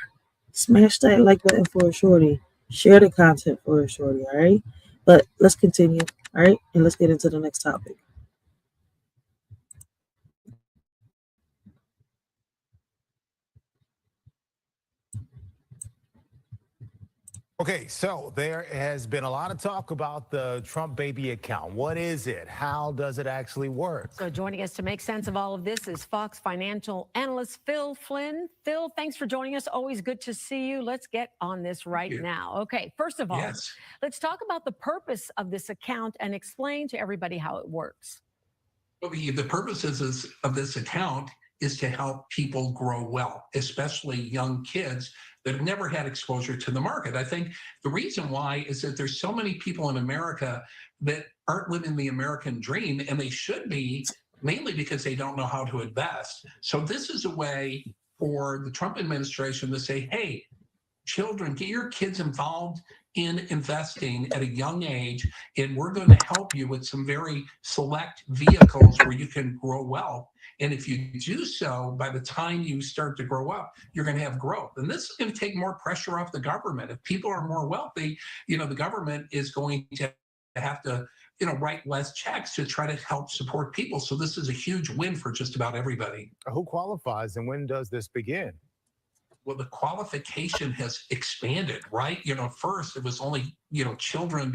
smash that like button for a shorty. Share the content for a shorty, all right? But let's continue, all right? And let's get into the next topic. Okay, so there has been a lot of talk about the Trump baby account. What is it? How does it actually work? So joining us to make sense of all of this is Fox financial analyst Phil Flynn. Phil, thanks for joining us. Always good to see you. Let's get on this right now. Okay, first of all, let's talk about the purpose of this account and explain to everybody how it works. Well, the purposes of this account is to help people grow wealth, especially young kids that have never had exposure to the market. I think the reason why is that there's so many people in America that aren't living the American dream, and they should be, mainly because they don't know how to invest. So this is a way for the Trump administration to say, hey, children, get your kids involved in investing at a young age, and we're going to help you with some very select vehicles where you can grow wealth. And if you do so, by the time you start to grow up, you're going to have growth. And this is going to take more pressure off the government. If people are more wealthy, the government is going to have to, write less checks to try to help support people. So this is a huge win for just about everybody. Who qualifies and when does this begin? Well, the qualification has expanded, right? First it was only, children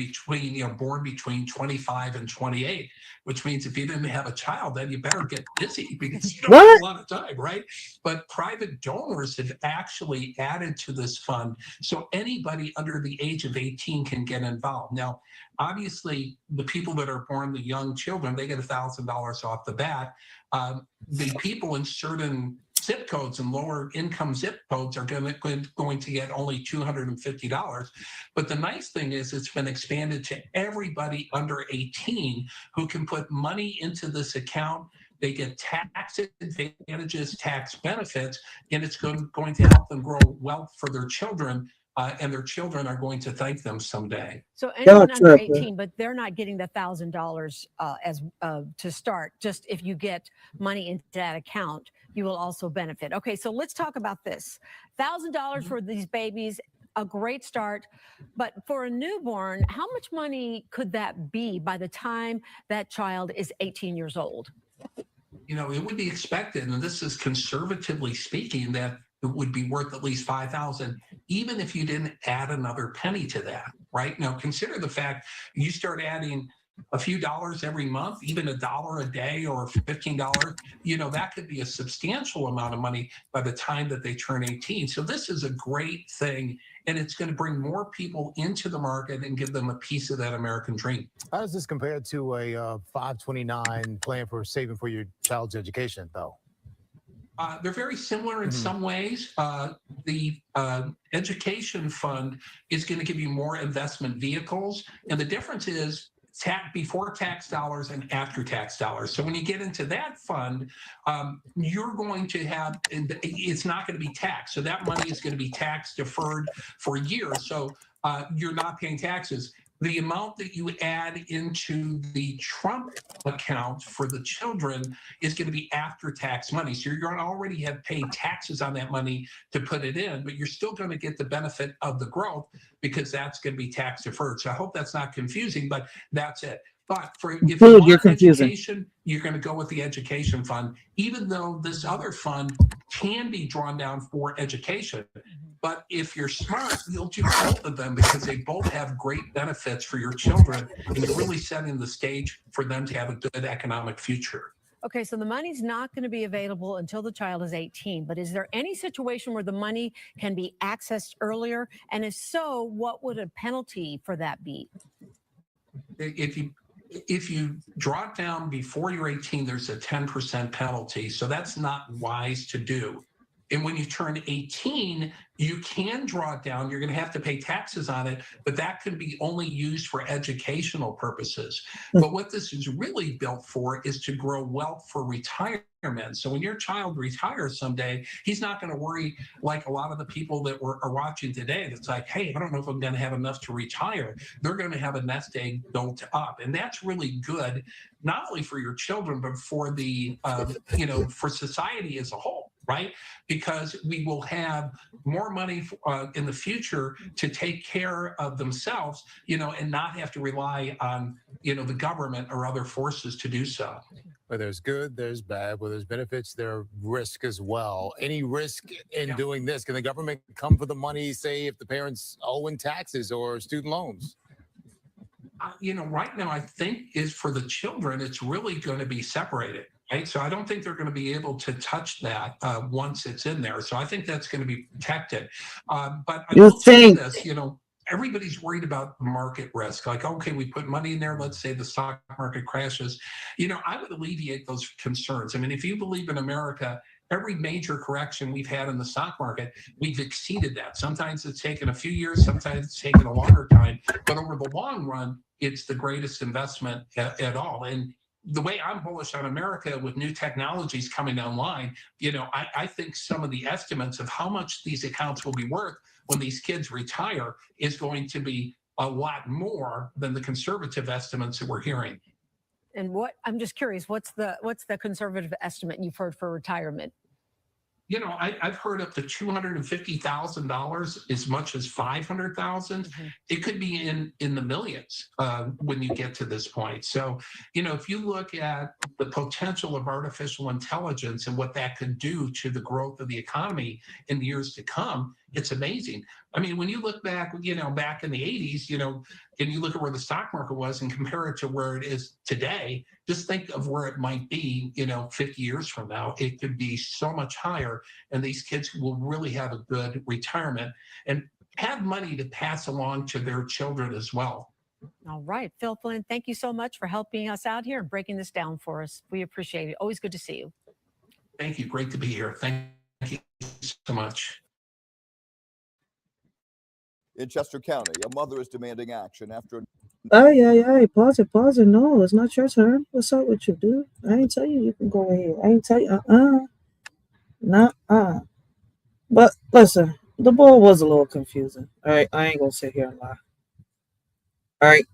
born between 25 and 28, which means if you didn't have a child, then you better get busy because you don't have a lot of time, right? But private donors have actually added to this fund. So anybody under the age of 18 can get involved. Now, obviously, the people that are born, the young children, they get $1,000 off the bat. The people in certain zip codes and lower income zip codes are going to get only $250. But the nice thing is it's been expanded to everybody under 18 who can put money into this account. They get tax advantages, tax benefits, and it's going to help them grow wealth for their children. And their children are going to thank them someday. So anyone under 18, but they're not getting the $1,000 as to start. Just if you get money into that account, you will also benefit. Okay, so let's talk about this. $1,000 for these babies, a great start. But for a newborn, how much money could that be by the time that child is 18 years old? It would be expected, and this is conservatively speaking, that it would be worth at least $5,000, even if you didn't add another penny to that, right? Now, consider the fact you start adding a few dollars every month, even $1 a day or $15, that could be a substantial amount of money by the time that they turn 18. So this is a great thing, and it's going to bring more people into the market and give them a piece of that American dream. How does this compare to a 529 plan for saving for your child's education, though? They're very similar in some ways. The education fund is going to give you more investment vehicles. And the difference is before tax dollars and after tax dollars. So when you get into that fund, you're going to have, it's not going to be taxed. So that money is going to be tax deferred for years. So you're not paying taxes. The amount that you add into the Trump account for the children is going to be after-tax money. So you're going to already have paid taxes on that money to put it in, but you're still going to get the benefit of the growth because that's going to be tax deferred. So I hope that's not confusing, but that's it. But for if you Dude, want you're confusing. education, you're going to go with the education fund, even though this other fund can be drawn down for education. But if you're smart, you'll do both of them because they both have great benefits for your children, and you're really setting the stage for them to have a good economic future. Okay, so the money's not going to be available until the child is 18, but is there any situation where the money can be accessed earlier? And if so, what would a penalty for that be? If you draw it down before you're 18, there's a 10% penalty. So that's not wise to do. And when you turn 18, you can draw it down. You're going to have to pay taxes on it, but that can be only used for educational purposes. But what this is really built for is to grow wealth for retirement. So when your child retires someday, he's not going to worry like a lot of the people that are watching today. That's like, hey, I don't know if I'm going to have enough to retire. They're going to have a nest egg built up. And that's really good, not only for your children, but for the, for society as a whole. Right? Because we will have more money in the future to take care of themselves, and not have to rely on, the government or other forces to do so. Where there's good, there's bad. Where there's benefits, there are risk as well. Any risk in doing this? Can the government come for the money, say, if the parents owe in taxes or student loans? Right now, I think is for the children, it's really going to be separated. Right? So I don't think they're going to be able to touch that once it's in there. So I think that's going to be protected. But I will say this, everybody's worried about market risk. Like, okay, we put money in there. Let's say the stock market crashes. I would alleviate those concerns. I mean, if you believe in America, every major correction we've had in the stock market, we've exceeded that. Sometimes it's taken a few years, sometimes it's taken a longer time. But over the long run, it's the greatest investment at all. And the way I'm bullish on America with new technologies coming online, I think some of the estimates of how much these accounts will be worth when these kids retire is going to be a lot more than the conservative estimates that we're hearing. And I'm just curious, what's the conservative estimate you've heard for retirement? I've heard up to $250,000, as much as $500,000. Mm-hmm. It could be in the millions when you get to this point. So, if you look at the potential of artificial intelligence and what that could do to the growth of the economy in the years to come, it's amazing. I mean, when you look back, back in the 80s, and you look at where the stock market was and compare it to where it is today, just think of where it might be, 50 years from now. It could be so much higher, and these kids will really have a good retirement and have money to pass along to their children as well. All right, Phil Flynn, thank you so much for helping us out here and breaking this down for us. We appreciate it. Always good to see you. Thank you. Great to be here. Thank you so much. In Chester County, a mother is demanding action after. Hey, pause it. No, it's not your turn. What's up with you, dude? I ain't tell you can go ahead. I ain't tell you, But listen, the ball was a little confusing. All right, I ain't gonna sit here and lie. All right,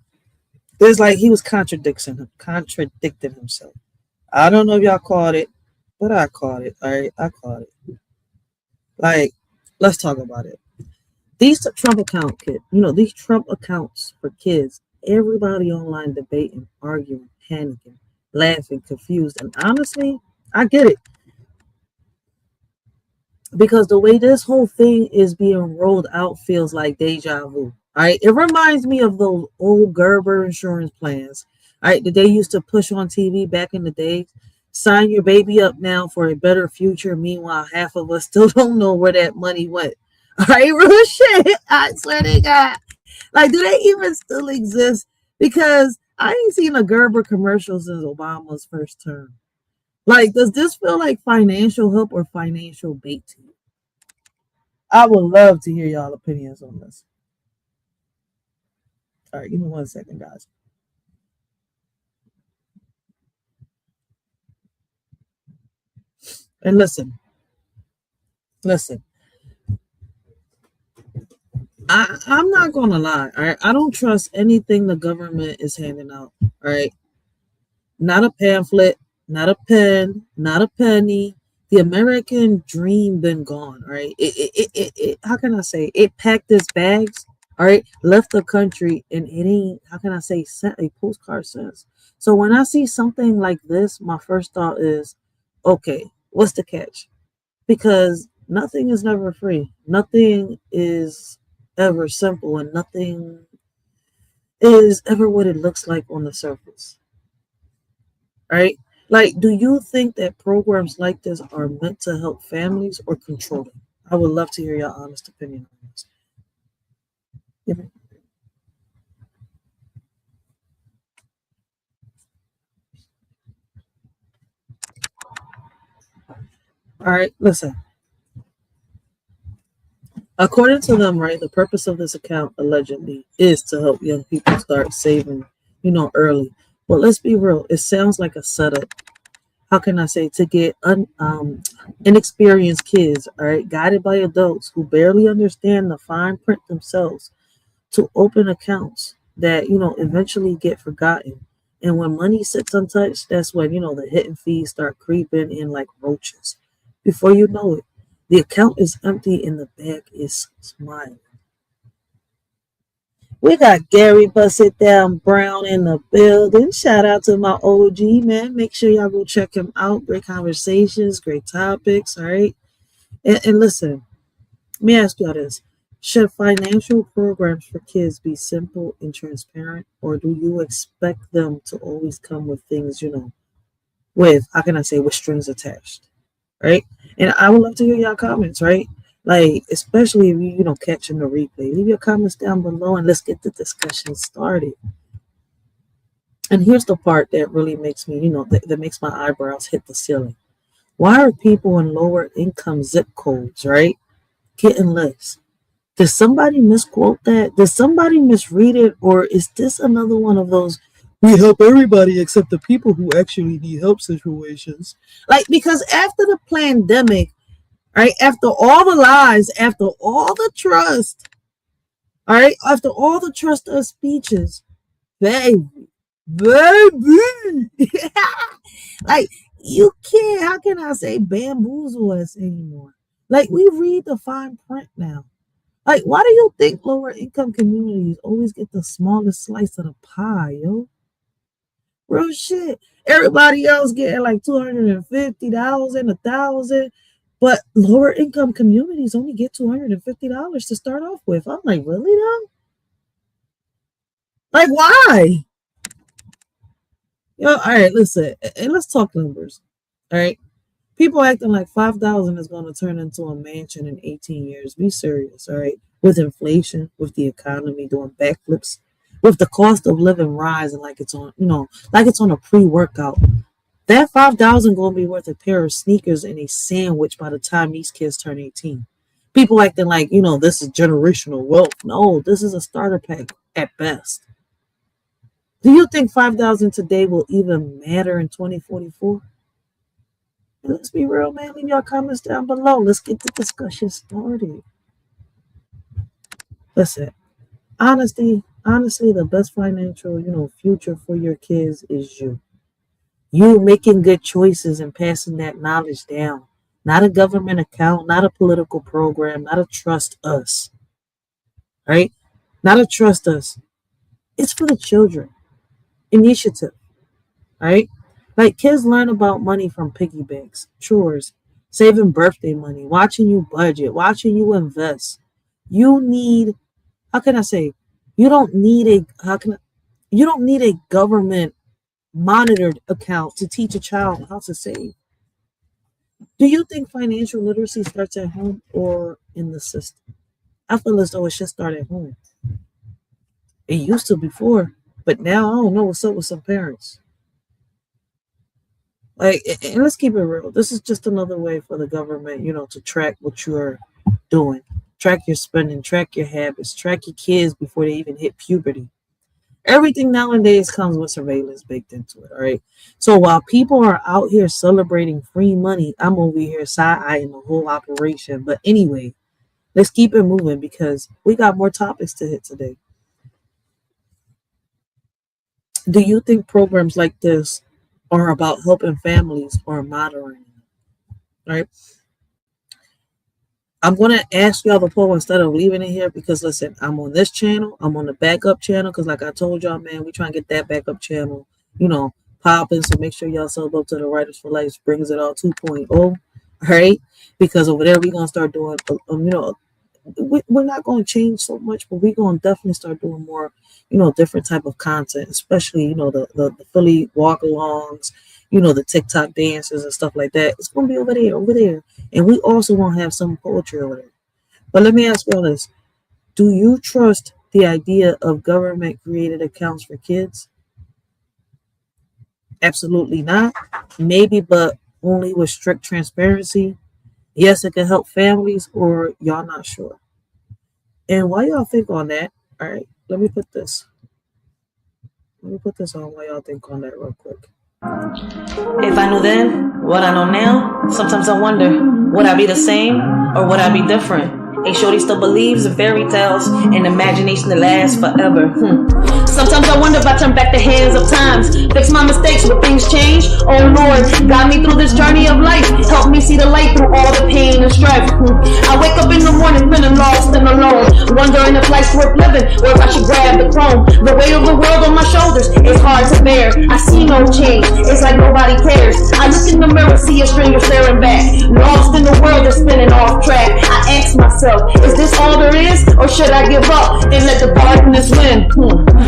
it's like he was contradicting himself. I don't know if y'all caught it, but I caught it. All right, I caught it. Like, let's talk about it. These Trump account kids, these Trump accounts for kids, everybody online debating, arguing, panicking, laughing, confused. And honestly, I get it. Because the way this whole thing is being rolled out feels like deja vu. All right. It reminds me of those old Gerber insurance plans. All right, that they used to push on TV back in the day. Sign your baby up now for a better future. Meanwhile, half of us still don't know where that money went. All right, real shit. I swear to God. Like, do they even still exist? Because I ain't seen a Gerber commercial since Obama's first term. Like, does this feel like financial help or financial bait to you? I would love to hear y'all opinions on this. All right, give me 1 second, guys. And listen. I'm not going to lie. All right. I don't trust anything the government is handing out. All right. Not a pamphlet, not a pen, not a penny. The American dream been gone. Right. It how can I say it packed its bags. all right, left the country, and it ain't, how can I say, sent a postcard since. So when I see something like this, my first thought is, okay, what's the catch? Because nothing is never free. Nothing is ever simple, and nothing is ever what it looks like on the surface. Right? Like, do you think that programs like this are meant to help families or control them? I would love to hear your honest opinion on this. All right, listen. According to them, right, the purpose of this account allegedly is to help young people start saving, early. But let's be real, it sounds like a setup. How can I say, to get inexperienced kids, all right, guided by adults who barely understand the fine print themselves, to open accounts that eventually get forgotten. And when money sits untouched, that's when the hidden fees start creeping in like roaches. Before you know it, the account is empty and the bag is smiling. We got Gary Bust It Down Brown in the building. Shout out to my OG, man. Make sure y'all go check him out. Great conversations, great topics, all right? And listen, let me ask y'all this. Should financial programs for kids be simple and transparent, or do you expect them to always come with things, with, how can I say, with strings attached, right? And I would love to hear y'all comments, right? Like, especially if you, catching the replay. Leave your comments down below and let's get the discussion started. And here's the part that really makes me, that makes my eyebrows hit the ceiling. Why are people in lower income zip codes, right, getting less? Did somebody misquote that? Did somebody misread it? Or is this another one of those, we help everybody except the people who actually need help situations? Like, because after the pandemic, right, after all the lies, after all the trust, all right, after all the trust of speeches, baby, like, you can't, how can I say, bamboozle us anymore? Like, we read the fine print now. Like, why do you think lower income communities always get the smallest slice of the pie, yo? Real shit. Everybody else getting like $250 and $1,000, but lower income communities only get $250 to start off with. I'm like, really though? Like, why? Yo, all right, listen, and let's talk numbers. All right. People acting like 5,000 is going to turn into a mansion in 18 years. Be serious, all right? With inflation, with the economy doing backflips, with the cost of living rising like it's on, like it's on a pre-workout. That 5,000 going to be worth a pair of sneakers and a sandwich by the time these kids turn 18. People acting like, this is generational wealth. No, this is a starter pack at best. Do you think 5,000 today will even matter in 2044? Let's be real, man. Leave your comments down below. Let's get the discussion started. Listen, honestly, the best financial, future for your kids is you. You making good choices and passing that knowledge down. Not a government account, not a political program, not a trust us. Right? Not a trust us. It's for the children. Initiative. Right? Like, kids learn about money from piggy banks, chores, saving birthday money, watching you budget, watching you invest. You need, how can I say, you don't need a government monitored account to teach a child how to save. Do you think financial literacy starts at home or in the system? I feel as though it should start at home. It used to before, but now I don't know what's up with some parents. Like, and let's keep it real. This is just another way for the government, to track what you're doing, track your spending, track your habits, track your kids before they even hit puberty. Everything nowadays comes with surveillance baked into it, all right? So while people are out here celebrating free money, I'm over here side-eyeing the whole operation. But anyway, let's keep it moving because we got more topics to hit today. Do you think programs like this are about helping families or monitoring them, right? I'm gonna ask y'all the poll instead of leaving it here because listen, I'm on this channel, I'm on the backup channel because like I told y'all, man, we try and get that backup channel, popping. So make sure y'all sub up to the Writers for Life Brings It All 2.0, all right? Because over there we're gonna start doing, we're not gonna change so much, but we're gonna definitely start doing more, different type of content, especially the Philly walk-alongs, the TikTok dances and stuff like that. It's gonna be over there, and we also gonna have some poetry over there. But let me ask y'all this: do you trust the idea of government-created accounts for kids? Absolutely not. Maybe, but only with strict transparency. Yes, it can help families, or y'all not sure. And while y'all think on that, all right, let me put this on while y'all think on that real quick. If I knew then what I know now, sometimes I wonder, would I be the same or would I be different? A shorty still believes in fairy tales and imagination that lasts forever. Sometimes I wonder if I turn back the hands of times, fix my mistakes, will things change? Oh Lord, guide me through this journey of life, help me see the light through all the pain and strife. I wake up in the morning feeling lost and alone, wondering if life's worth living or if I should grab the throne. The weight of the world on my shoulders is hard to bear. I see no change, it's like nobody cares. I look in the mirror, see a stranger staring back, lost in the world that's spinning off track. I ask myself, is this all there is, or should I give up and let the darkness win?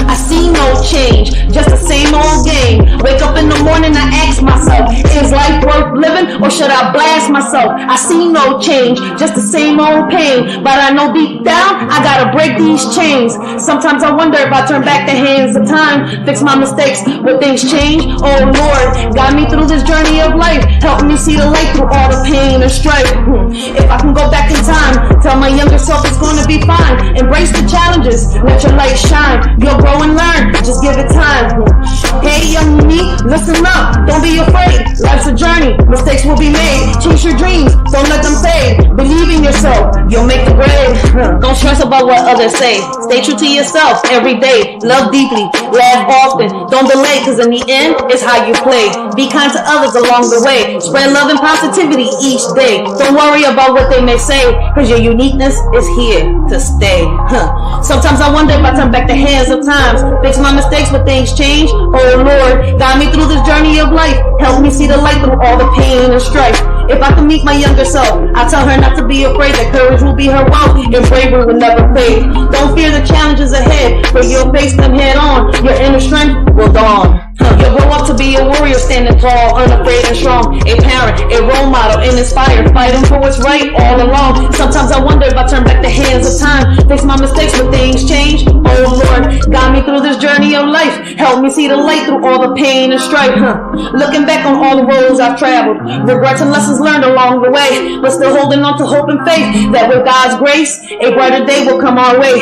I see no change, just the same old game. Wake up in the morning, I ask myself, is life worth living, or should I blast myself? I see no change, just the same old pain, but I know deep down, I gotta break these chains. Sometimes I wonder if I turn back the hands of time, fix my mistakes, will things change? Oh Lord, guide me through this journey of life, help me see the light through all the pain and strife. If I can go back in time, tell my younger self it's gonna be fine. Embrace the challenges, let your light shine. You'll grow and learn, just give it time. Hey young me, listen up, don't be afraid. Life's a journey, mistakes will be made. Chase your dreams, don't let them fade. Believe in yourself, you'll make the grade. Don't stress about what others say. Stay true to yourself every day. Love deeply, laugh often. Don't delay, cause in the end, it's how you play. Be kind to others along the way. Spread love and positivity each day. Don't worry about what they may say, cause your uniqueness is here to stay. Sometimes I wonder if I turn back the hands of times, fix my mistakes, but things change. Oh Lord, guide me through this journey of life, help me see the light through all the pain and strife. If I can meet my younger self, I tell her not to be afraid, that courage will be her wealth and bravery will never fade. Don't fear the challenges ahead, for you'll face them head on. Your inner strength will dawn. You'll grow up to be a warrior, standing tall, unafraid and strong. A parent, a role model, and inspired, fighting for what's right all along. Sometimes I wonder if I turn back the hands of time, fix my mistakes, but things change. Oh Lord, guide me through this journey of life, help me see the light through all the pain and strife. Looking back on all the roads I've traveled, regrets and lessons learned along the way, but still holding on to hope and faith that with God's grace, a brighter day will come our way.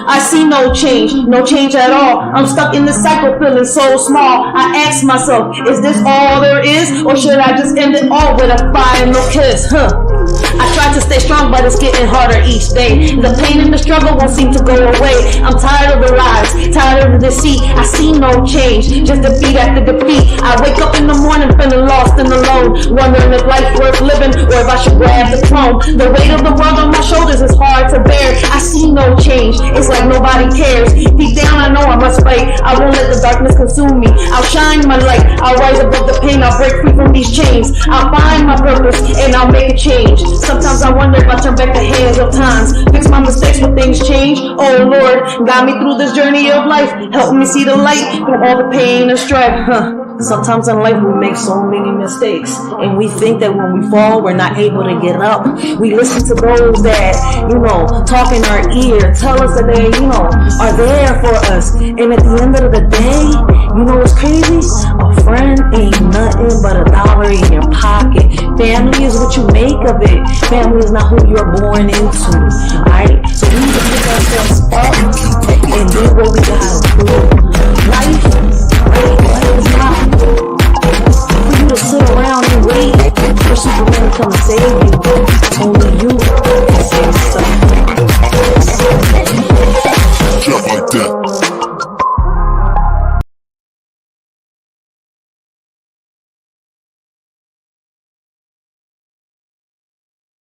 I see no change at all. I'm stuck in this cycle, feeling so small. I ask myself, is this all there is, or should I just end it all with a final kiss? I try to stay strong, but it's getting harder each day. The pain and the struggle won't seem to go away. I'm tired of the lies, tired of the deceit. I see no change, just defeat after defeat. I wake up in the morning feeling lost and alone, wondering if life's worth living or if I should grab the throne. The weight of the world on my shoulders is hard to bear. I see no change, it's like nobody cares. Deep down I know I must fight, I won't let the darkness consume me. I'll shine my light, I'll rise above the pain, I'll break free from these chains. I'll find my purpose and I'll make a change. Sometimes I wonder if I turn back the hands of times, fix my mistakes, will things change? Oh Lord, guide me through this journey of life, help me see the light through all the pain and strife. Sometimes in life we make so many mistakes, and we think that when we fall we're not able to get up. We listen to those that, talk in our ear, tell us that they, are there for us. And at the end of the day, what's crazy? A friend ain't nothing but $1 in your pocket. Family is what you make of it. Family is not who you're born into. Alright? So we need to pick ourselves up and do what we gotta do. Life is not for you to sit around and wait for Superman to come save you. Only you can save yourself. Just like that.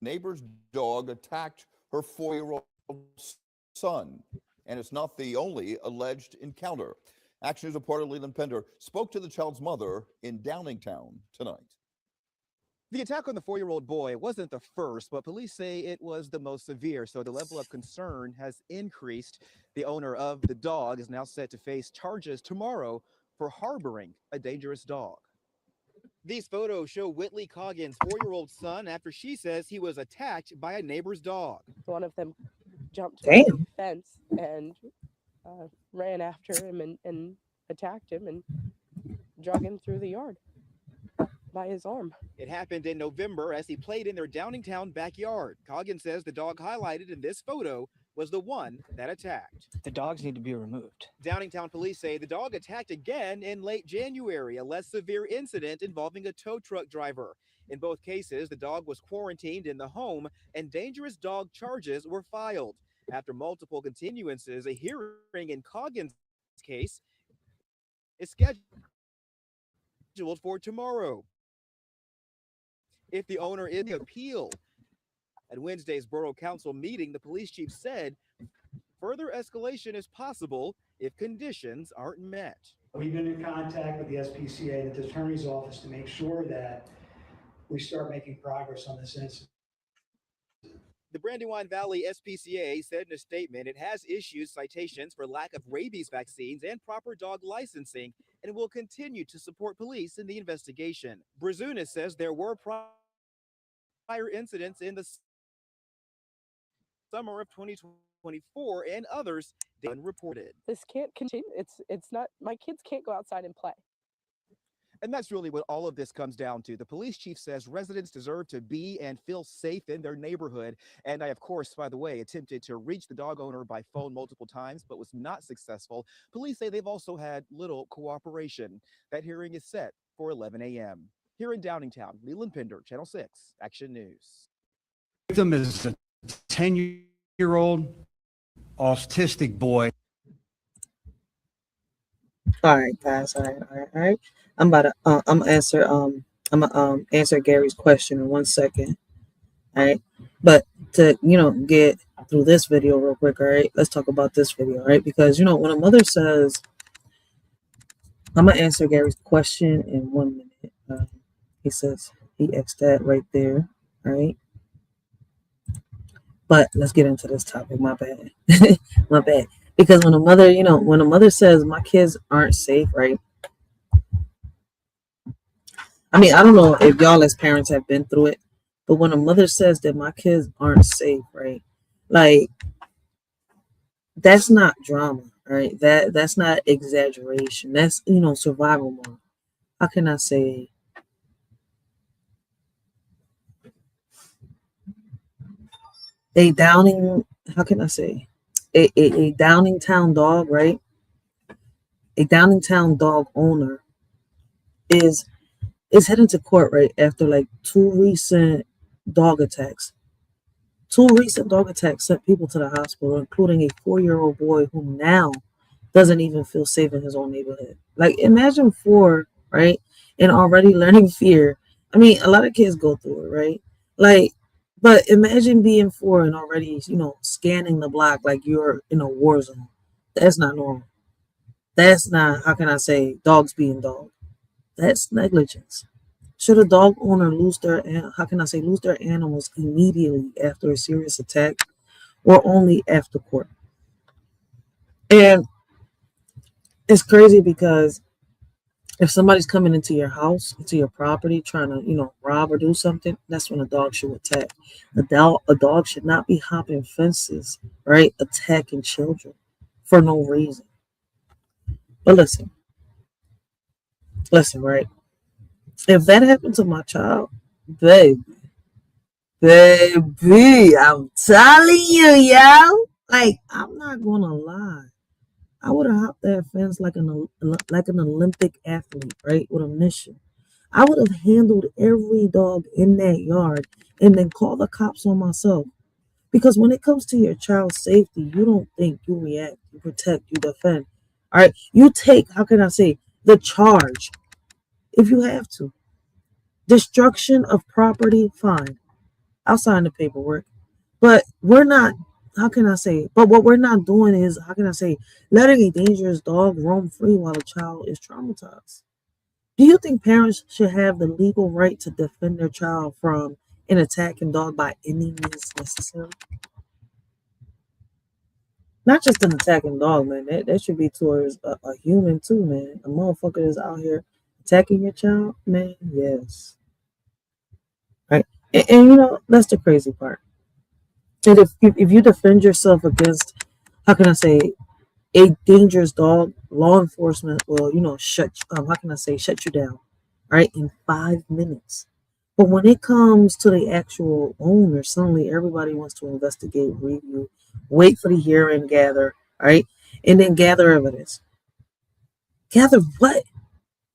neighbor's dog attacked her 4-year-old son, and it's not the only alleged encounter. Action News reporter Leland Pender spoke to the child's mother in Downingtown tonight. The attack on the 4-year-old boy wasn't the first, but police say it was the most severe, so the level of concern has increased. The owner of the dog is now set to face charges tomorrow for harboring a dangerous dog. These photos show Whitley Coggins' 4-year-old son after she says he was attacked by a neighbor's dog. One of them jumped Damn. over the fence and ran after him and attacked him and drug him through the yard by his arm. It happened in November as he played in their Downingtown backyard. Coggins says the dog highlighted in this photo was the one that attacked. The dogs need to be removed. Downingtown police say the dog attacked again in late January, a less severe incident involving a tow truck driver. In both cases, the dog was quarantined in the home and dangerous dog charges were filed. After multiple continuances, a hearing in Coggins' case is scheduled for tomorrow. If the owner is appeal. At Wednesday's Borough Council meeting, the police chief said further escalation is possible if conditions aren't met. We've been in contact with the SPCA, the attorney's office, to make sure that we start making progress on this incident. The Brandywine Valley SPCA said in a statement it has issued citations for lack of rabies vaccines and proper dog licensing and will continue to support police in the investigation. Brazunas says there were prior incidents in the summer of 2024 and others unreported. This can't continue. It's not, my kids can't go outside and play. And that's really what all of this comes down to. The police chief says residents deserve to be and feel safe in their neighborhood. And I, of course, by the way, attempted to reach the dog owner by phone multiple times, but was not successful. Police say they've also had little cooperation. That hearing is set for 11 a.m. Here in Downingtown, Leland Pender, Channel 6, Action News. Victim is a 10-year-old autistic boy. All right, guys. All right. I'm gonna answer Gary's question in 1 second. All right, but to get through this video real quick. All right, let's talk about this video. All right, because when a mother says, I'm gonna answer Gary's question in 1 minute. He says he asked that right there. All right, but let's get into this topic. My bad, my bad. Because when a mother, when a mother says my kids aren't safe, right? I mean, I don't know if y'all as parents have been through it, but when a mother says that my kids aren't safe, right? Like, that's not drama, right? That's not exaggeration. That's, survival mode. How can I say? How can I say? A Downingtown dog, right? A Downingtown dog owner is heading to court, right, after like 2 recent dog attacks. 2 recent dog attacks sent people to the hospital, including a 4-year-old boy who now doesn't even feel safe in his own neighborhood. Like, imagine 4, right, and already learning fear. I mean, a lot of kids go through it, right? Like, but imagine being 4 and already, scanning the block like you're in a war zone. That's not normal. That's not, how can I say, dogs being dogs. That's negligence. Should a dog owner lose their animals immediately after a serious attack or only after court? And it's crazy because if somebody's coming into your house, into your property, trying to, rob or do something, that's when a dog should attack. A dog should not be hopping fences, right? Attacking children for no reason. But listen, right? If that happened to my child, baby, I'm telling you, yo, like, I'm not gonna lie. I would have hopped that fence like an Olympic athlete, right, with a mission. I would have handled every dog in that yard and then call the cops on myself. Because when it comes to your child's safety, you don't think, you react, you protect, you defend. All right, you take, how can I say, the charge if you have to. Destruction of property, fine. I'll sign the paperwork. But we're not, how can I say, but what we're not doing is, how can I say, letting a dangerous dog roam free while a child is traumatized. Do you think parents should have the legal right to defend their child from an attacking dog by any means necessary? Not just an attacking dog, man. That should be towards a human too, man. A motherfucker that's out here attacking your child, man. Yes. Right. And you know, that's the crazy part. And if you defend yourself against, how can I say, a dangerous dog, law enforcement will, you know, shut you down, right, in 5 minutes. But when it comes to the actual owner, suddenly everybody wants to investigate, review, wait for the hearing, gather, right, and then gather evidence. Gather what?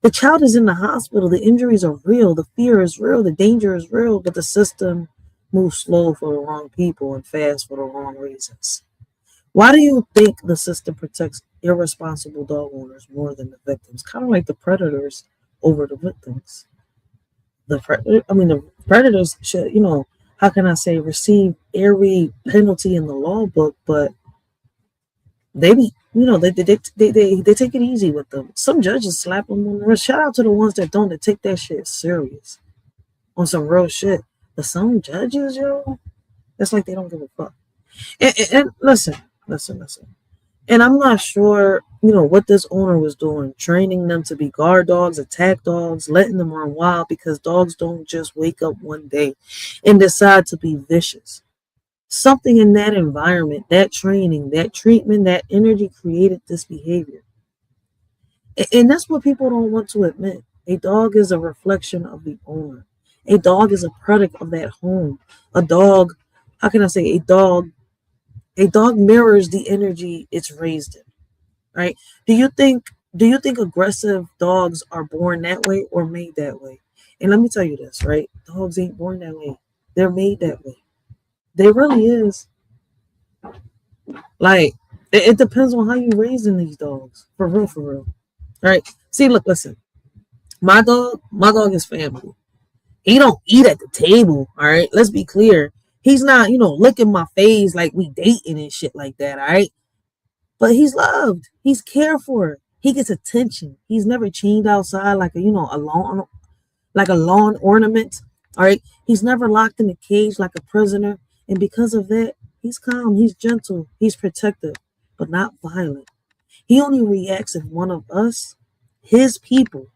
The child is in the hospital. The injuries are real. The fear is real. The danger is real. But the system moves slow for the wrong people and fast for the wrong reasons. Why do you think the system protects irresponsible dog owners more than the victims? Kind of like the predators over the victims. The predators should, you know, how can I say, receive every penalty in the law book, but they be, you know, they take it easy with them. Some judges slap them on the wrist. Shout out to the ones that don't, that take that shit serious on some real shit. But some judges, yo, it's like they don't give a fuck. And listen. And I'm not sure, you know, what this owner was doing, training them to be guard dogs, attack dogs, letting them run wild, because dogs don't just wake up one day and decide to be vicious. Something in that environment, that training, that treatment, that energy created this behavior. And that's what people don't want to admit. A dog is a reflection of the owner. A dog is a product of that home. A dog, how can I say, a dog mirrors the energy it's raised in, right? Do you think aggressive dogs are born that way or made that way? And let me tell you this, right? Dogs ain't born that way. They're made that way. They really is. Like, it depends on how you raising these dogs. For real. All right. See, look, listen. My dog is family. He don't eat at the table. All right. Let's be clear. He's not, you know, licking my face like we dating and shit like that. All right. But he's loved. He's cared for. He gets attention. He's never chained outside like a lawn ornament. All right. He's never locked in a cage like a prisoner. And because of that, he's calm, he's gentle, he's protective, but not violent. He only reacts if one of us, his people,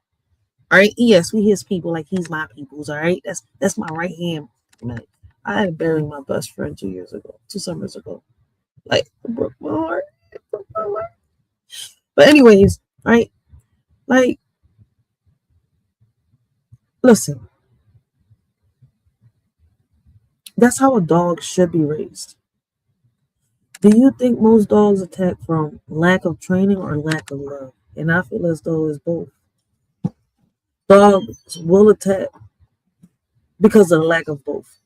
all right? Yes, we his people, like he's my people's, all right? That's my right hand. Like, I had buried my best friend 2 summers ago. Like, it broke my heart. But anyways, all right? Like, listen. That's how a dog should be raised. Do you think most dogs attack from lack of training or lack of love? And I feel as though it's both. Dogs will attack because of the lack of both.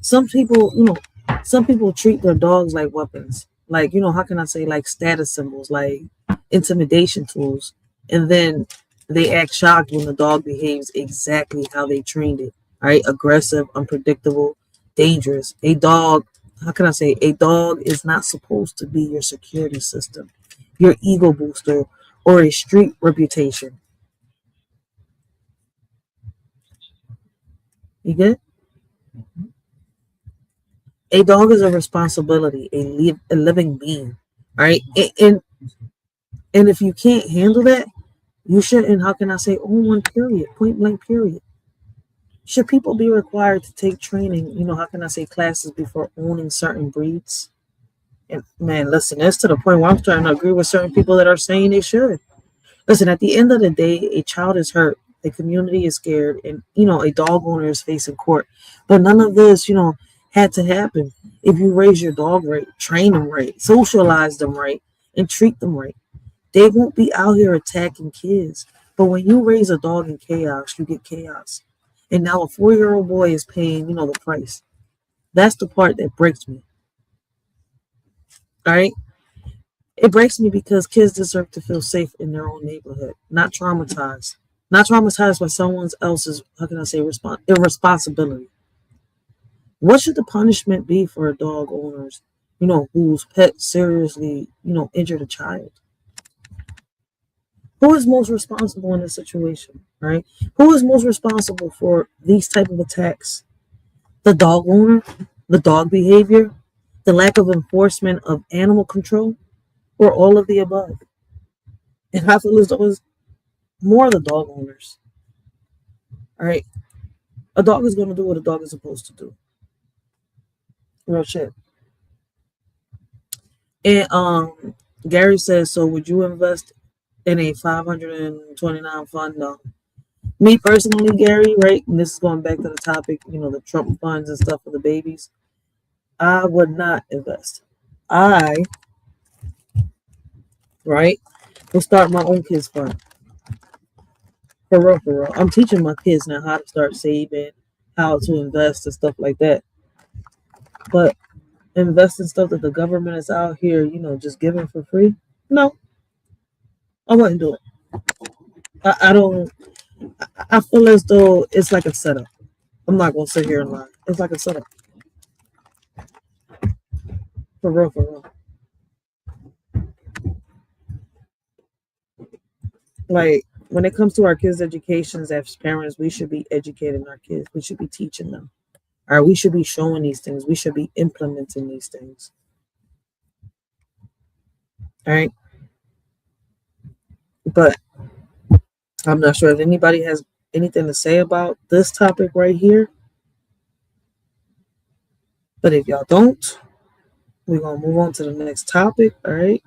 Some people treat their dogs like weapons. Like, you know, how can I say, like status symbols, like intimidation tools. And then they act shocked when the dog behaves exactly how they trained it. Right? Aggressive, unpredictable, dangerous. A dog is not supposed to be your security system, your ego booster, or a street reputation. You get? A dog is a responsibility, a living being. All right. And if you can't handle that, you shouldn't, how can I say, own one, period, point blank, period. Should people be required to take training, you know, how can I say, classes before owning certain breeds? And man, listen, it's to the point where I'm starting to agree with certain people that are saying they should. Listen, at the end of the day, a child is hurt, the community is scared, and, you know, a dog owner is facing court. But none of this, you know, had to happen if you raise your dog right, train them right, socialize them right, and treat them right. They won't be out here attacking kids. But when you raise a dog in chaos, you get chaos. And now a 4-year-old boy is paying, you know, the price. That's the part that breaks me. All right? It breaks me because kids deserve to feel safe in their own neighborhood, not traumatized. Not traumatized by someone else's, how can I say, irresponsibility. What should the punishment be for dog owners, whose pet seriously, injured a child? Who is most responsible in this situation, right? Who is most responsible for these type of attacks? The dog owner, the dog behavior, the lack of enforcement of animal control, or all of the above? And I feel as though it's more the dog owners. All right. A dog is going to do what a dog is supposed to do. Real shit. And Gary says, so would you invest in a 529 fund? No. Me personally, Gary, right? And this is going back to the topic, the Trump funds and stuff for the babies. I would not invest. I will start my own kids fund. For real. I'm teaching my kids now how to start saving, how to invest and stuff like that. But invest in stuff that the government is out here, just giving for free? No. I wouldn't do it. I feel as though it's like a setup. I'm not going to sit here and lie. It's like a setup. For real. Like, when it comes to our kids' educations as parents, we should be educating our kids. We should be teaching them. All right, we should be showing these things. We should be implementing these things. All right. But I'm not sure if anybody has anything to say about this topic right here. But if y'all don't, we're going to move on to the next topic. All right.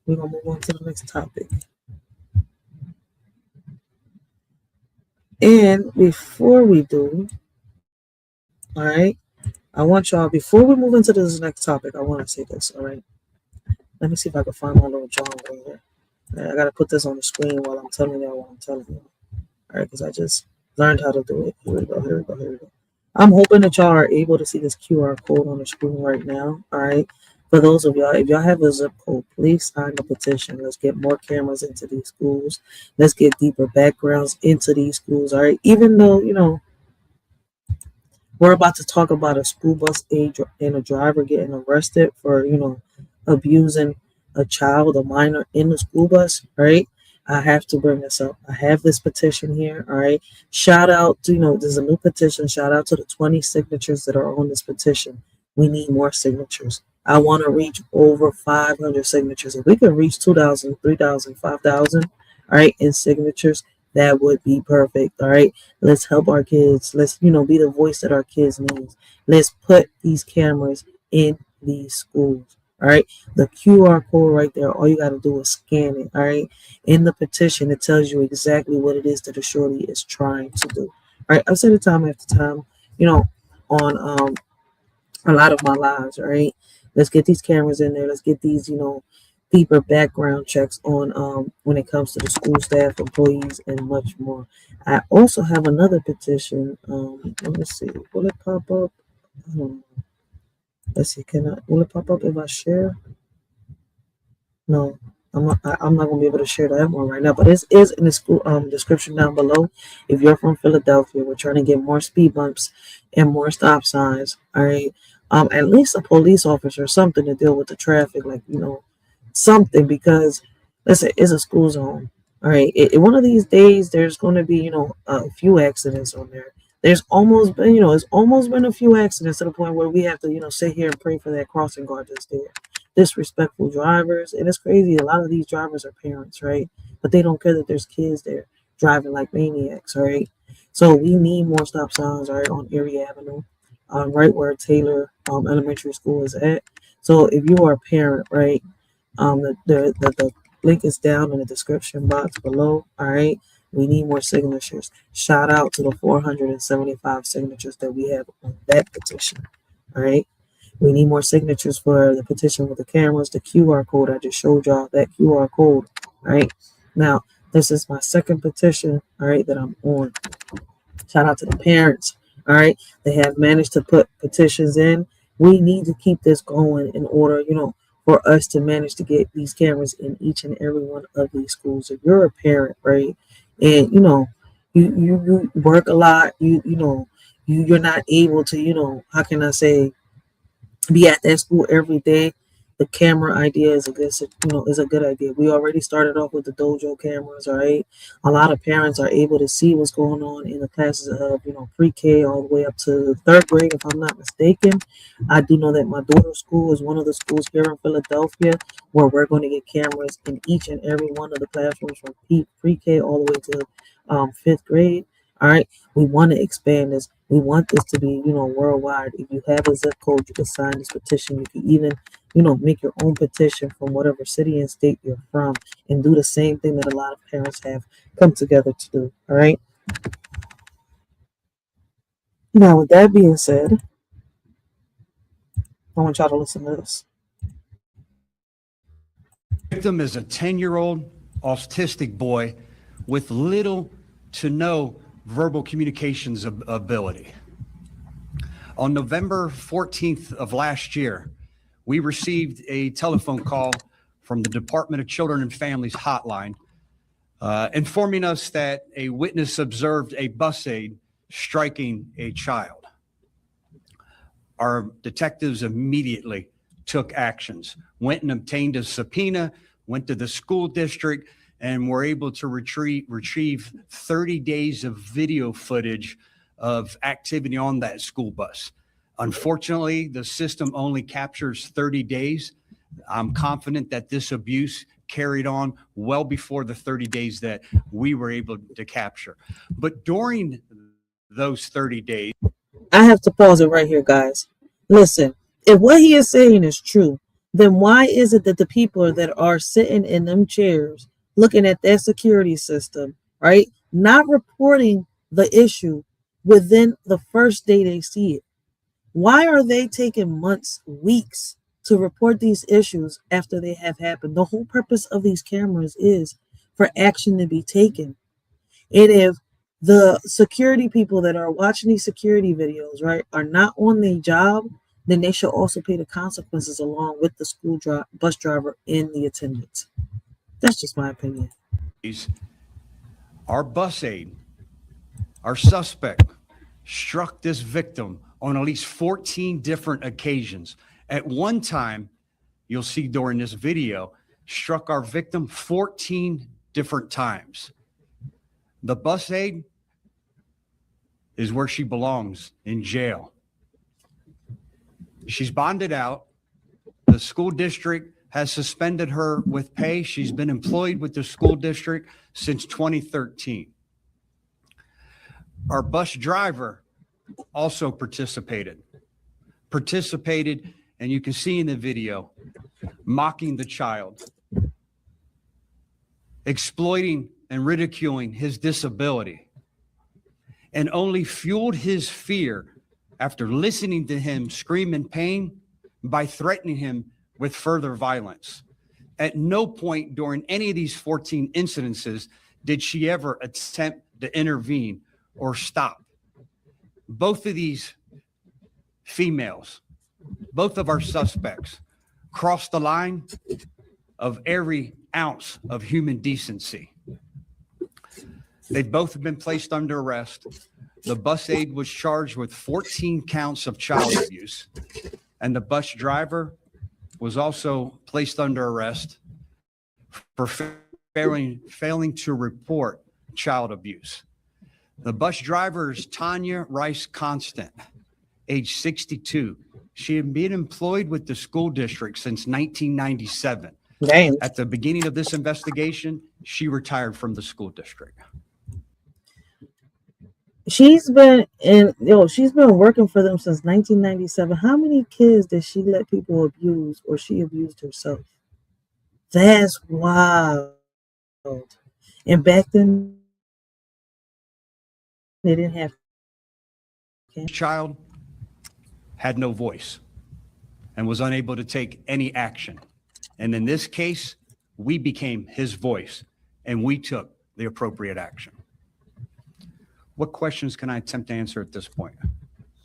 We're going to move on to the next topic. And before we do, all right, I want y'all, before we move into this next topic, I want to say this, all right? Let me see if I can find my little John over here. Right, I got to put this on the screen while I'm telling y'all what I'm telling you. All right, because I just learned how to do it. Here we go. I'm hoping that y'all are able to see this QR code on the screen right now, all right? For those of y'all, if y'all have a zip code, please sign the petition. Let's get more cameras into these schools. Let's get deeper backgrounds into these schools, all right? Even though, we're about to talk about a school bus aide and a driver getting arrested for, abusing a child, a minor in the school bus, right? I have to bring this up. I have this petition here, all right? Shout out to, there's a new petition. Shout out to the 20 signatures that are on this petition. We need more signatures. I want to reach over 500 signatures. If we could reach 2,000, 3,000, 5,000, all right, in signatures, that would be perfect, all right? Let's help our kids. Let's, be the voice that our kids need. Let's put these cameras in these schools, all right? The QR code right there, all you got to do is scan it, all right? In the petition, it tells you exactly what it is that the shorty is trying to do, all right? I've said it time after time, on a lot of my lives, all right? Let's get these cameras in there. Let's get these, deeper background checks on when it comes to the school staff, employees, and much more. I also have another petition. Let me see. Will it pop up? Let's see. Will it pop up if I share? No, I'm not going to be able to share that one right now. But it is in the school description down below. If you're from Philadelphia, we're trying to get more speed bumps and more stop signs. All right. At least a police officer, something to deal with the traffic, like, something, because listen, it's a school zone. All right. One of these days, there's going to be, a few accidents on there. There's almost been, it's almost been a few accidents to the point where we have to, sit here and pray for that crossing guard that's there. Disrespectful drivers. And it's crazy. A lot of these drivers are parents, right? But they don't care that there's kids there driving like maniacs, all right? So we need more stop signs, all right, on Erie Avenue. Right where Taylor Elementary School is at. So if you are a parent, right, the link is down in the description box below. All right, we need more signatures. Shout out to the 475 signatures that we have on that petition. All right, we need more signatures for the petition with the cameras, the QR code. I just showed y'all that QR code. All right, now this is my second petition, all right, that I'm on. Shout out to the parents. All right, they have managed to put petitions in. We need to keep this going in order, for us to manage to get these cameras in each and every one of these schools. If you're a parent, right, and you work a lot, you you're not able to, you know, how can I say, be at that school every day, the camera idea is a good, you know, is a good idea. We already started off with the dojo cameras, all right? A lot of parents are able to see what's going on in the classes of, you know, pre-K all the way up to 3rd grade, if I'm not mistaken. I do know that my daughter's school is one of the schools here in Philadelphia where we're going to get cameras in each and every one of the classrooms from pre-K all the way to 5th grade. All right, we want to expand this. We want this to be, you know, worldwide. If you have a zip code, you can sign this petition. You can even, you know, make your own petition from whatever city and state you're from and do the same thing that a lot of parents have come together to do. All right. Now, with that being said, I want y'all to listen to this. Victim is a 10-year-old autistic boy with little to no verbal communications ability. On November 14th of last year, we received a telephone call from the Department of Children and Families hotline informing us that a witness observed a bus aide striking a child. Our detectives immediately took actions, went and obtained a subpoena, went to the school district, and were able to retrieve 30 days of video footage of activity on that school bus. Unfortunately, the system only captures 30 days. I'm confident that this abuse carried on well before the 30 days that we were able to capture. But during those 30 days, I have to pause it right here, guys. Listen, if what he is saying is true, then why is it that the people that are sitting in them chairs looking at their security system, right, not reporting the issue within the first day they see it? Why are they taking months, weeks to report these issues after they have happened? The whole purpose of these cameras is for action to be taken. And if the security people that are watching these security videos, right, are not on their job, then they should also pay the consequences along with the school bus driver and the attendants. That's just my opinion. our bus aide, our suspect, struck this victim on at least 14 different occasions. At one time, you'll see during this video, struck our victim 14 different times. The bus aide is where she belongs, in jail. She's bonded out. The school district has suspended her with pay. She's been employed with the school district since 2013. Our bus driver also participated, and you can see in the video, mocking the child, exploiting and ridiculing his disability, and only fueled his fear after listening to him scream in pain by threatening him with further violence. At no point during any of these 14 incidences did she ever attempt to intervene or stop. Both of these females, both of our suspects, crossed the line of every ounce of human decency. They've both been placed under arrest. The bus aide was charged with 14 counts of child abuse, and the bus driver was also placed under arrest for failing to report child abuse. The bus driver is Tanya Rice Constant, age 62. She had been employed with the school district since 1997. Dang. At the beginning of this investigation, she retired from the school district. She's been working for them since 1997. How many kids did she let people abuse, or she abused herself? That's wild. And back then, they didn't have. Child had no voice and was unable to take any action. And in this case, we became his voice and we took the appropriate action. What questions can I attempt to answer at this point?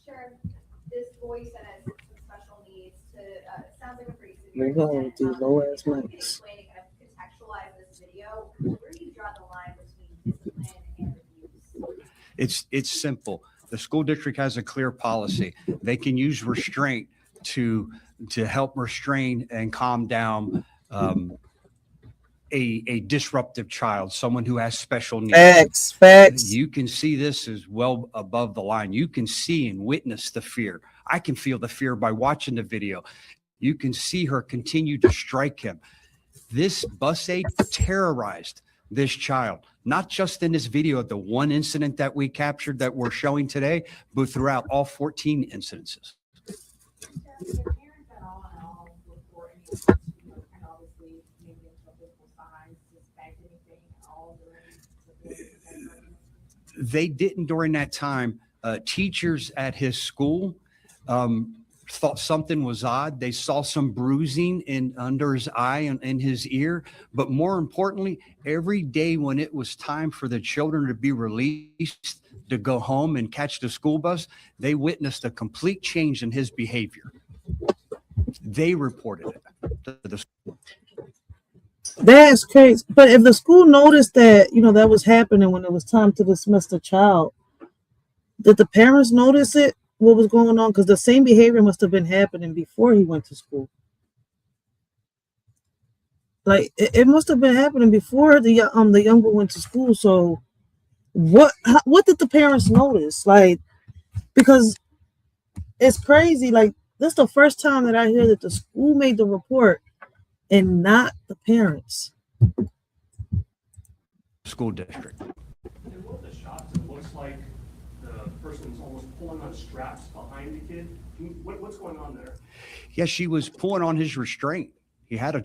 Sure. This voice that has some special needs sounds like a pretty We're going to do low ass mics. way to kind of contextualize this video. Where do you draw the line between discipline and abuse? It's simple. the school district has a clear policy. They can use restraint to help restrain and calm down a disruptive child, someone who has special needs. Facts. You can see this as well above the line. You can see and witness the fear. I can feel the fear by watching the video. You can see her continue to strike him. This bus aide terrorized this child, not just in this video, the one incident that we captured that we're showing today, but throughout all 14 incidences. They didn't during that time. Teachers at his school thought something was odd. They saw some bruising under his eye and in his ear. But more importantly, every day when it was time for the children to be released to go home and catch the school bus, they witnessed a complete change in his behavior. They reported it to the school. That's crazy. But if the school noticed that, that was happening when it was time to dismiss the child, did the parents notice it? What was going on? Because the same behavior must have been happening before he went to school. Like it must have been happening before the younger went to school. So what did the parents notice? Like, because it's crazy. Like, this is the first time that I hear that the school made the report and not the parents. School district. In one of the shots, it looks like the person's almost pulling on straps behind the kid. What's going on there? Yeah, she was pulling on his restraint. He had a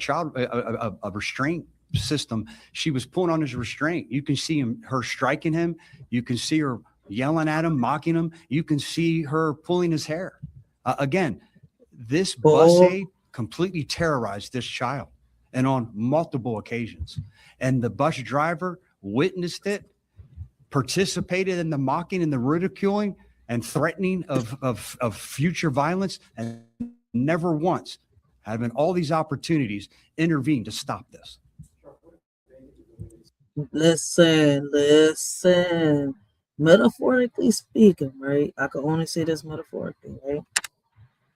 restraint system. She was pulling on his restraint. You can see her striking him. You can see her yelling at him, mocking him. You can see her pulling his hair. Again, this bus aide completely terrorized this child, and on multiple occasions. And the bus driver witnessed it, participated in the mocking and the ridiculing and threatening of future violence, and never once, having all these opportunities, intervened to stop this. Listen. Metaphorically speaking, right? I can only say this metaphorically, right?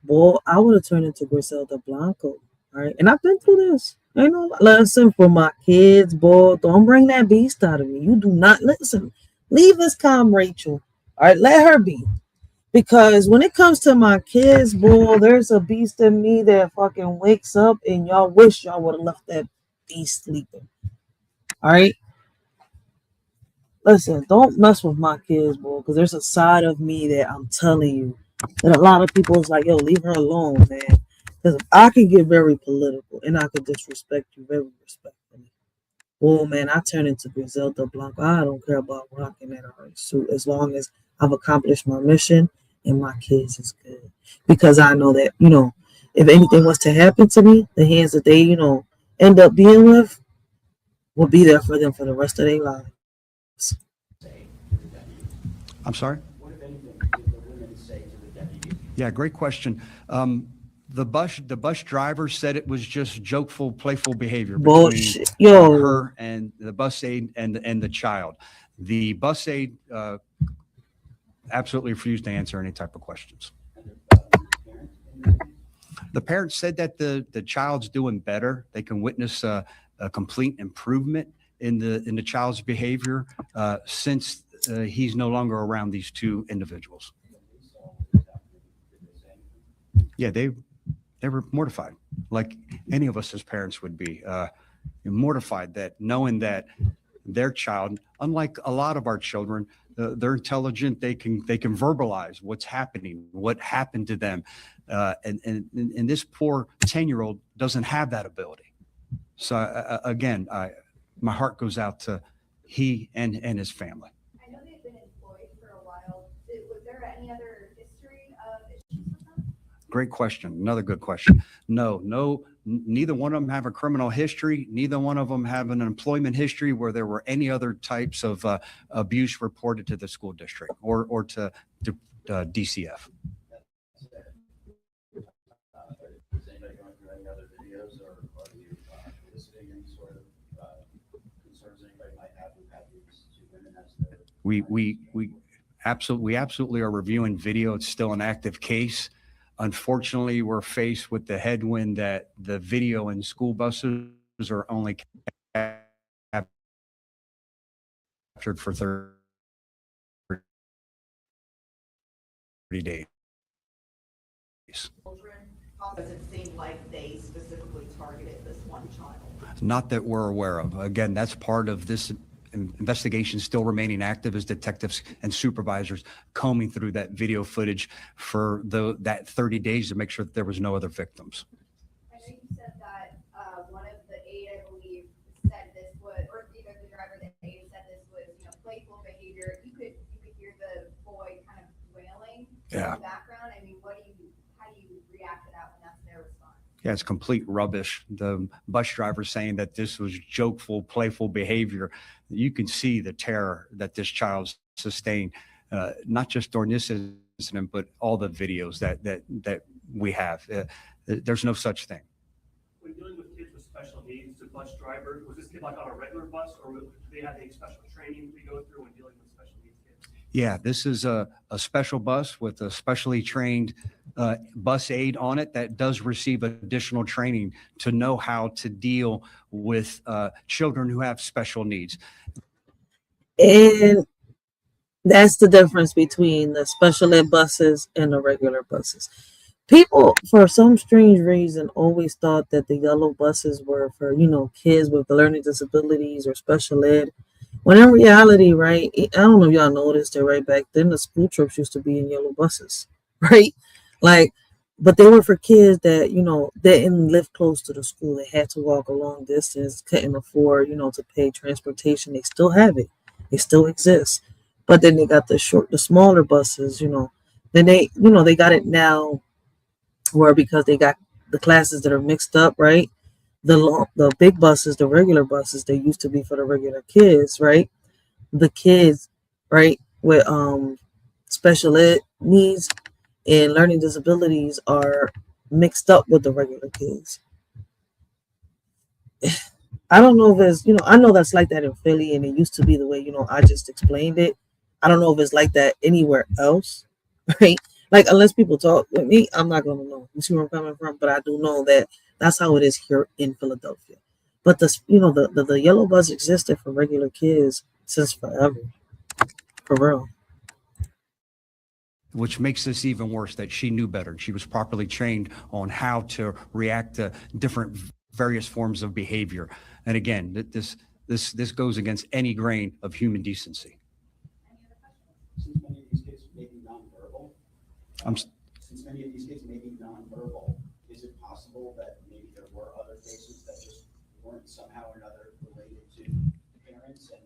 Boy, I would have turned into Griselda Blanco, right? And I've been through this. Listen, for my kids, boy, don't bring that beast out of me. You do not listen. Leave this calm, Rachel. All right, let her be. Because when it comes to my kids, boy, there's a beast in me that fucking wakes up, and y'all wish y'all would have left that beast sleeping. All right? Listen, don't mess with my kids, boy, because there's a side of me that I'm telling you that a lot of people is like, yo, leave her alone, man. Because I can get very political and I can disrespect you very respectfully. Oh, man, I turn into Griselda Blanco. I don't care about rocking that orange suit as long as I've accomplished my mission and my kids is good. Because I know that, if anything was to happen to me, the hands that they, end up being with will be there for them for the rest of their lives. I'm sorry? What, if anything, did the women say to the deputy? Yeah, great question. The bus driver said it was just jokeful, playful behavior between her and the bus aide and the child. The bus aide absolutely refused to answer any type of questions. The parents said that the child's doing better. They can witness a complete improvement in the child's behavior since he's no longer around these two individuals. Yeah, they were mortified, like any of us as parents would be, mortified that knowing that their child, unlike a lot of our children, they're intelligent. They can verbalize what's happening, what happened to them, and this poor 10-year-old doesn't have that ability. So again, my heart goes out to he and his family. I know they've been employed for a while. Was there any other history of issues with them? Great question. Another good question. No, neither one of them have a criminal history. Neither one of them have an employment history where there were any other types of abuse reported to the school district or to DCF. Is anybody going through any other videos, or are you eliciting any sort of concerns anybody might have with these two women as their... We We absolutely are reviewing video. It's still an active case. Unfortunately, we're faced with the headwind that the video in school buses are only captured for 30 days. Does it seem like they specifically targeted this one child? Not that we're aware of. Again, that's part of this investigation still remaining active as detectives and supervisors combing through that video footage for that 30 days to make sure that there was no other victims. I know you said that one of the aide, I believe, said this was, or either the driver or the aide said this was, playful behavior. You could hear the boy kind of wailing in the background. I mean, how do you react to that when that's their response? Yeah, it's complete rubbish. The bus driver saying that this was jokeful, playful behavior. You can see the terror that this child sustained, not just during this incident, but all the videos that we have. There's no such thing. When dealing with kids with special needs, the bus driver, was this kid like on a regular bus, or do they have any special training we go through when dealing with special needs kids? Yeah, this is a special bus with a specially trained bus aide on it that does receive additional training to know how to deal with children who have special needs. And that's the difference between the special ed buses and the regular buses. People, for some strange reason, always thought that the yellow buses were for, kids with learning disabilities or special ed. When in reality, right, I don't know if y'all noticed it, right, back then the school trips used to be in yellow buses, right? But they were for kids that, they didn't live close to the school. They had to walk a long distance, couldn't afford, to pay transportation. They still have it. They still exist. But then they got the smaller buses, then they got it now where because they got the classes that are mixed up, right? The big buses, the regular buses, they used to be for the regular kids, right? The kids, right, with special ed needs and learning disabilities are mixed up with the regular kids. I don't know if it's, I know that's like that in Philly, and it used to be the way, I just explained it. I don't know if it's like that anywhere else, right? Unless people talk with me, I'm not going to know. You see where I'm coming from? But I do know that that's how it is here in Philadelphia. But the yellow bus existed for regular kids since forever, for real. Which makes this even worse, that she knew better. She was properly trained on how to react to different various forms of behavior. And again, this goes against any grain of human decency. Since many of these kids may be nonverbal, is it possible that maybe there were other cases that just weren't somehow or another related to parents? And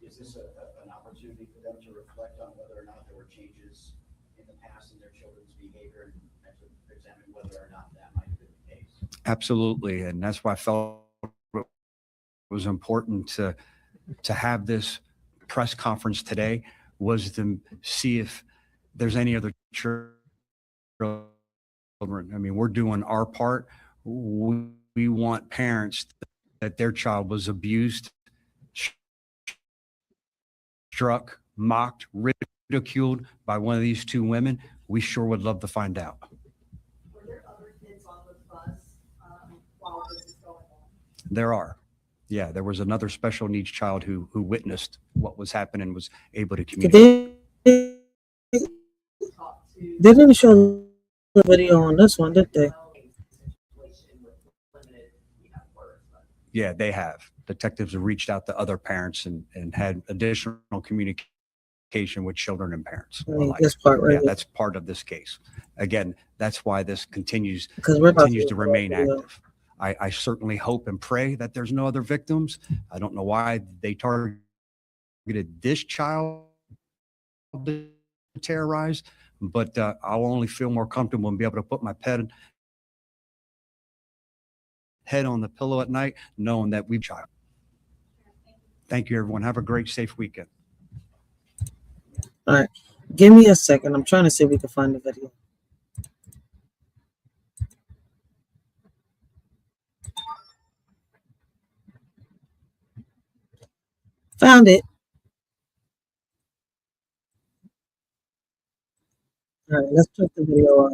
is this an opportunity for them to reflect on whether or not there were changes in the past in their children's behavior and to examine whether or not that might have been the case? Absolutely. And that's why I felt it was important to have this press conference today, was to see if there's any other children. I mean, we're doing our part. We want parents that their child was abused, struck, mocked, ridiculed by one of these two women. We sure would love to find out. Were there other kids on the bus while this is going on? There are. Yeah, there was another special needs child who witnessed what was happening and was able to communicate. They didn't show the video on this one, did they? Yeah, they have. Detectives have reached out to other parents and had additional communication with children and parents. This part, right? Yeah, that's part of this case. Again, that's why this continues to to remain active. I certainly hope and pray that there's no other victims. I don't know why they targeted this child to terrorize, but I'll only feel more comfortable and be able to put my head on the pillow at night knowing that we've child. Thank you, everyone. Have a great, safe weekend. All right. Give me a second. I'm trying to see if we can find the video. Found it. let's check the video out.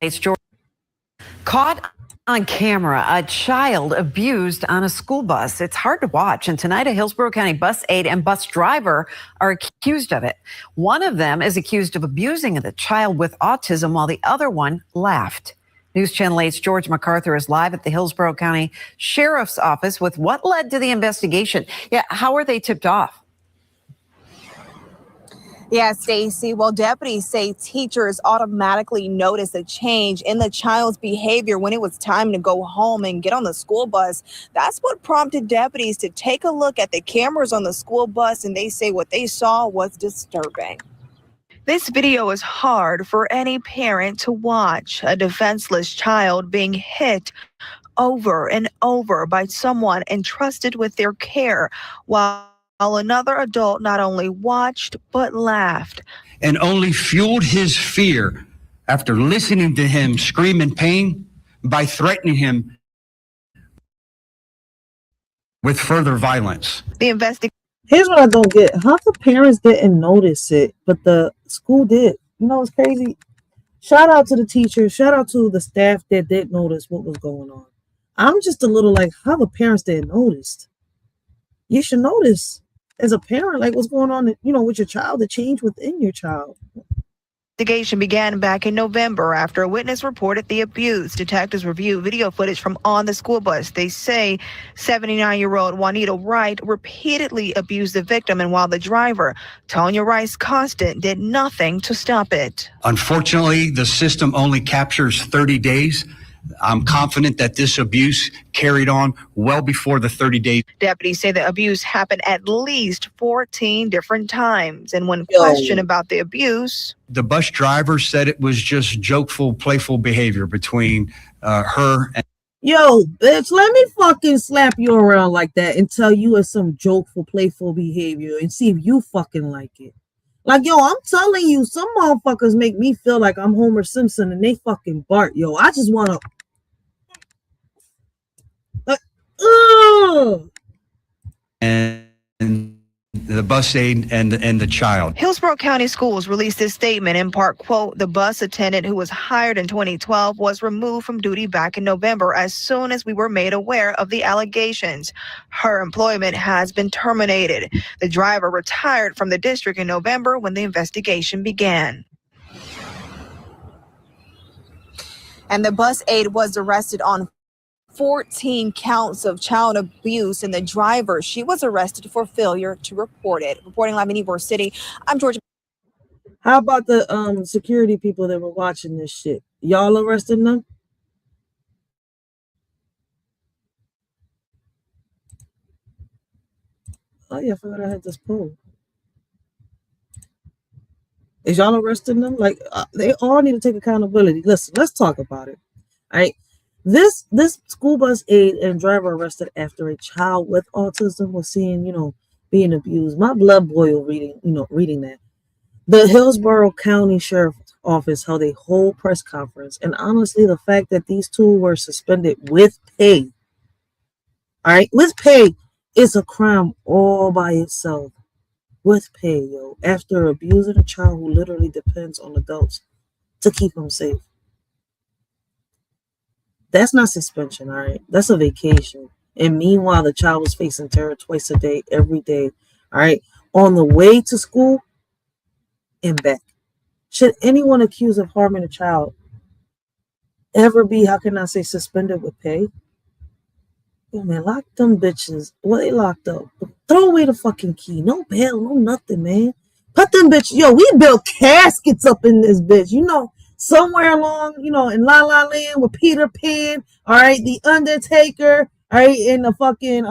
It's George. Caught on camera, a child abused on a school bus. It's hard to watch. And tonight, a Hillsborough County bus aide and bus driver are accused of it. One of them is accused of abusing the child with autism, while the other one laughed. News Channel 8's George MacArthur is live at the Hillsborough County Sheriff's Office with what led to the investigation. Yeah, how are they tipped off? Yeah, Stacy. Well, deputies say teachers automatically noticed a change in the child's behavior when it was time to go home and get on the school bus. That's what prompted deputies to take a look at the cameras on the school bus, and they say what they saw was disturbing. This video is hard for any parent to watch. A defenseless child being hit over and over by someone entrusted with their care, while another adult not only watched but laughed. And only fueled his fear after listening to him scream in pain by threatening him with further violence. The investigation. Here's what I don't get. How the parents didn't notice it, but the school did. You know, it's crazy. Shout out to the teachers. Shout out to the staff that did notice what was going on. I'm just a little like, how the parents didn't notice. You should notice as a parent, like what's going on, you know, with your child, the change within your child. Investigation began back in November after a witness reported the abuse. Detectives reviewed video footage from on the school bus. They say 79-year-old Juanita Wright repeatedly abused the victim, and while the driver, Tonya Rice Constant, did nothing to stop it. Unfortunately, the system only captures 30 days. I'm confident that this abuse carried on well before the 30 days. Deputies say the abuse happened at least 14 different times. And when questioned about the abuse, The bus driver said it was just jokeful, playful behavior between her and. Yo, bitch, let me fucking slap you around like that and tell you it's some jokeful, playful behavior and see if you fucking like it. Like, yo, I'm telling you, some motherfuckers make me feel like I'm Homer Simpson and they fucking Bart. Yo, I just want to. And the bus aide and the child. Hillsborough County Schools released this statement in part, quote, the bus attendant who was hired in 2012 was removed from duty back in November as soon as we were made aware of the allegations. Her employment has been terminated. The driver retired from the district in November when the investigation began. And the bus aide was arrested on 14 counts of child abuse, and the driver, she was arrested for failure to report it. Reporting live in Ybor City, I'm Georgia. How about the security people that were watching this shit? Y'all arresting them? Oh yeah, I forgot I had this poll. Is y'all arresting them? Like they all need to take accountability. Listen, let's talk about it. All right. This school bus aide and driver arrested after a child with autism was seen, being abused. My blood boiled reading that. The Hillsborough County Sheriff's Office held a whole press conference, and honestly, the fact that these two were suspended with pay, all right, with pay, is a crime all by itself. With pay, yo, after abusing a child who literally depends on adults to keep him safe. That's not suspension, all right? That's a vacation. And meanwhile, the child was facing terror twice a day, every day, all right? On the way to school and back. Should anyone accused of harming a child ever be, how can I say, suspended with pay? Yo, man, lock them bitches. Well, they locked up. Throw away the fucking key. No bail, no nothing, man. Put them bitches. Yo, we built caskets up in this bitch. Somewhere along, in La La Land with Peter Pan, all right, the Undertaker, all right, and the fucking,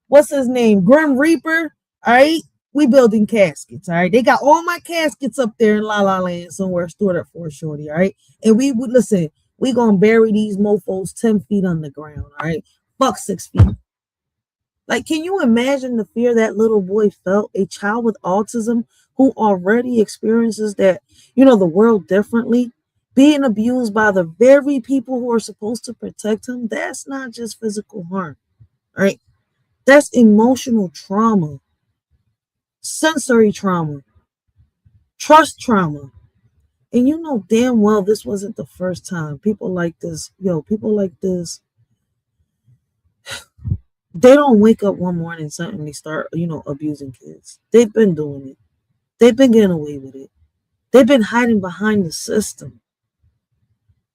what's his name, Grim Reaper, all right, we building caskets, all right. They got all my caskets up there in La La Land somewhere stored up for a shorty, all right. And we would listen, we gonna bury these mofos 10 feet underground, all right. Fuck 6 feet. Like, can you imagine the fear that little boy felt? A child with autism who already experiences that, the world differently, being abused by the very people who are supposed to protect him, that's not just physical harm, right? That's emotional trauma, sensory trauma, trust trauma. And you know damn well this wasn't the first time. People like this, people like this, they don't wake up one morning and suddenly start, abusing kids. They've been doing it. They've been getting away with it. They've been hiding behind the system.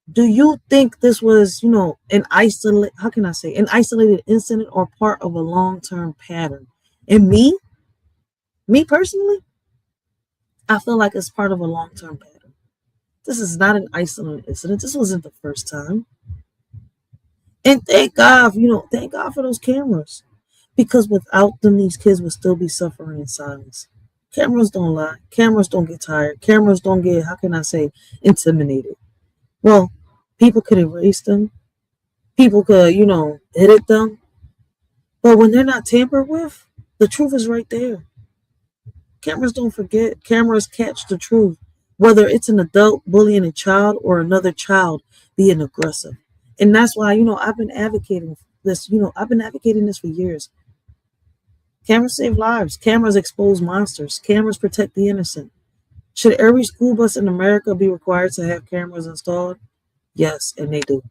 Do you think this was, an isolated incident or part of a long-term pattern? And me personally, I feel like it's part of a long-term pattern. This is not an isolated incident. This wasn't the first time. And thank God, thank God for those cameras. Because without them, these kids would still be suffering in silence. Cameras don't lie. Cameras don't get tired. Cameras don't get, intimidated. Well, people could erase them. People could, edit them. But when they're not tampered with, the truth is right there. Cameras don't forget. Cameras catch the truth. Whether it's an adult bullying a child or another child being aggressive. And that's why, I've been advocating this. I've been advocating this for years. Cameras save lives. Cameras expose monsters. Cameras protect the innocent. Should every school bus in America be required to have cameras installed? Yes, and they do.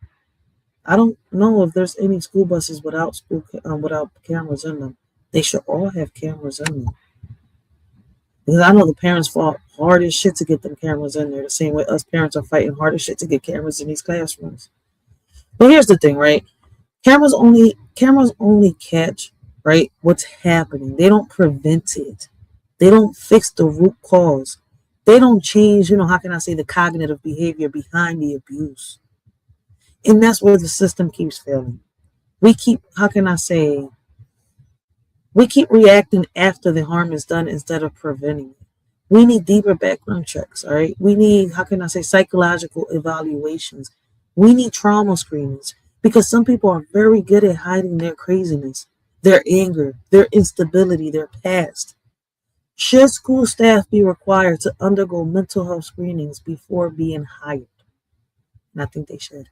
I don't know if there's any school buses without cameras in them. They should all have cameras in them. Because I know the parents fought hard as shit to get them cameras in there, the same way us parents are fighting hard as shit to get cameras in these classrooms. But here's the thing, right? Cameras only catch, right, what's happening. They don't prevent it. They don't fix the root cause. They don't change, the cognitive behavior behind the abuse. And that's where the system keeps failing. We keep, we keep reacting after the harm is done instead of preventing it. We need deeper background checks, all right? We need, psychological evaluations. We need trauma screenings because some people are very good at hiding their craziness, their anger, their instability, their past. Should school staff be required to undergo mental health screenings before being hired? And I think they should.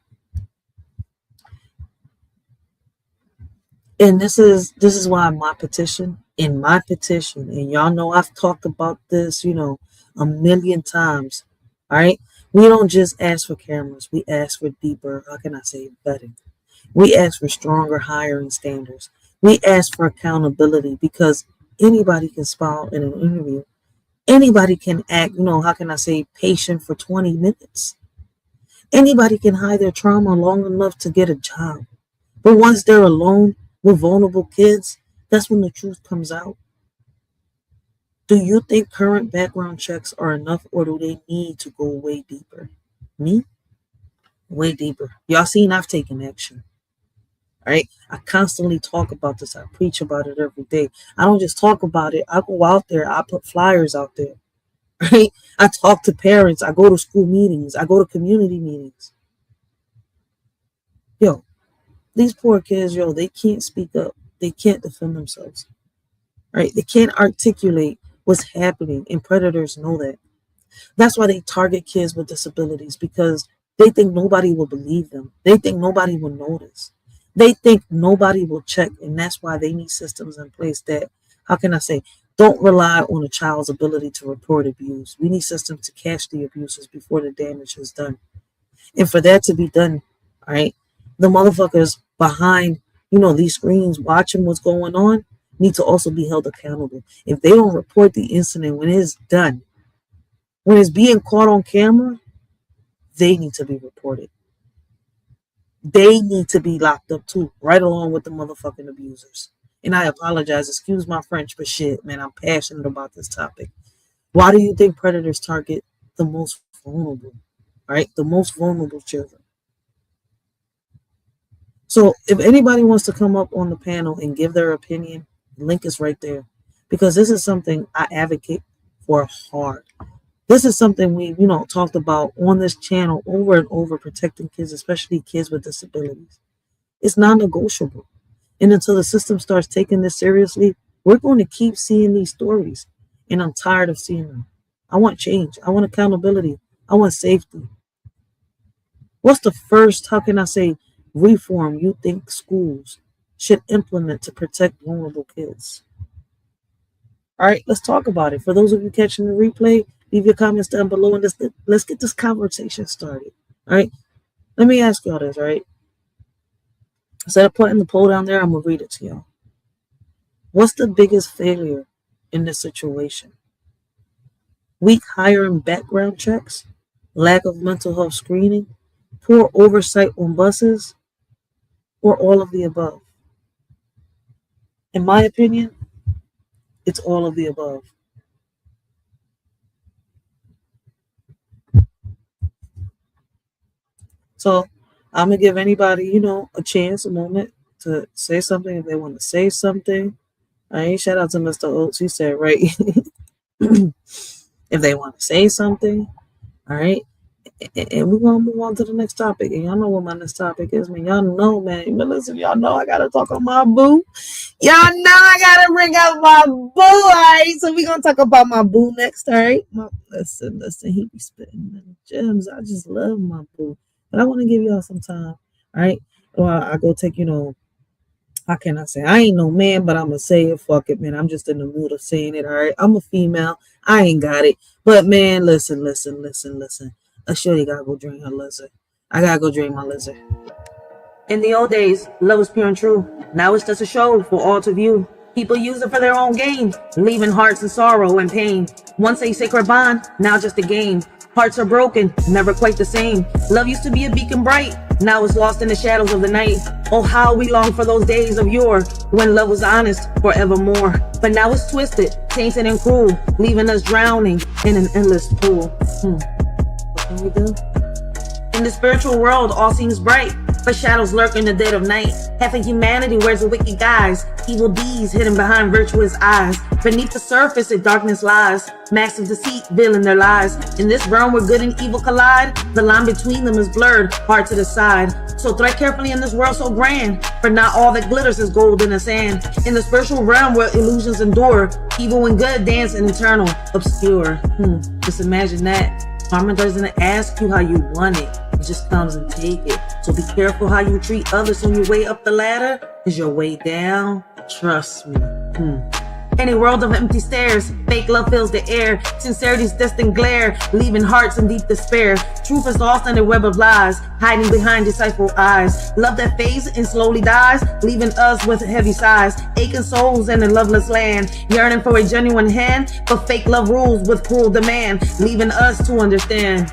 And this is why my petition, and y'all know I've talked about this, a million times. All right. We don't just ask for cameras. We ask for deeper, vetting. We ask for stronger hiring standards. We ask for accountability because anybody can smile in an interview. Anybody can act, patient for 20 minutes. Anybody can hide their trauma long enough to get a job. But once they're alone with vulnerable kids, that's when the truth comes out. Do you think current background checks are enough or do they need to go way deeper? Me? Way deeper. Y'all seen I've taken action. All right? I constantly talk about this. I preach about it every day. I don't just talk about it. I go out there. I put flyers out there. Right? I talk to parents. I go to school meetings. I go to community meetings. Yo, these poor kids, they can't speak up. They can't defend themselves. Right? They can't articulate what's happening, and predators know that. That's why they target kids with disabilities, because they think nobody will believe them. They think nobody will notice. They think nobody will check, and that's why they need systems in place that, don't rely on a child's ability to report abuse. We need systems to catch the abusers before the damage is done. And for that to be done, all right, the motherfuckers behind, these screens watching what's going on need to also be held accountable. If they don't report the incident when it's done, when it's being caught on camera, they need to be reported. They need to be locked up too, right along with the motherfucking abusers. And I apologize, excuse my French, but shit, man, I'm passionate about this topic. Why do you think predators target the most vulnerable, right? The most vulnerable children. So if anybody wants to come up on the panel and give their opinion, the link is right there, because this is something I advocate for hard. This is something we, talked about on this channel over and over, protecting kids, especially kids with disabilities. It's non-negotiable. And until the system starts taking this seriously, we're going to keep seeing these stories. And I'm tired of seeing them. I want change. I want accountability. I want safety. What's the first, how can I say, reform you think schools should implement to protect vulnerable kids? All right, let's talk about it. For those of you catching the replay, leave your comments down below and let's get this conversation started. All right, let me ask y'all this, all right? Instead of putting the poll down there, I'm going to read it to y'all. What's the biggest failure in this situation? Weak hiring background checks, lack of mental health screening, poor oversight on buses, or all of the above? In my opinion, it's all of the above. So I'm going to give anybody, a chance, a moment to say something if they want to say something. All right, shout out to Mr. Oates. He said, right. If they want to say something, all right. And we're going to move on to the next topic. And y'all know what my next topic is, man. Y'all know, man. But listen, y'all know I got to talk on my boo. Y'all know I got to bring up my boo, all right? So we're going to talk about my boo next, all right? Listen, he be spitting them gems. I just love my boo. But I want to give y'all some time, all right? Or I go take, how can I say? I ain't no man, but I'm going to say it. Fuck it, man. I'm just in the mood of saying it, all right? I'm a female. I ain't got it. But, man, listen. A shorty gotta go drain her lizard. I gotta go drain my lizard. In the old days, love was pure and true. Now it's just a show for all to view. People use it for their own gain, leaving hearts in sorrow and pain. Once a sacred bond, now just a game. Hearts are broken, never quite the same. Love used to be a beacon bright, now it's lost in the shadows of the night. Oh, how we long for those days of yore, when love was honest forevermore. But now it's twisted, tainted and cruel, leaving us drowning in an endless pool. What can we do? In the spiritual world, all seems bright, but shadows lurk in the dead of night. Half of humanity wears a wicked guise, evil deeds hidden behind virtuous eyes. Beneath the surface, a darkness lies, masks of deceit veiling their lies. In this realm where good and evil collide, the line between them is blurred, hard to decide. So tread carefully in this world so grand, for not all that glitters is gold in the sand. In the spiritual realm where illusions endure, evil and good dance in eternal obscure. Just imagine that. Karma doesn't ask you how you want it. It just comes and take it. So be careful how you treat others on your way up the ladder, cause your way down, trust me. In a world of empty stares, fake love fills the air. Sincerity's distant glare, leaving hearts in deep despair. Truth is lost in a web of lies, hiding behind deceitful eyes. Love that fades and slowly dies, leaving us with heavy sighs. Aching souls in a loveless land, yearning for a genuine hand, but fake love rules with cruel demand, leaving us to understand.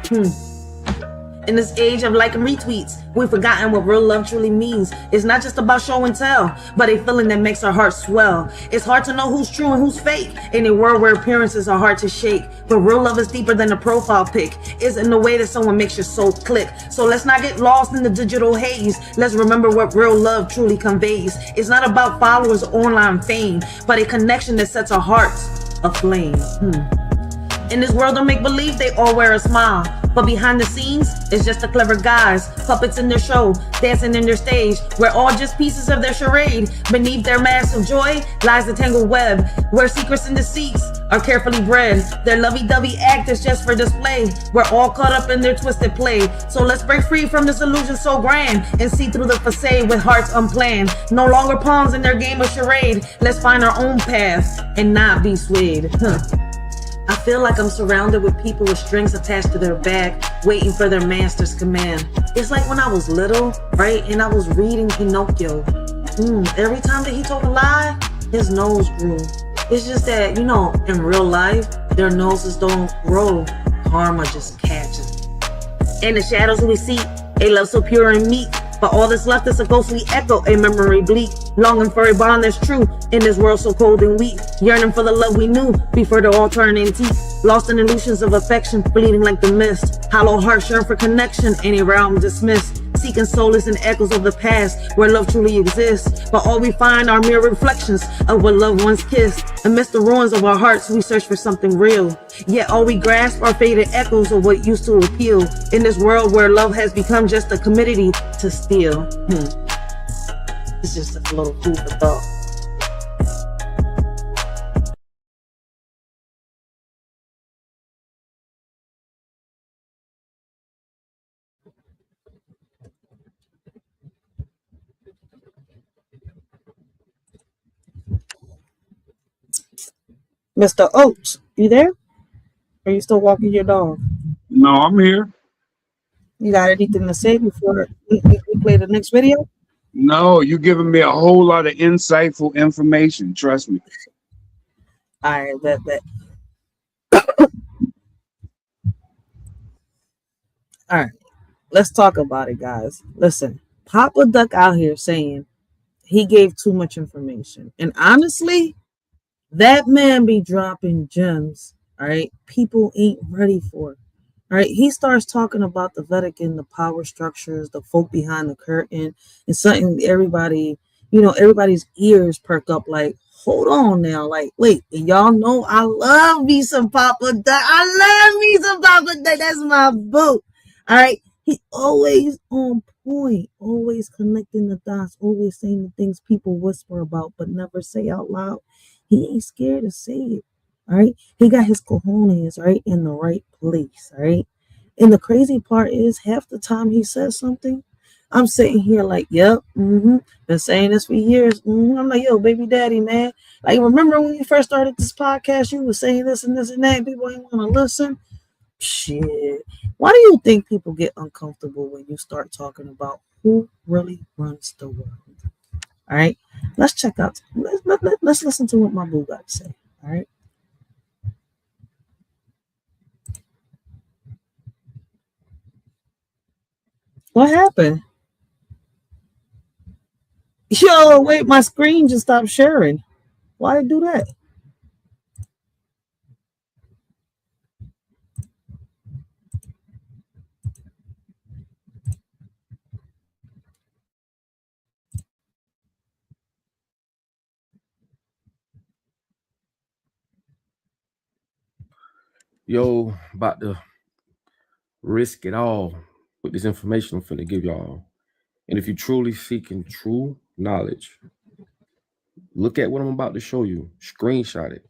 In this age of like and retweets, we've forgotten what real love truly means. It's not just about show and tell, but a feeling that makes our hearts swell. It's hard to know who's true and who's fake in a world where appearances are hard to shake. But real love is deeper than a profile pic. It's in the way that someone makes your soul click. So let's not get lost in the digital haze. Let's remember what real love truly conveys. It's not about followers or online fame, but a connection that sets our hearts aflame. In this world of make-believe, they all wear a smile. But behind the scenes, it's just the clever guys, puppets in their show, dancing in their stage. We're all just pieces of their charade. Beneath their mask of joy lies the tangled web, where secrets and deceits are carefully bred. Their lovey-dovey act is just for display. We're all caught up in their twisted play. So let's break free from this illusion so grand and see through the facade with hearts unplanned. No longer pawns in their game of charade. Let's find our own path and not be swayed. I feel like I'm surrounded with people with strings attached to their back, waiting for their master's command. It's like when I was little, right, and I was reading Pinocchio. Every time that he told a lie, his nose grew. It's just that, in real life, their noses don't grow. Karma just catches. In the shadows we see, a love so pure and meek, but all that's left is a ghostly echo, a memory bleak. Longing for a bond that's true in this world so cold and weak. Yearning for the love we knew before the all turned antique. Lost in illusions of affection, bleeding like the mist. Hollow hearts yearn for connection, any realm dismissed. Seeking solace in echoes of the past where love truly exists. But all we find are mere reflections of what love once kissed. Amidst the ruins of our hearts, we search for something real. Yet all we grasp are faded echoes of what used to appeal. In this world where love has become just a commodity to steal. It's just a little food for thought. Mr. Oates, you there? Are you still walking your dog? No, I'm here. You got anything to say before we play the next video? No, you giving me a whole lot of insightful information. Trust me. All right, bet. All right, let's talk about it, guys. Listen, Papa Duck out here saying he gave too much information. And honestly, that man be dropping gems, all right? People ain't ready for it. All right, he starts talking about the Vatican, the power structures, the folk behind the curtain, and something everybody, everybody's ears perk up like, hold on now, like, wait, and y'all know I love me some Papa Duck. I love me some Papa Duck. That's my boo. All right, he always on point, always connecting the dots, always saying the things people whisper about but never say out loud. He ain't scared to say it. All right, he got his cojones right in the right place. All right, and the crazy part is half the time he says something, I'm sitting here like, yep, been saying this for years. I'm like, yo, baby daddy, man. Like, remember when you first started this podcast, you were saying this and this and that, and people ain't want to listen. Shit. Why do you think people get uncomfortable when you start talking about who really runs the world? All right, let's check out. Let's listen to what my boo got to say. All right. What happened? Yo, wait, my screen just stopped sharing. Why did it do that? Yo, about to risk it all with this information I'm finna give y'all. And if you're truly seeking true knowledge, look at what I'm about to show you. Screenshot it.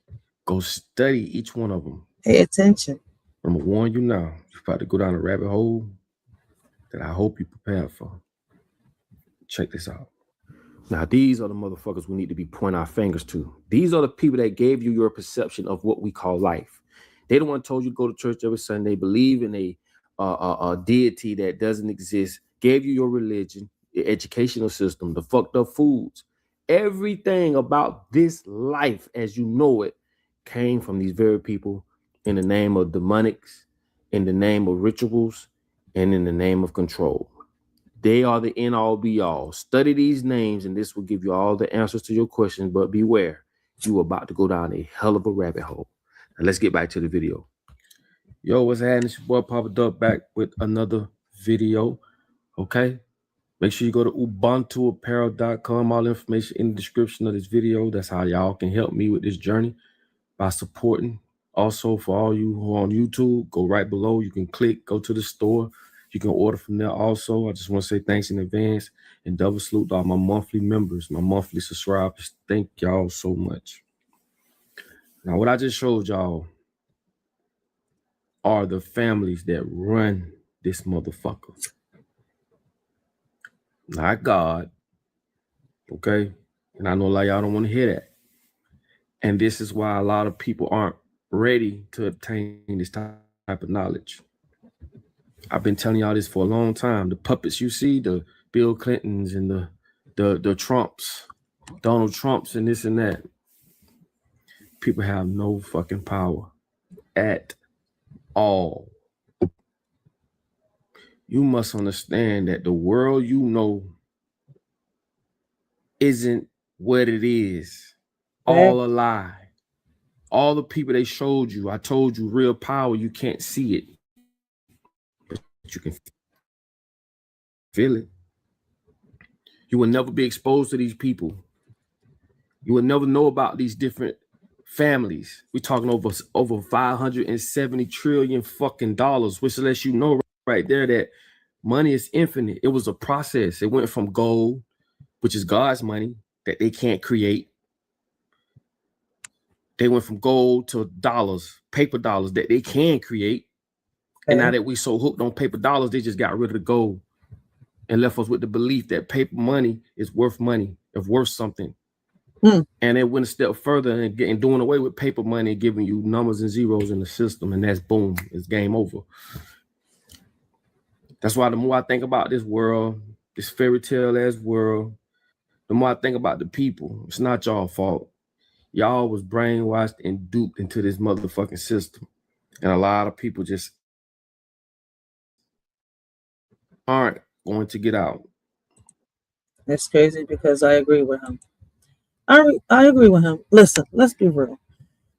Go study each one of them. Pay attention. I'm gonna warn you now. You're about to go down a rabbit hole that I hope you're prepared for. Check this out. Now, these are the motherfuckers we need to be pointing our fingers to. These are the people that gave you your perception of what we call life. They the one told you to go to church every Sunday, believe in a deity that doesn't exist, gave you your religion, your educational system, the fucked up foods. Everything about this life as you know it came from these very people in the name of demonics, in the name of rituals, and in the name of control. They are the end all be all. Study these names and this will give you all the answers to your questions, but beware, you are about to go down a hell of a rabbit hole. Now let's get back to the video. Yo, what's happening? It's your boy Papa Duck back with another video. Okay. Make sure you go to ubuntuapparel.com. All information in the description of this video. That's how y'all can help me with this journey by supporting. Also, for all you who are on YouTube, go right below. You can click, go to the store. You can order from there also. I just want to say thanks in advance and double salute to all my monthly members, my monthly subscribers. Thank y'all so much. Now, what I just showed y'all are the families that run this motherfucker. Not God. Okay? And I know a lot of y'all don't want to hear that. And this is why a lot of people aren't ready to obtain this type of knowledge. I've been telling y'all this for a long time. The puppets you see, the Bill Clintons and the Trumps, Donald Trumps and this and that. People have no fucking power at all. You must understand that the world you know isn't what it is. All a lie. All the people they showed you, I told you, real power, you can't see it. But you can feel it. You will never be exposed to these people. You will never know about these different families. We're talking over 570 trillion fucking dollars, which lets you know right there that money is infinite. It was a process. It went from gold, which is God's money that they can't create. They went from gold to dollars, paper dollars that they can create. And now that we so hooked on paper dollars, they just got rid of the gold and left us with the belief that paper money is worth something. And it went a step further and getting doing away with paper money and giving you numbers and zeros in the system, and that's boom, it's game over. That's why the more I think about this world, this fairy tale ass world, the more I think about the people. It's not y'all fault. Y'all was brainwashed and duped into this motherfucking system. And a lot of people just aren't going to get out. It's crazy because I agree with him. I agree with him. Listen, let's be real.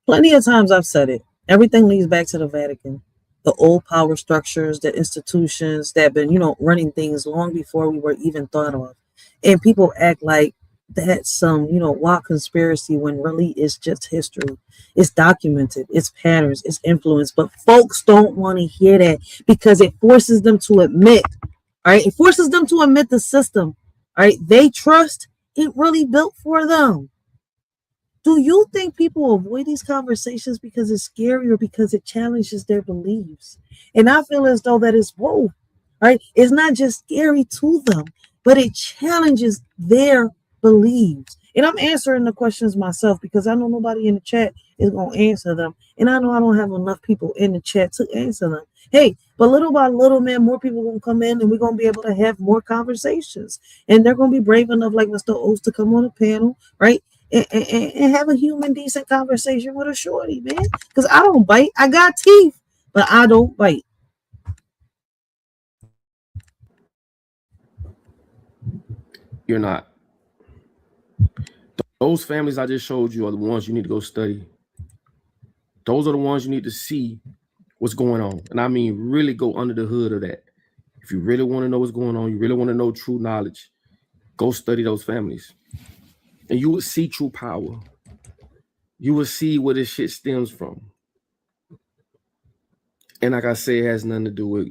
Plenty of times I've said it. Everything leads back to the Vatican. The old power structures, the institutions that have been, running things long before we were even thought of. And people act like that's some, wild conspiracy when really it's just history. It's documented, it's patterns, it's influence. But folks don't want to hear that because it forces them to admit, all right? It forces them to admit the system, all right? They trust it really built for them. Do you think people avoid these conversations because it's scary or because it challenges their beliefs? And I feel as though that is both, right? It's not just scary to them, but it challenges their beliefs. And I'm answering the questions myself because I know nobody in the chat is going to answer them. And I know I don't have enough people in the chat to answer them. Hey, but little by little, man, more people are going to come in and we're going to be able to have more conversations. And they're going to be brave enough, like Mr. Oates, to come on a panel, right? And have a human, decent conversation with a shorty, man. Because I don't bite. I got teeth, but I don't bite. You're not. Those families I just showed you are the ones you need to go study. Those are the ones you need to see what's going on. And I mean, really go under the hood of that. If you really want to know what's going on, you really want to know true knowledge, go study those families. And you will see true power. You will see where this shit stems from. And like I say, it has nothing to do with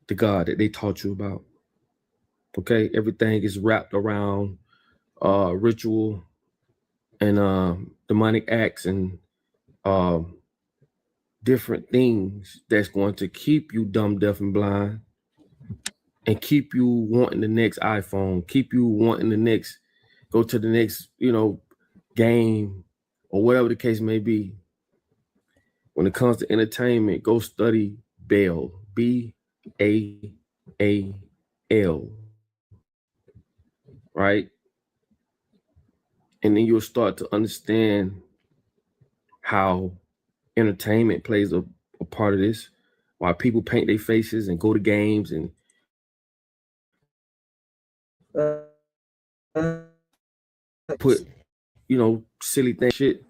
the God that they taught you about. Okay? Everything is wrapped around ritual and demonic acts and different things that's going to keep you dumb, deaf, and blind and keep you wanting the next iPhone, keep you wanting the next, go to the next, game or whatever the case may be. When it comes to entertainment, go study Baal, B-A-A-L, right? And then you'll start to understand how entertainment plays a part of this, why people paint their faces and go to games and put, silly thing shit.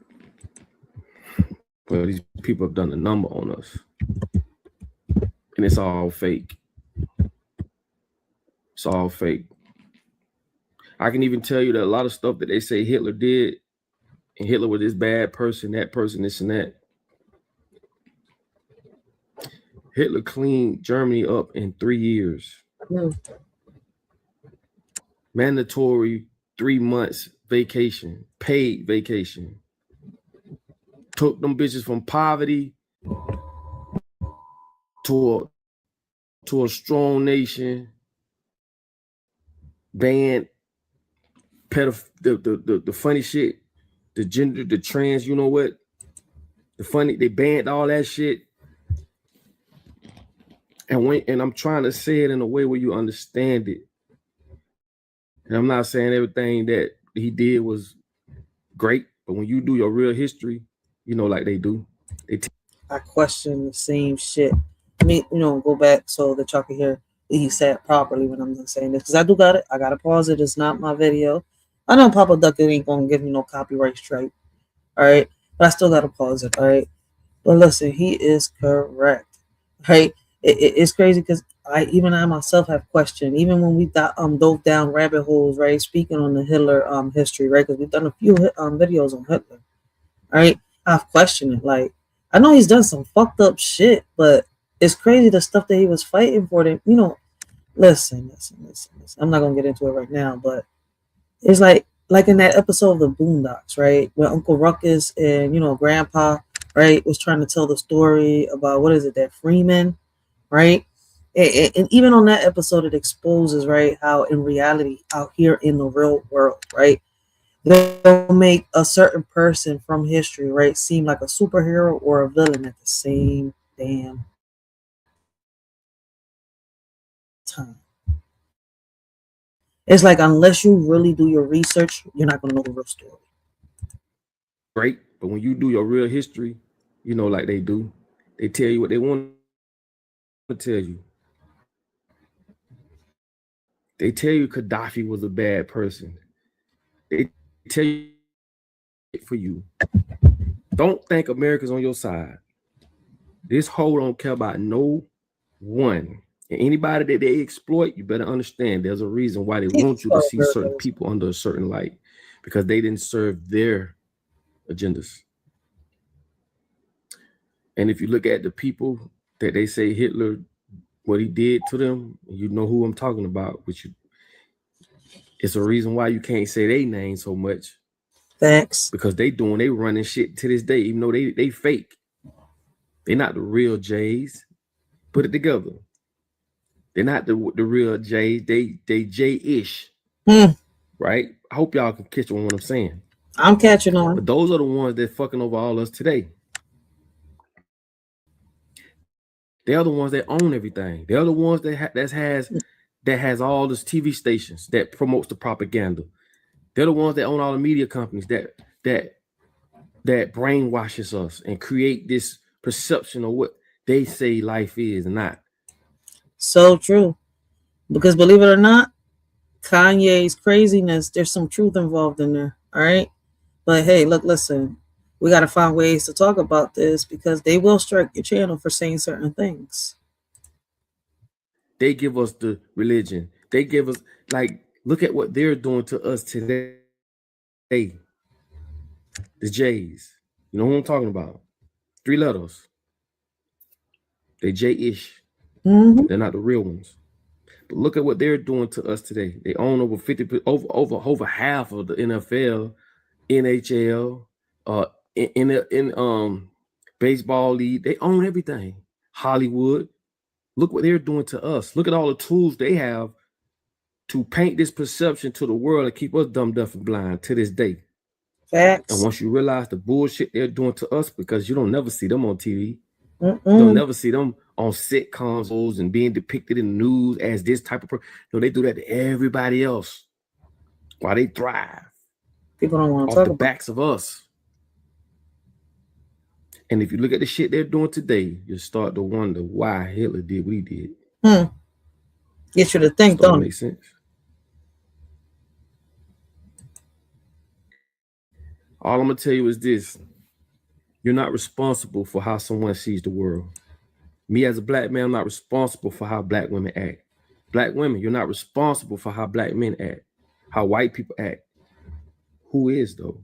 Well, these people have done a number on us. And it's all fake. It's all fake. I can even tell you that a lot of stuff that they say Hitler did, and Hitler was this bad person, that person, this and that. Hitler cleaned Germany up in 3 years. Mandatory 3 months vacation, paid vacation. Took them bitches from poverty to a strong nation. Banned the funny shit, the gender, the trans, you know what? They banned all that shit. And I'm trying to say it in a way where you understand it. And I'm not saying everything that he did was great, but when you do your real history, like they do. I question the same shit. I mean, go back so that y'all can hear he said properly when I'm saying this. Because I do got it. I got to pause it. It's not my video. I know Papa Duck ain't going to give me no copyright strike. All right. But I still got to pause it. All right. But listen, he is correct. Right. It's crazy because I myself have questioned, even when we dove down rabbit holes, right? Speaking on the Hitler history, right? Because we've done a few videos on Hitler, right? I've questioned it. Like, I know he's done some fucked up shit, but it's crazy the stuff that he was fighting for. That listen. I'm not gonna get into it right now, but it's like in that episode of the Boondocks, right? Where Uncle Ruckus and Grandpa, right, was trying to tell the story about that Freeman. Right. And even on that episode, it exposes, right, how in reality out here in the real world, right, they'll make a certain person from history, right, seem like a superhero or a villain at the same damn time. It's like, unless you really do your research, you're not gonna know the real story. Great, but when you do your real history, you know, like they do, they tell you what they want to tell you. They tell you Gaddafi was a bad person. They tell you for you. Don't think America's on your side. This whole don't care about no one. And anybody that they exploit, you better understand there's a reason why they want you to see certain people under a certain light, because they didn't serve their agendas. And if you look at the people that they say Hitler, what he did to them, you know who I'm talking about, which it's a reason why you can't say their name so much. Facts. Because they running shit to this day, even though they fake. They're not the real Jays. Put it together. They're not the real Jays. They J-ish. Right? I hope y'all can catch on what I'm saying. I'm catching on. But those are the ones that fucking over all us today. They're the ones that own everything. They're the ones that has all these TV stations that promotes the propaganda. They're the ones that own all the media companies that brainwashes us and create this perception of what they say life is and not. So true. Because believe it or not, Kanye's craziness, there's some truth involved in there. All right. But hey, look, listen, we got to find ways to talk about this because they will strike your channel for saying certain things. They give us the religion. They give us, like, look at what they're doing to us today. The J's. You know who I'm talking about? 3 letters. They J-ish. They're not the real ones. But look at what they're doing to us today. They own over 50, over half of the NFL, NHL, in baseball league. They own everything. Hollywood. Look what they're doing to us. Look at all the tools they have to paint this perception to the world and keep us dumb, deaf, and blind to this day. Facts. And once you realize the bullshit they're doing to us, because you don't never see them on TV. You don't never see them on sitcoms and being depicted in the news as this type of person. No, they do that to everybody else while they thrive. People don't want to off talk the about backs of us. And if you look at the shit they're doing today, you start to wonder why Hitler did what he did. Get you to think, don't make sense? All I'm gonna tell you is this: you're not responsible for how someone sees the world. Me as a black man, I'm not responsible for how black women act. Black women, you're not responsible for how black men act, how white people act. Who is though?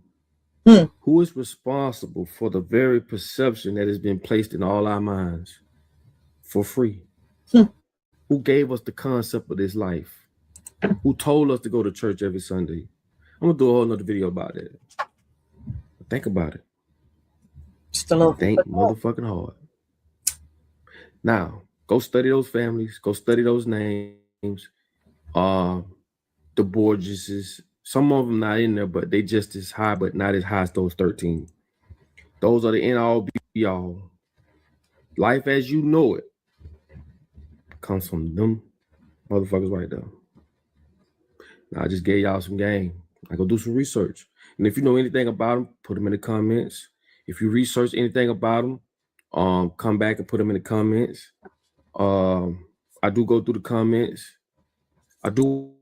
Who is responsible for the very perception that has been placed in all our minds for free? Who gave us the concept of this life? Who told us to go to church every Sunday? I'm gonna do a whole nother video about that. Think about it. Think motherfucking hard. Now, go study those families. Go study those names. The Borgeses. Some of them not in there, but they just as high, but not as high as those 13. Those are the end all be all. Life as you know it comes from them motherfuckers right there. Now, I just gave y'all some game. I go do some research. And if you know anything about them, put them in the comments. If you research anything about them, come back and put them in the comments. I do go through the comments. I do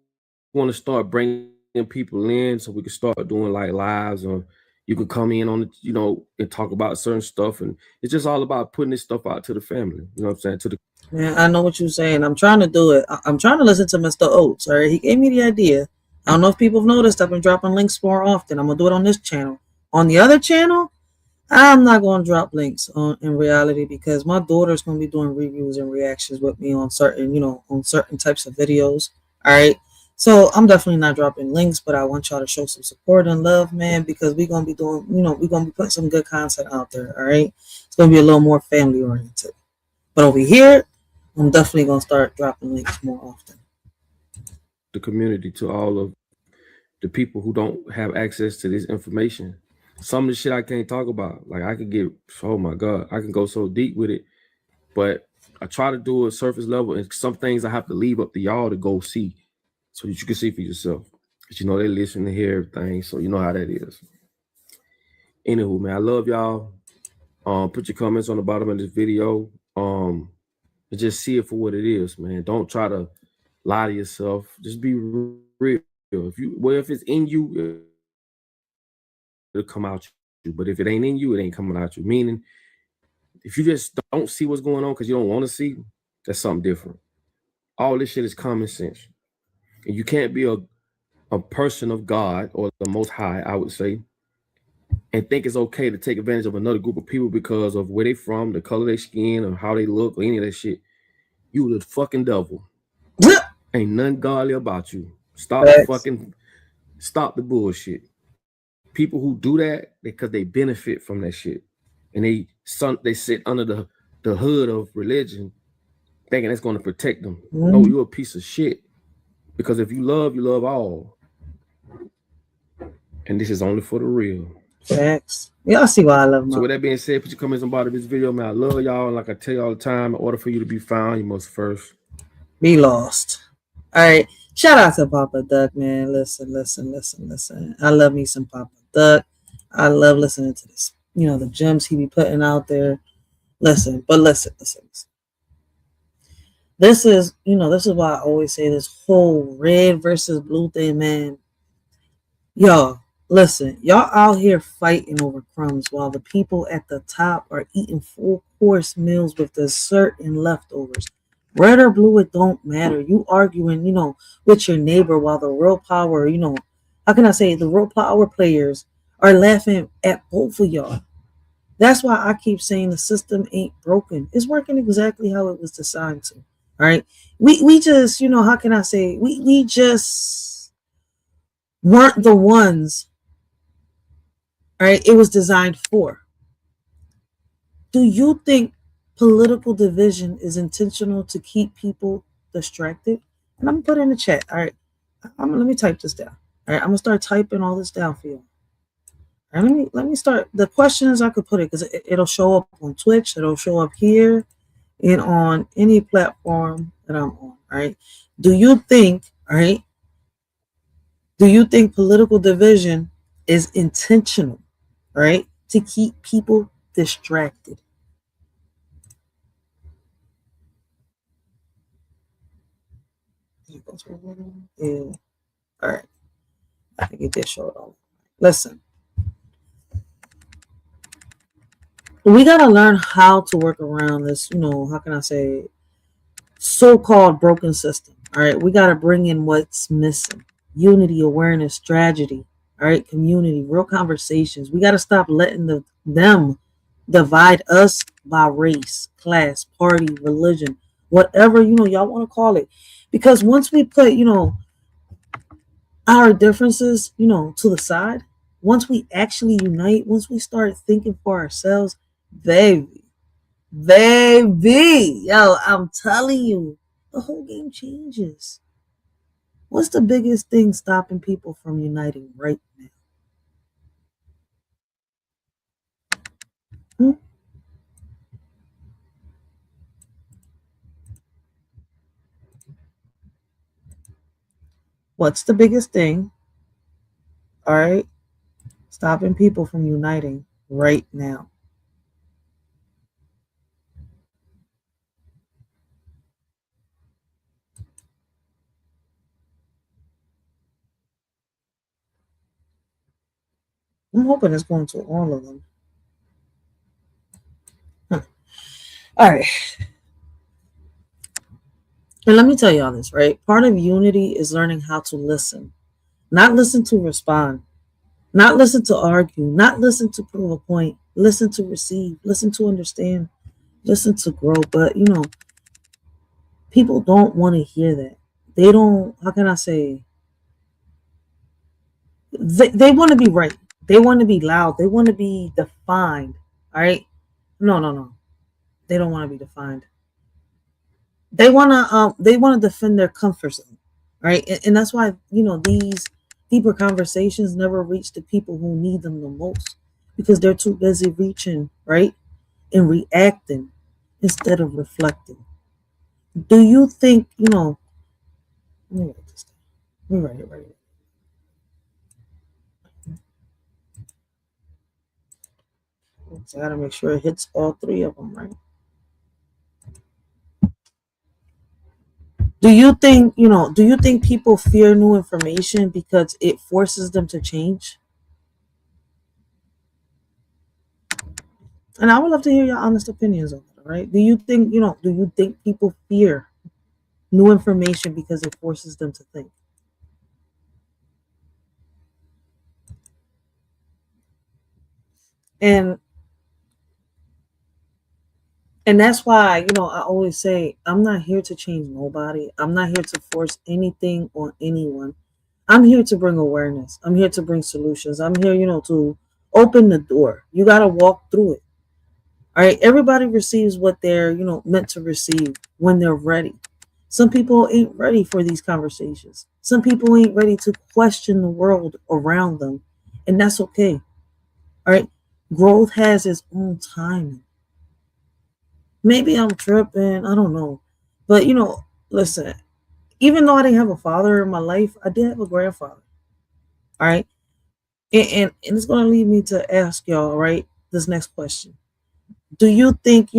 want to start bringing people in so we can start doing like lives, or you can come in on the, and talk about certain stuff. And it's just all about putting this stuff out to the family. You know what I'm saying? Man, I know what you're saying. I'm trying to do it. I'm trying to listen to Mr. Oates. All right, he gave me the idea. I don't know if people have noticed. I've been dropping links more often. I'm gonna do it on this channel. On the other channel, I'm not gonna drop links in reality because my daughter's gonna be doing reviews and reactions with me on certain, on certain types of videos. All right. So I'm definitely not dropping links, but I want y'all to show some support and love, man, because we're gonna be doing, we're gonna be putting some good content out there. All right. It's gonna be a little more family oriented. But over here, I'm definitely gonna start dropping links more often. The community, to all of the people who don't have access to this information. Some of the shit I can't talk about. Like I could get, oh my God, I can go so deep with it. But I try to do a surface level, and some things I have to leave up to y'all to go see so that you can see for yourself. Because you know they listen to hear everything, so you know how that is. Anywho, man, I love y'all. Put your comments on the bottom of this video. And just see it for what it is, man. Don't try to lie to yourself. Just be real. If it's in you, it'll come out you. But if it ain't in you, it ain't coming out you. Meaning, if you just don't see what's going on because you don't want to see, that's something different. All this shit is common sense. And you can't be a person of God or the Most High, I would say, and think it's okay to take advantage of another group of people because of where they from, the color of their skin, or how they look, or any of that shit. You the fucking devil. Ain't nothing godly about you. Stop the bullshit. People who do that because they benefit from that shit. And they sit under the hood of religion thinking it's going to protect them. No, you're a piece of shit. Because if you love all. And this is only for the real. Facts. Y'all see why I love them. So with that being said, put your comments on the bottom of this video, man. I love y'all. And like I tell you all the time, in order for you to be found, you must first be lost. All right. Shout out to Papa Duck, man. Listen. I love me some Papa Duck. I love listening to this. You know, the gems he be putting out there. Listen. This is why I always say this whole red versus blue thing, man. Y'all, listen. Y'all out here fighting over crumbs while the people at the top are eating full course meals with dessert and leftovers. Red or blue, it don't matter. You arguing, with your neighbor while the real power, how can I say the real power players are laughing at both of y'all. That's why I keep saying the system ain't broken. It's working exactly how it was designed to. All right. We just, how can I say, we just weren't the ones. All right. It was designed for. Do you think political division is intentional to keep people distracted? And I'm gonna put it in the chat. All right. Let me type this down. All right. I'm gonna start typing all this down for you. All right, let me start. The questions I could put it because it'll show up on Twitch. It'll show up here and on any platform that I'm on. All right. Do you think political division is intentional, right, to keep people distracted? Yeah. All right. I think it did show it all. Listen. We got to learn how to work around this, how can I say, so-called broken system. All right. We got to bring in what's missing. Unity, awareness, tragedy. All right. Community, real conversations. We got to stop letting them divide us by race, class, party, religion, whatever, y'all want to call it. Because once we put, our differences, to the side, once we actually unite, once we start thinking for ourselves, baby, yo, I'm telling you, the whole game changes. What's the biggest thing stopping people from uniting right now? What's the biggest thing, all right, stopping people from uniting right now? I'm hoping it's going to all of them. All right. And let me tell y'all this, right? Part of unity is learning how to listen. Not listen to respond. Not listen to argue. Not listen to prove a point. Listen to receive. Listen to understand. Listen to grow. But, people don't want to hear that. They don't, how can I say? They want to be right. They want to be loud. They want to be defined. All right? No. They don't want to be defined. They want to defend their comfort zone. Right? And that's why, these Deeper conversations never reach the people who need them the most because they're too busy reaching, right? And reacting instead of reflecting. Do you think, let me write this down. Let me write it right here. So I gotta make sure it hits all three of them, right? Do you think people fear new information because it forces them to change? And I would love to hear your honest opinions on it, right? Do you think people fear new information because it forces them to think? And that's why, I always say, I'm not here to change nobody. I'm not here to force anything on anyone. I'm here to bring awareness. I'm here to bring solutions. I'm here, to open the door. You got to walk through it. All right. Everybody receives what they're, meant to receive when they're ready. Some people ain't ready for these conversations. Some people ain't ready to question the world around them. And that's okay. All right. Growth has its own timing. Maybe I'm tripping. I don't know. But, listen, even though I didn't have a father in my life, I did have a grandfather. All right. And it's going to lead me to ask y'all, right, this next question. Do you think,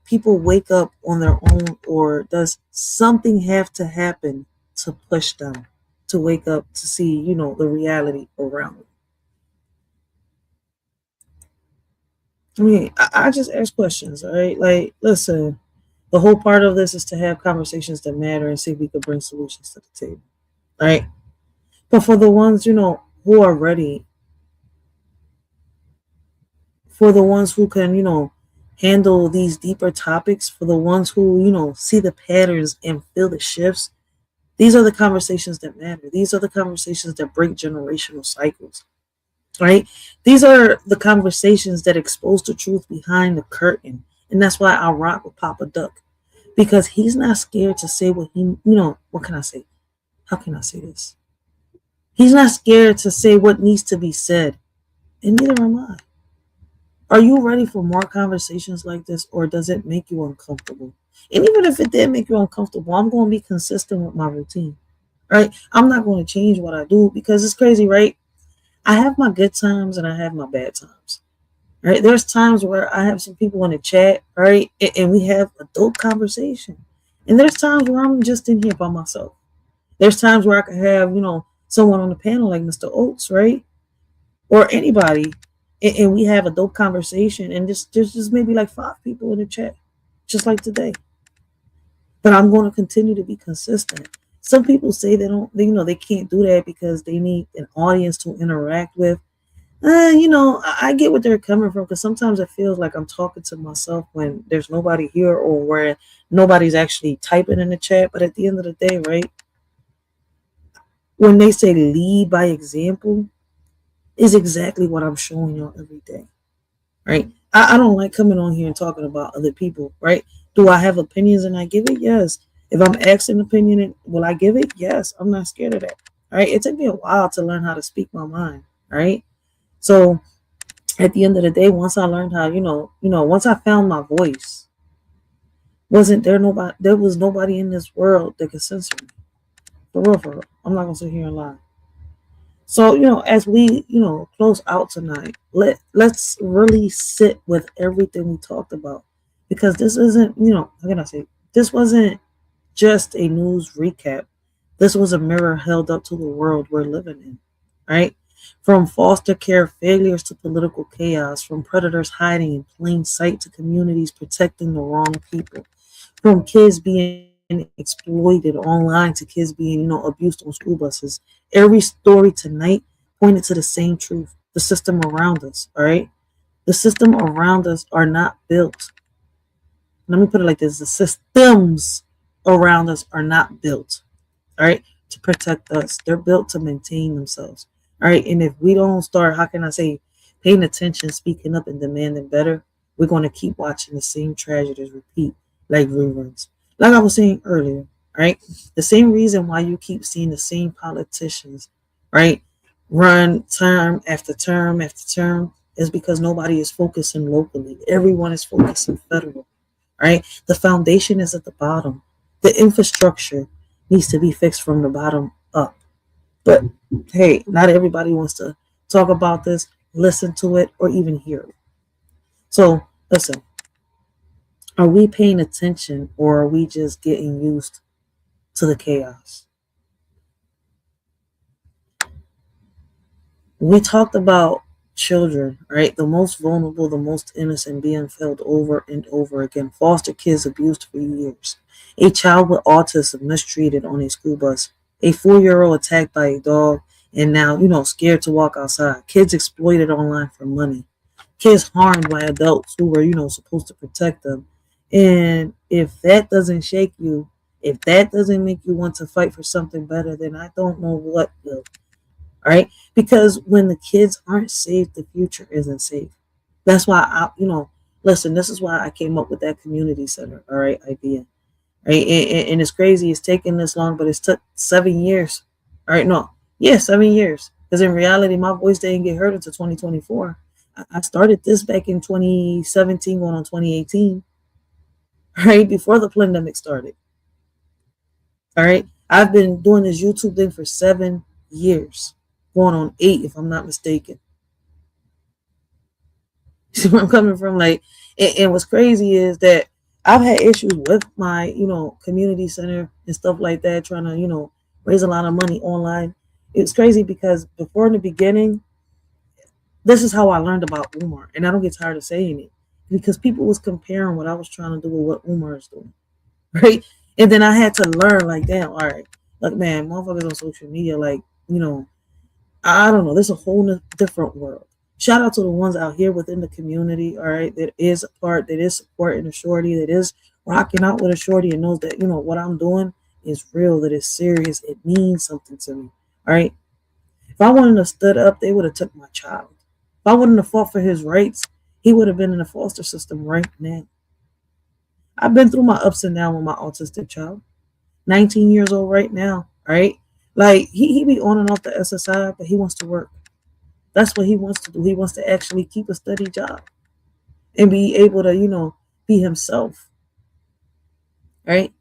people wake up on their own, or does something have to happen to push them to wake up to see, the reality around them? I mean, I just ask questions, all right? Like, listen, the whole part of this is to have conversations that matter and see if we could bring solutions to the table, right? But for the ones, who are ready, for the ones who can, handle these deeper topics, for the ones who, see the patterns and feel the shifts, these are the conversations that matter. These are the conversations that break generational cycles. Right? These are the conversations that expose the truth behind the curtain. And that's why I rock with Papa Duck. Because he's not scared to say what what can I say? How can I say this? He's not scared to say what needs to be said. And neither am I. Are you ready for more conversations like this, or does it make you uncomfortable? And even if it did make you uncomfortable, I'm going to be consistent with my routine. Right? I'm not going to change what I do because it's crazy, right? I have my good times and I have my bad times, right? There's times where I have some people in the chat, right? And we have a dope conversation. And there's times where I'm just in here by myself. There's times where I could have, someone on the panel like Mr. Oates, right? Or anybody. And we have a dope conversation. And there's just maybe like 5 people in the chat, just like today. But I'm going to continue to be consistent. Some people say they can't do that because they need an audience to interact with. I get what they're coming from, because sometimes it feels like I'm talking to myself when there's nobody here, or where nobody's actually typing in the chat. But at the end of the day, right, when they say lead by example, is exactly what I'm showing y'all every day, right? I don't like coming on here and talking about other people, right? Do I have opinions and I give it? Yes. If I'm asked an opinion, will I give it? Yes. I'm not scared of that. All right. It took me a while to learn how to speak my mind. Right. So at the end of the day, once I learned how, once I found my voice, there was nobody in this world that could censor me. For real. I'm not gonna sit here and lie. So, as we, close out tonight, let's really sit with everything we talked about, because this isn't, how can I say, this wasn't just a news recap. This was a mirror held up to the world we're living in, right? From foster care failures to political chaos, from predators hiding in plain sight to communities protecting the wrong people, from kids being exploited online to kids being, abused on school buses. Every story tonight pointed to the same truth. The system around us, all right? The system around us are not built. Let me put it like this. The systems around us are not built, all right, to protect us. They're built to maintain themselves, all right? And if we don't start, how can I say, paying attention, speaking up, and demanding better, we're going to keep watching the same tragedies repeat like reruns. Like I was saying earlier, right? The same reason why you keep seeing the same politicians, right, run term after term after term is because nobody is focusing locally. Everyone is focusing federal, right? The foundation is at the bottom. The infrastructure needs to be fixed from the bottom up. But hey, not everybody wants to talk about this, listen to it, or even hear it. So listen, are we paying attention or are we just getting used to the chaos? We talked about children, right? The most vulnerable, the most innocent being failed over and over again. Foster kids abused for years. A child with autism mistreated on a school bus. A 4-year-old attacked by a dog and now, scared to walk outside. Kids exploited online for money. Kids harmed by adults who were, supposed to protect them. And if that doesn't shake you, if that doesn't make you want to fight for something better, then I don't know what will. All right, because when the kids aren't safe, the future isn't safe. That's why listen, this is why I came up with that community center, all right, idea. Right, and it's crazy it's taking this long, but it's took 7 years. All right, 7 years, because in reality my voice didn't get heard until 2024. I started this back in 2017 going on 2018, right before the pandemic started. All right, I've been doing this YouTube thing for 7 years, going on 8 if I'm not mistaken. See where I'm coming from? Like, and what's crazy is that I've had issues with my, community center and stuff like that, trying to, raise a lot of money online. It's crazy because before in the beginning, this is how I learned about Umar, and I don't get tired of saying it because people was comparing what I was trying to do with what Umar is doing, right? And then I had to learn, like, damn, all right, look, man, motherfuckers on social media, like, I don't know, there's a whole different world. Shout out to the ones out here within the community, all right, that is a part, that is supporting a shorty, that is rocking out with a shorty and knows that, what I'm doing is real, that it's serious, it means something to me, all right? If I wouldn't have stood up, they would have took my child. If I wouldn't have fought for his rights, he would have been in the foster system right now. I've been through my ups and downs with my autistic child. 19 years old right now, right? Like, he be on and off the SSI, but he wants to work. That's what he wants to do. He wants to actually keep a steady job and be able to, be himself, right?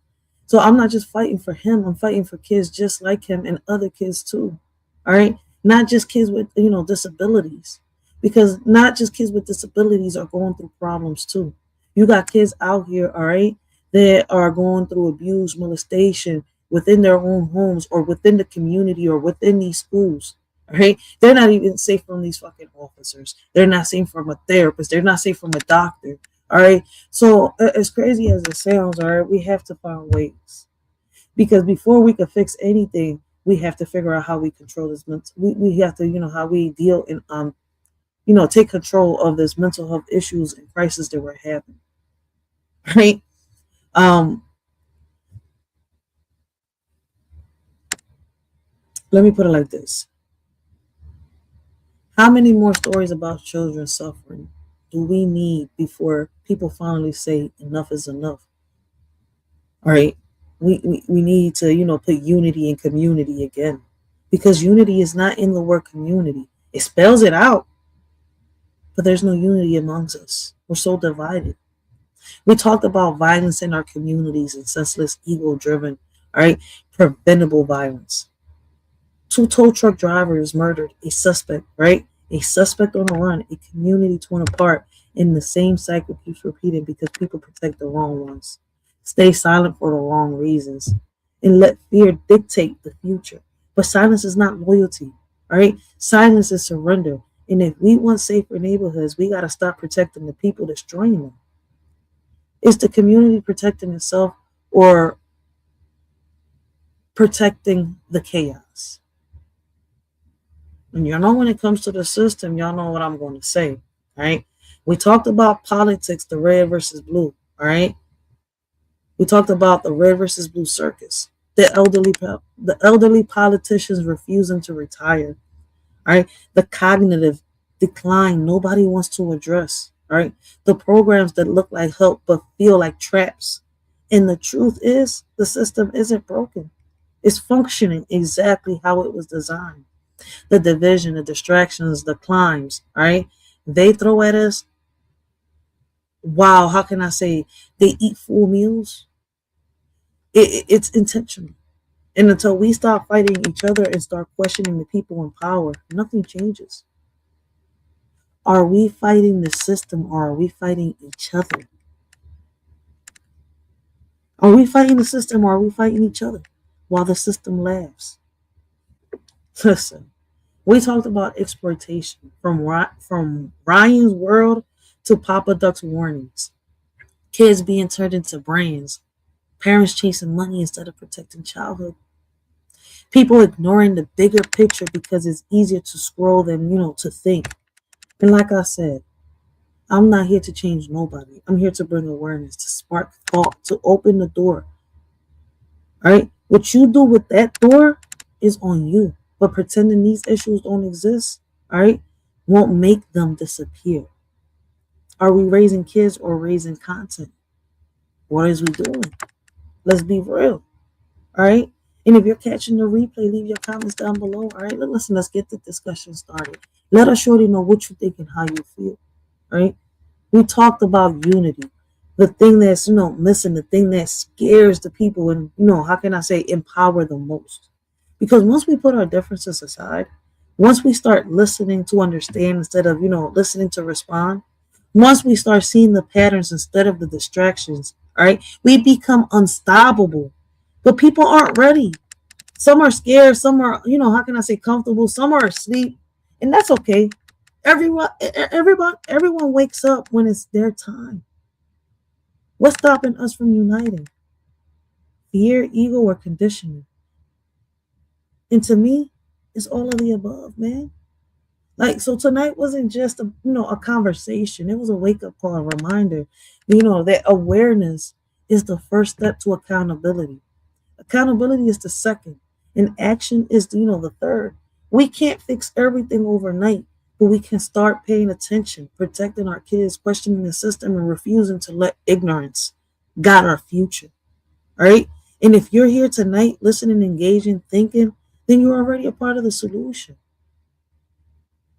So I'm not just fighting for him. I'm fighting for kids just like him and other kids too, all right? Not just kids with, disabilities, because not just kids with disabilities are going through problems too. You got kids out here, all right, that are going through abuse, molestation within their own homes or within the community or within these schools. Right? They're not even safe from these fucking officers. They're not safe from a therapist. They're not safe from a doctor. All right. So as crazy as it sounds, all right, we have to find ways, because before we can fix anything, we have to figure out how we control this. We have to, how we deal and take control of this mental health issues and crisis that we're having. Right. Let me put it like this. How many more stories about children suffering do we need before people finally say enough is enough? All right. We need to, put unity and community again, because unity is not in the word community. It spells it out, but there's no unity amongst us. We're so divided. We talked about violence in our communities and senseless, ego-driven, all right, preventable violence. 2 tow truck drivers murdered a suspect, right? A suspect on the run, a community torn apart, and the same cycle keeps repeating because people protect the wrong ones, stay silent for the wrong reasons, and let fear dictate the future. But silence is not loyalty, all right? Silence is surrender. And if we want safer neighborhoods, we got to stop protecting the people destroying them. Is the community protecting itself or protecting the chaos? And when it comes to the system, y'all know what I'm going to say, right? We talked about politics, the red versus blue, all right? We talked about the red versus blue circus, the elderly politicians refusing to retire, all right? The cognitive decline nobody wants to address, all right? The programs that look like help but feel like traps. And the truth is, the system isn't broken. It's functioning exactly how it was designed. The division, the distractions, the climbs, all right? They throw at us. Wow, how can I say they eat full meals? It's intentional. And until we stop fighting each other and start questioning the people in power, nothing changes. Are we fighting the system or are we fighting each other? Are we fighting the system or are we fighting each other while the system laughs? Listen, we talked about exploitation from Ryan's World to Papa Duck's warnings. Kids being turned into brands. Parents chasing money instead of protecting childhood. People ignoring the bigger picture because it's easier to scroll than, to think. And like I said, I'm not here to change nobody. I'm here to bring awareness, to spark thought, to open the door. All right? What you do with that door is on you. But pretending these issues don't exist, all right, won't make them disappear. Are we raising kids or raising content? What is we doing? Let's be real. All right? And if you're catching the replay, leave your comments down below. All right? Listen, let's get the discussion started. Let us shorty know what you think and how you feel. All right? We talked about unity. The thing that's, missing, the thing that scares the people and, how can I say, empower them most. Because once we put our differences aside, once we start listening to understand instead of, listening to respond, once we start seeing the patterns instead of the distractions, all right, we become unstoppable. But people aren't ready. Some are scared. Some are, how can I say, comfortable. Some are asleep. And that's okay. Everyone wakes up when it's their time. What's stopping us from uniting? Fear, ego, or conditioning? And to me, it's all of the above, man. So tonight wasn't just a conversation. It was a wake-up call, a reminder, that awareness is the first step to accountability. Accountability is the second, and action is, the third. We can't fix everything overnight, but we can start paying attention, protecting our kids, questioning the system, and refusing to let ignorance guide our future. All right? And if you're here tonight, listening, engaging, thinking, then you're already a part of the solution.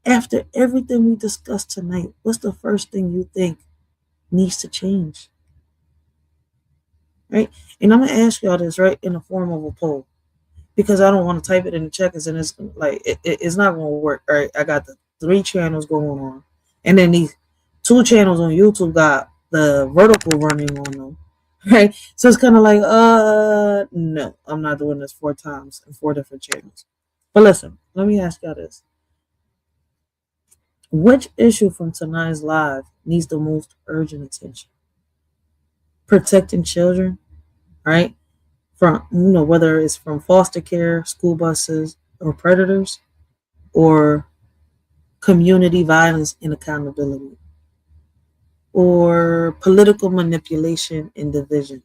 After everything we discussed tonight, what's the first thing you think needs to change? Right? And I'm going to ask y'all this, right, in the form of a poll. Because I don't want to type it in the checkers and it's it's not going to work. All right? I got the 3 channels going on. And then these 2 channels on YouTube got the vertical running on them. Right? So it's kind of like, no, I'm not doing this 4 times in 4 different channels. But listen, let me ask y'all this. Which issue from tonight's live needs the most urgent attention? Protecting children, right? From, whether it's from foster care, school buses, or predators, or community violence and accountability, or political manipulation and division,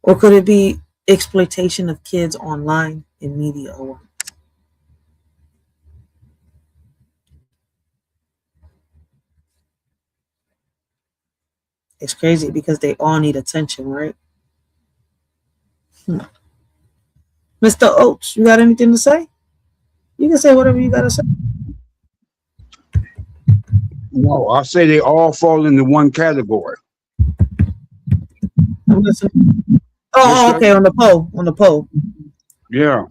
or could it be exploitation of kids online and media awareness? It's crazy because they all need attention, right? Mr. Oates, you got anything to say? You can say whatever you got to say. No, I say they all fall into one category. I'm listening. Oh, okay, on the poll. Yeah.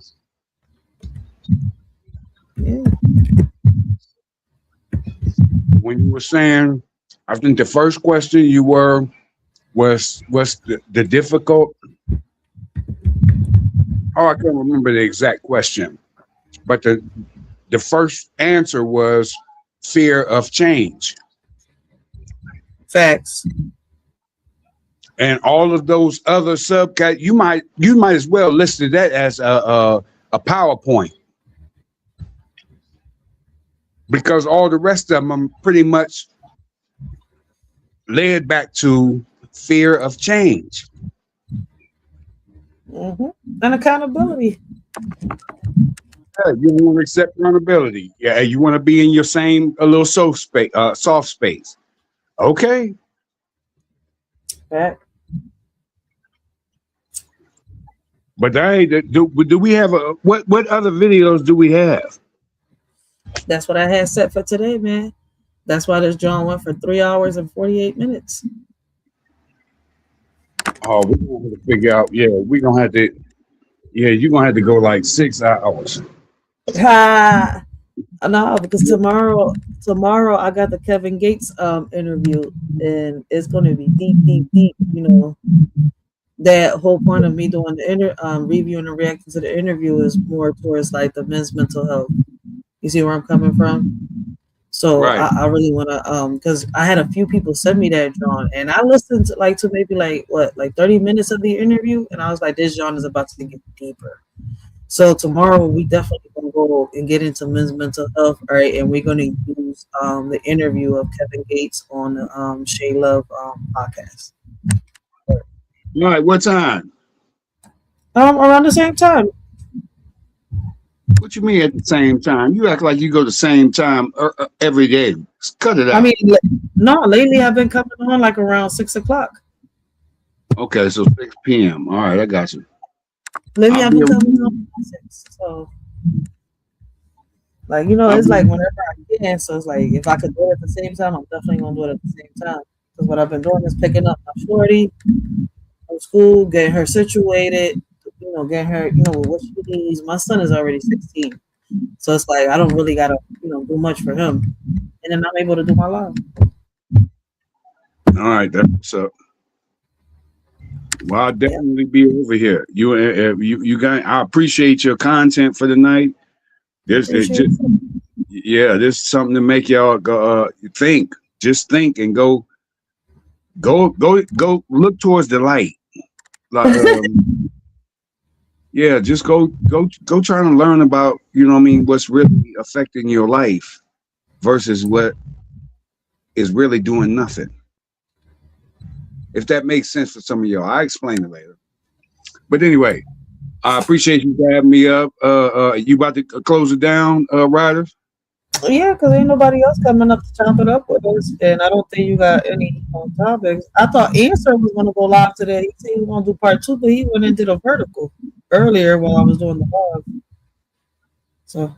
When you were saying, I think the first question you was the difficult. Oh, I can't remember the exact question, but the first answer was fear of change. Facts. And all of those other subcat, you might as well listed that as a PowerPoint, because all the rest of them are pretty much led back to fear of change. And accountability. Yeah, you want to accept accountability. Yeah, you want to be in your same soft space. Okay. Back. But do we have what other videos do we have? That's what I had set for today, man. That's why this John went for 3 hours and 48 minutes. Oh, we're gonna have to figure out. Yeah, we're gonna have to. Yeah, you're gonna have to go like 6 hours. No, because tomorrow I got the Kevin Gates interview, and it's gonna be deep. You know, that whole point of me doing the reviewing and reacting to the interview is more towards like the men's mental health. You see where I'm coming from? So Right. I really want to because I had a few people send me that, John, and I listened to maybe like 30 minutes of the interview, and I was like, this John is about to get deeper. So tomorrow we definitely gonna go and get into men's mental health, all right? And we're gonna use the interview of Kevin Gates on the Shay Love podcast. All right, what time? Around the same time. What you mean at the same time? You act like you go the same time every day. Cut it out. I mean, no, lately I've been coming on like around 6 o'clock. Okay, so 6 p.m. All right, I got you. Lately I'll I've be been able- coming on at 6. So, like, you know, it's like whenever I can. So it's like if I could do it at the same time, I'm definitely gonna do it at the same time. Because what I've been doing is picking up my shorty from school, getting her situated, you know, getting her, you know, what she needs. My son is already 16. So it's like I don't really gotta, you know, do much for him. And then I'm able to do my live. All right, that's what's up. Well, I'll definitely be over here. You guys, I appreciate your content for the night. This is just, yeah, this is something to make y'all go think. Just think and go look towards the light. Like, yeah, just go try to learn about, you know what I mean, what's really affecting your life versus what is really doing nothing. If that makes sense for some of y'all, I'll explain it later. But anyway, I appreciate you for having me up. You about to close it down, Riders? Yeah, because ain't nobody else coming up to chop it up with us, and I don't think you got any topics. I thought Answer was going to go live today. He said he was going to do part 2, but he went into the vertical earlier while I was doing the live. So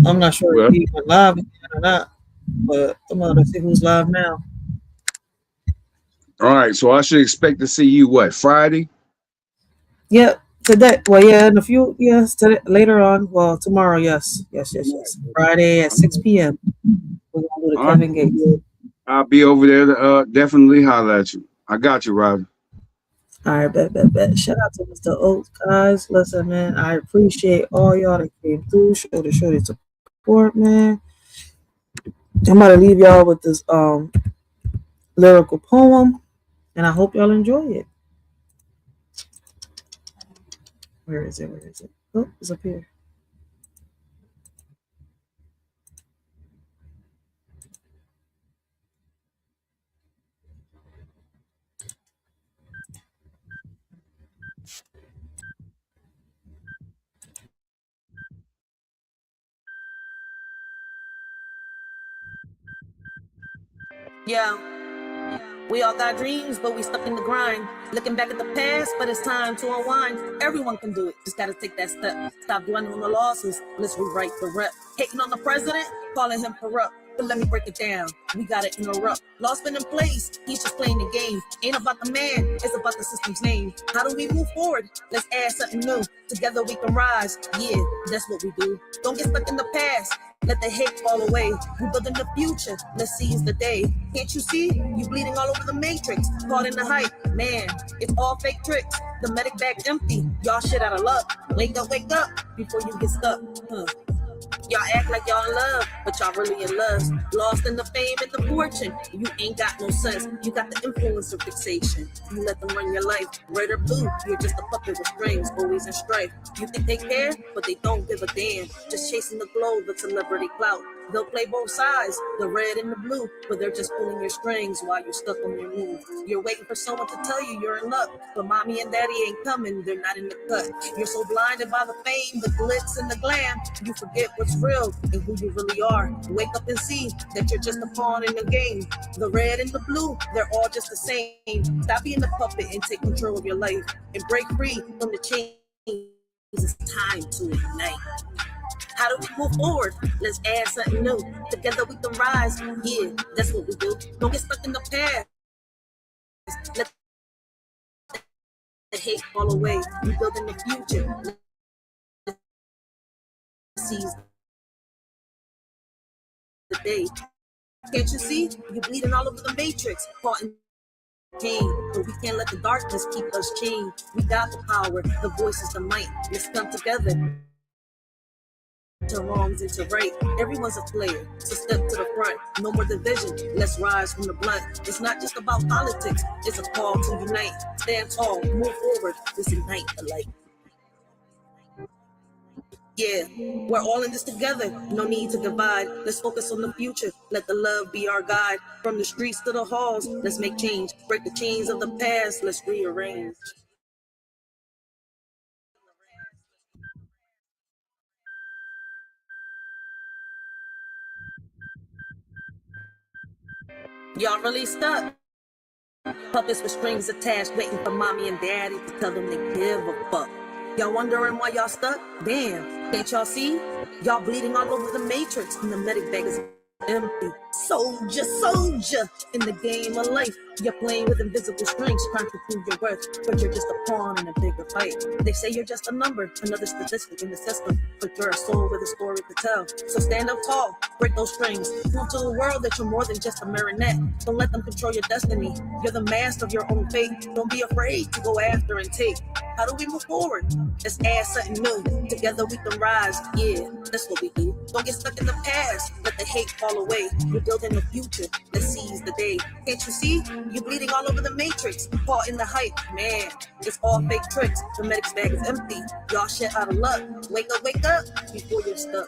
I'm not sure if he went live again or not, but I'm going to see who's live now. All right, so I should expect to see you what, Friday? Yep, today. Well, yeah, in a few, yes, today, later on. Well, tomorrow, yes. Friday at 6 p.m. We're going to do the All Kevin right. Gates. I'll be over there to definitely holler at you. I got you, Ryder. All right, bet. Shout out to Mr. Oaks, guys. Listen, man, I appreciate all y'all that came through, show the support, man. I'm about to leave y'all with this lyrical poem, and I hope y'all enjoy it. Where is it? Oh, it's up here. Yeah. We all got dreams, but we stuck in the grind. Looking back at the past, but it's time to unwind. Everyone can do it, just gotta take that step. Stop dwelling on the losses, let's rewrite the rep. Hating on the president, calling him corrupt. But let me break it down, we gotta interrupt. Law's been in place, he's just playing the game. Ain't about the man, it's about the system's name. How do we move forward? Let's add something new. Together we can rise, yeah, that's what we do. Don't get stuck in the past. Let the hate fall away. We're building the future. Let's seize the day. Can't you see? You bleeding all over the matrix. Caught in the hype. Man, it's all fake tricks. The medic bag's empty. Y'all shit out of luck. Wake up before you get stuck. Y'all act like y'all in love, but y'all really in lust. Lost in the fame and the fortune. You ain't got no sense. You got the influencer fixation. You let them run your life. Red or blue, you're just a puppet with strings, always in strife. You think they care, but they don't give a damn. Just chasing the glow, the celebrity clout. They'll play both sides, the red and the blue, but they're just pulling your strings while you're stuck on your move. You're waiting for someone to tell you you're in luck, but mommy and daddy ain't coming, they're not in the cut. You're so blinded by the fame, the glitz and the glam, you forget what's real and who you really are. Wake up and see that you're just a pawn in the game. The red and the blue, they're all just the same. Stop being the puppet and take control of your life and break free from the chain. It's time to ignite. How do we move forward? Let's add something new. Together we can rise. Yeah, that's what we do. Don't get stuck in the past. Let the hate fall away. We building the future. Let's seize the day. Can't you see? You're bleeding all over the matrix. Caught in pain, but we can't let the darkness keep us chained. We got the power. The voice is the might. Let's come together. To wrongs into right. Everyone's a player, so step to the front. No more division, let's rise from the blunt. It's not just about politics, it's a call to unite. Stand tall, move forward, let's ignite the light. Yeah, we're all in this together, no need to divide. Let's focus on the future, let the love be our guide. From the streets to the halls, let's make change. Break the chains of the past, let's rearrange. Y'all really stuck? Puppets with strings attached, waiting for mommy and daddy to tell them they give a fuck. Y'all wondering why y'all stuck? Damn, can't y'all see? Y'all bleeding all over the matrix and the medic bag is empty. Soldier, soldier, in the game of life. You're playing with invisible strings, trying to prove your worth, but you're just a pawn in a bigger fight. They say you're just a number, another statistic in the system, but you're a soul with a story to tell. So stand up tall, break those strings, prove to the world that you're more than just a marionette. Don't let them control your destiny. You're the master of your own fate. Don't be afraid to go after and take. How do we move forward? Let's add something new. Together we can rise. Yeah, that's what we do. Don't get stuck in the past. Let the hate fall away. We're building the future. Let's seize the day. Can't you see? You're bleeding all over the matrix. Caught in the hype. Man, it's all fake tricks. The medic's bag is empty. Y'all shit out of luck. Wake up before you're stuck.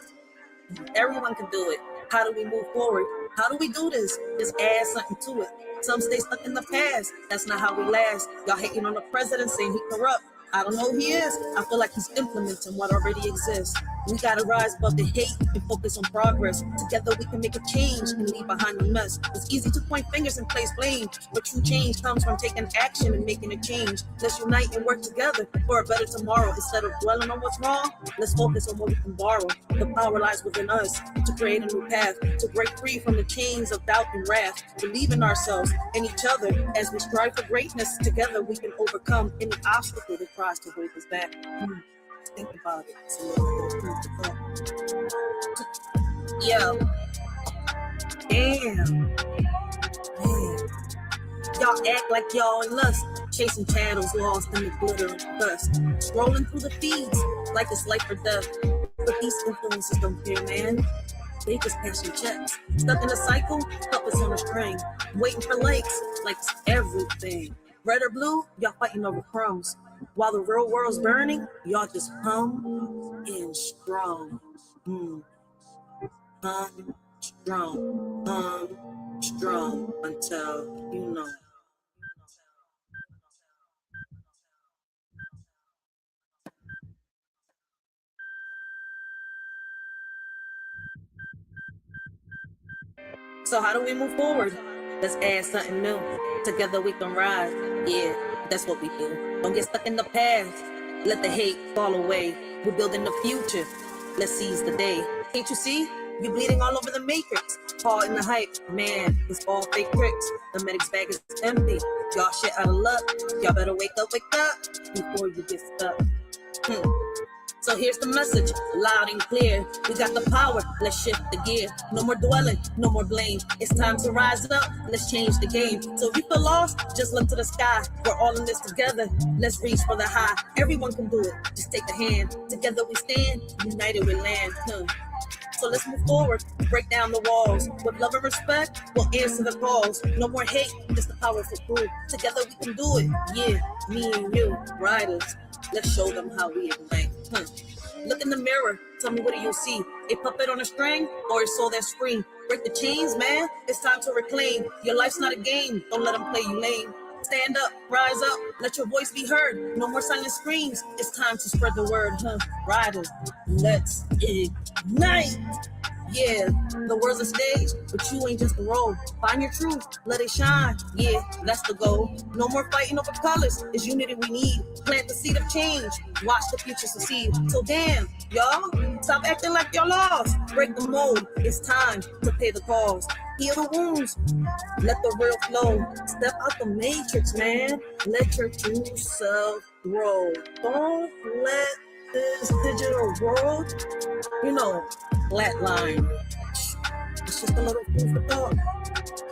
Everyone can do it. How do we move forward? How do we do this? Just add something to it. Some stay stuck in the past. That's not how we last. Y'all hating on the president saying he corrupt. I don't know who he is. I feel like he's implementing what already exists. We gotta rise above the hate and focus on progress. Together we can make a change and leave behind the mess. It's easy to point fingers and place blame, but true change comes from taking action and making a change. Let's unite and work together for a better tomorrow. Instead of dwelling on what's wrong, let's focus on what we can borrow. The power lies within us to create a new path, to break free from the chains of doubt and wrath. Believe in ourselves and each other as we strive for greatness. Together we can overcome any obstacle that tries to hold us back. Think about it. It's a little bit of food for thought. Yo. Damn. Man. Y'all act like y'all in lust, chasing channels lost in the glitter and dust, scrolling through the feeds like it's life or death. But these influencers don't care, man. They just cashing checks. Stuck in a cycle, puppets on a string, waiting for likes like it's everything. Red or blue, y'all fighting over crumbs. While the real world's burning, y'all just hum and strong. Hum strong until you know. So how do we move forward? Let's add something new. Together we can rise. Yeah, that's what we do. Don't get stuck in the past. Let the hate fall away. We're building the future. Let's seize the day. Can't you see? You're bleeding all over the matrix. Caught in the hype. Man, it's all fake tricks. The medic's bag is empty. Y'all shit out of luck. Y'all better wake up before you get stuck. So here's the message, loud and clear. We got the power, let's shift the gear. No more dwelling, no more blame. It's time to rise up, let's change the game. So if you feel lost, just look to the sky. We're all in this together, let's reach for the high. Everyone can do it, just take a hand. Together we stand, united we land. So let's move forward, break down the walls. With love and respect, we'll answer the calls. No more hate, just the powerful proof. Together we can do it, yeah, me and you, riders. Let's show them how we ignite. Look in the mirror. Tell me, what do you see? A puppet on a string or a soul that scream? Break the chains, man. It's time to reclaim. Your life's not a game. Don't let them play you lame. Stand up, rise up, let your voice be heard. No more silent screams. It's time to spread the word, Riders, let's ignite. Yeah, the world's a stage, but you ain't just a role. Find your truth, let it shine. Yeah, that's the goal. No more fighting over colors. It's unity we need. Plant the seed of change. Watch the future succeed. So damn, y'all, stop acting like y'all lost. Break the mold. It's time to pay the cost. Heal the wounds. Let the real flow. Step out the matrix, man. Let your true self grow. Don't let this digital world, flatline. It's just a little food for thought.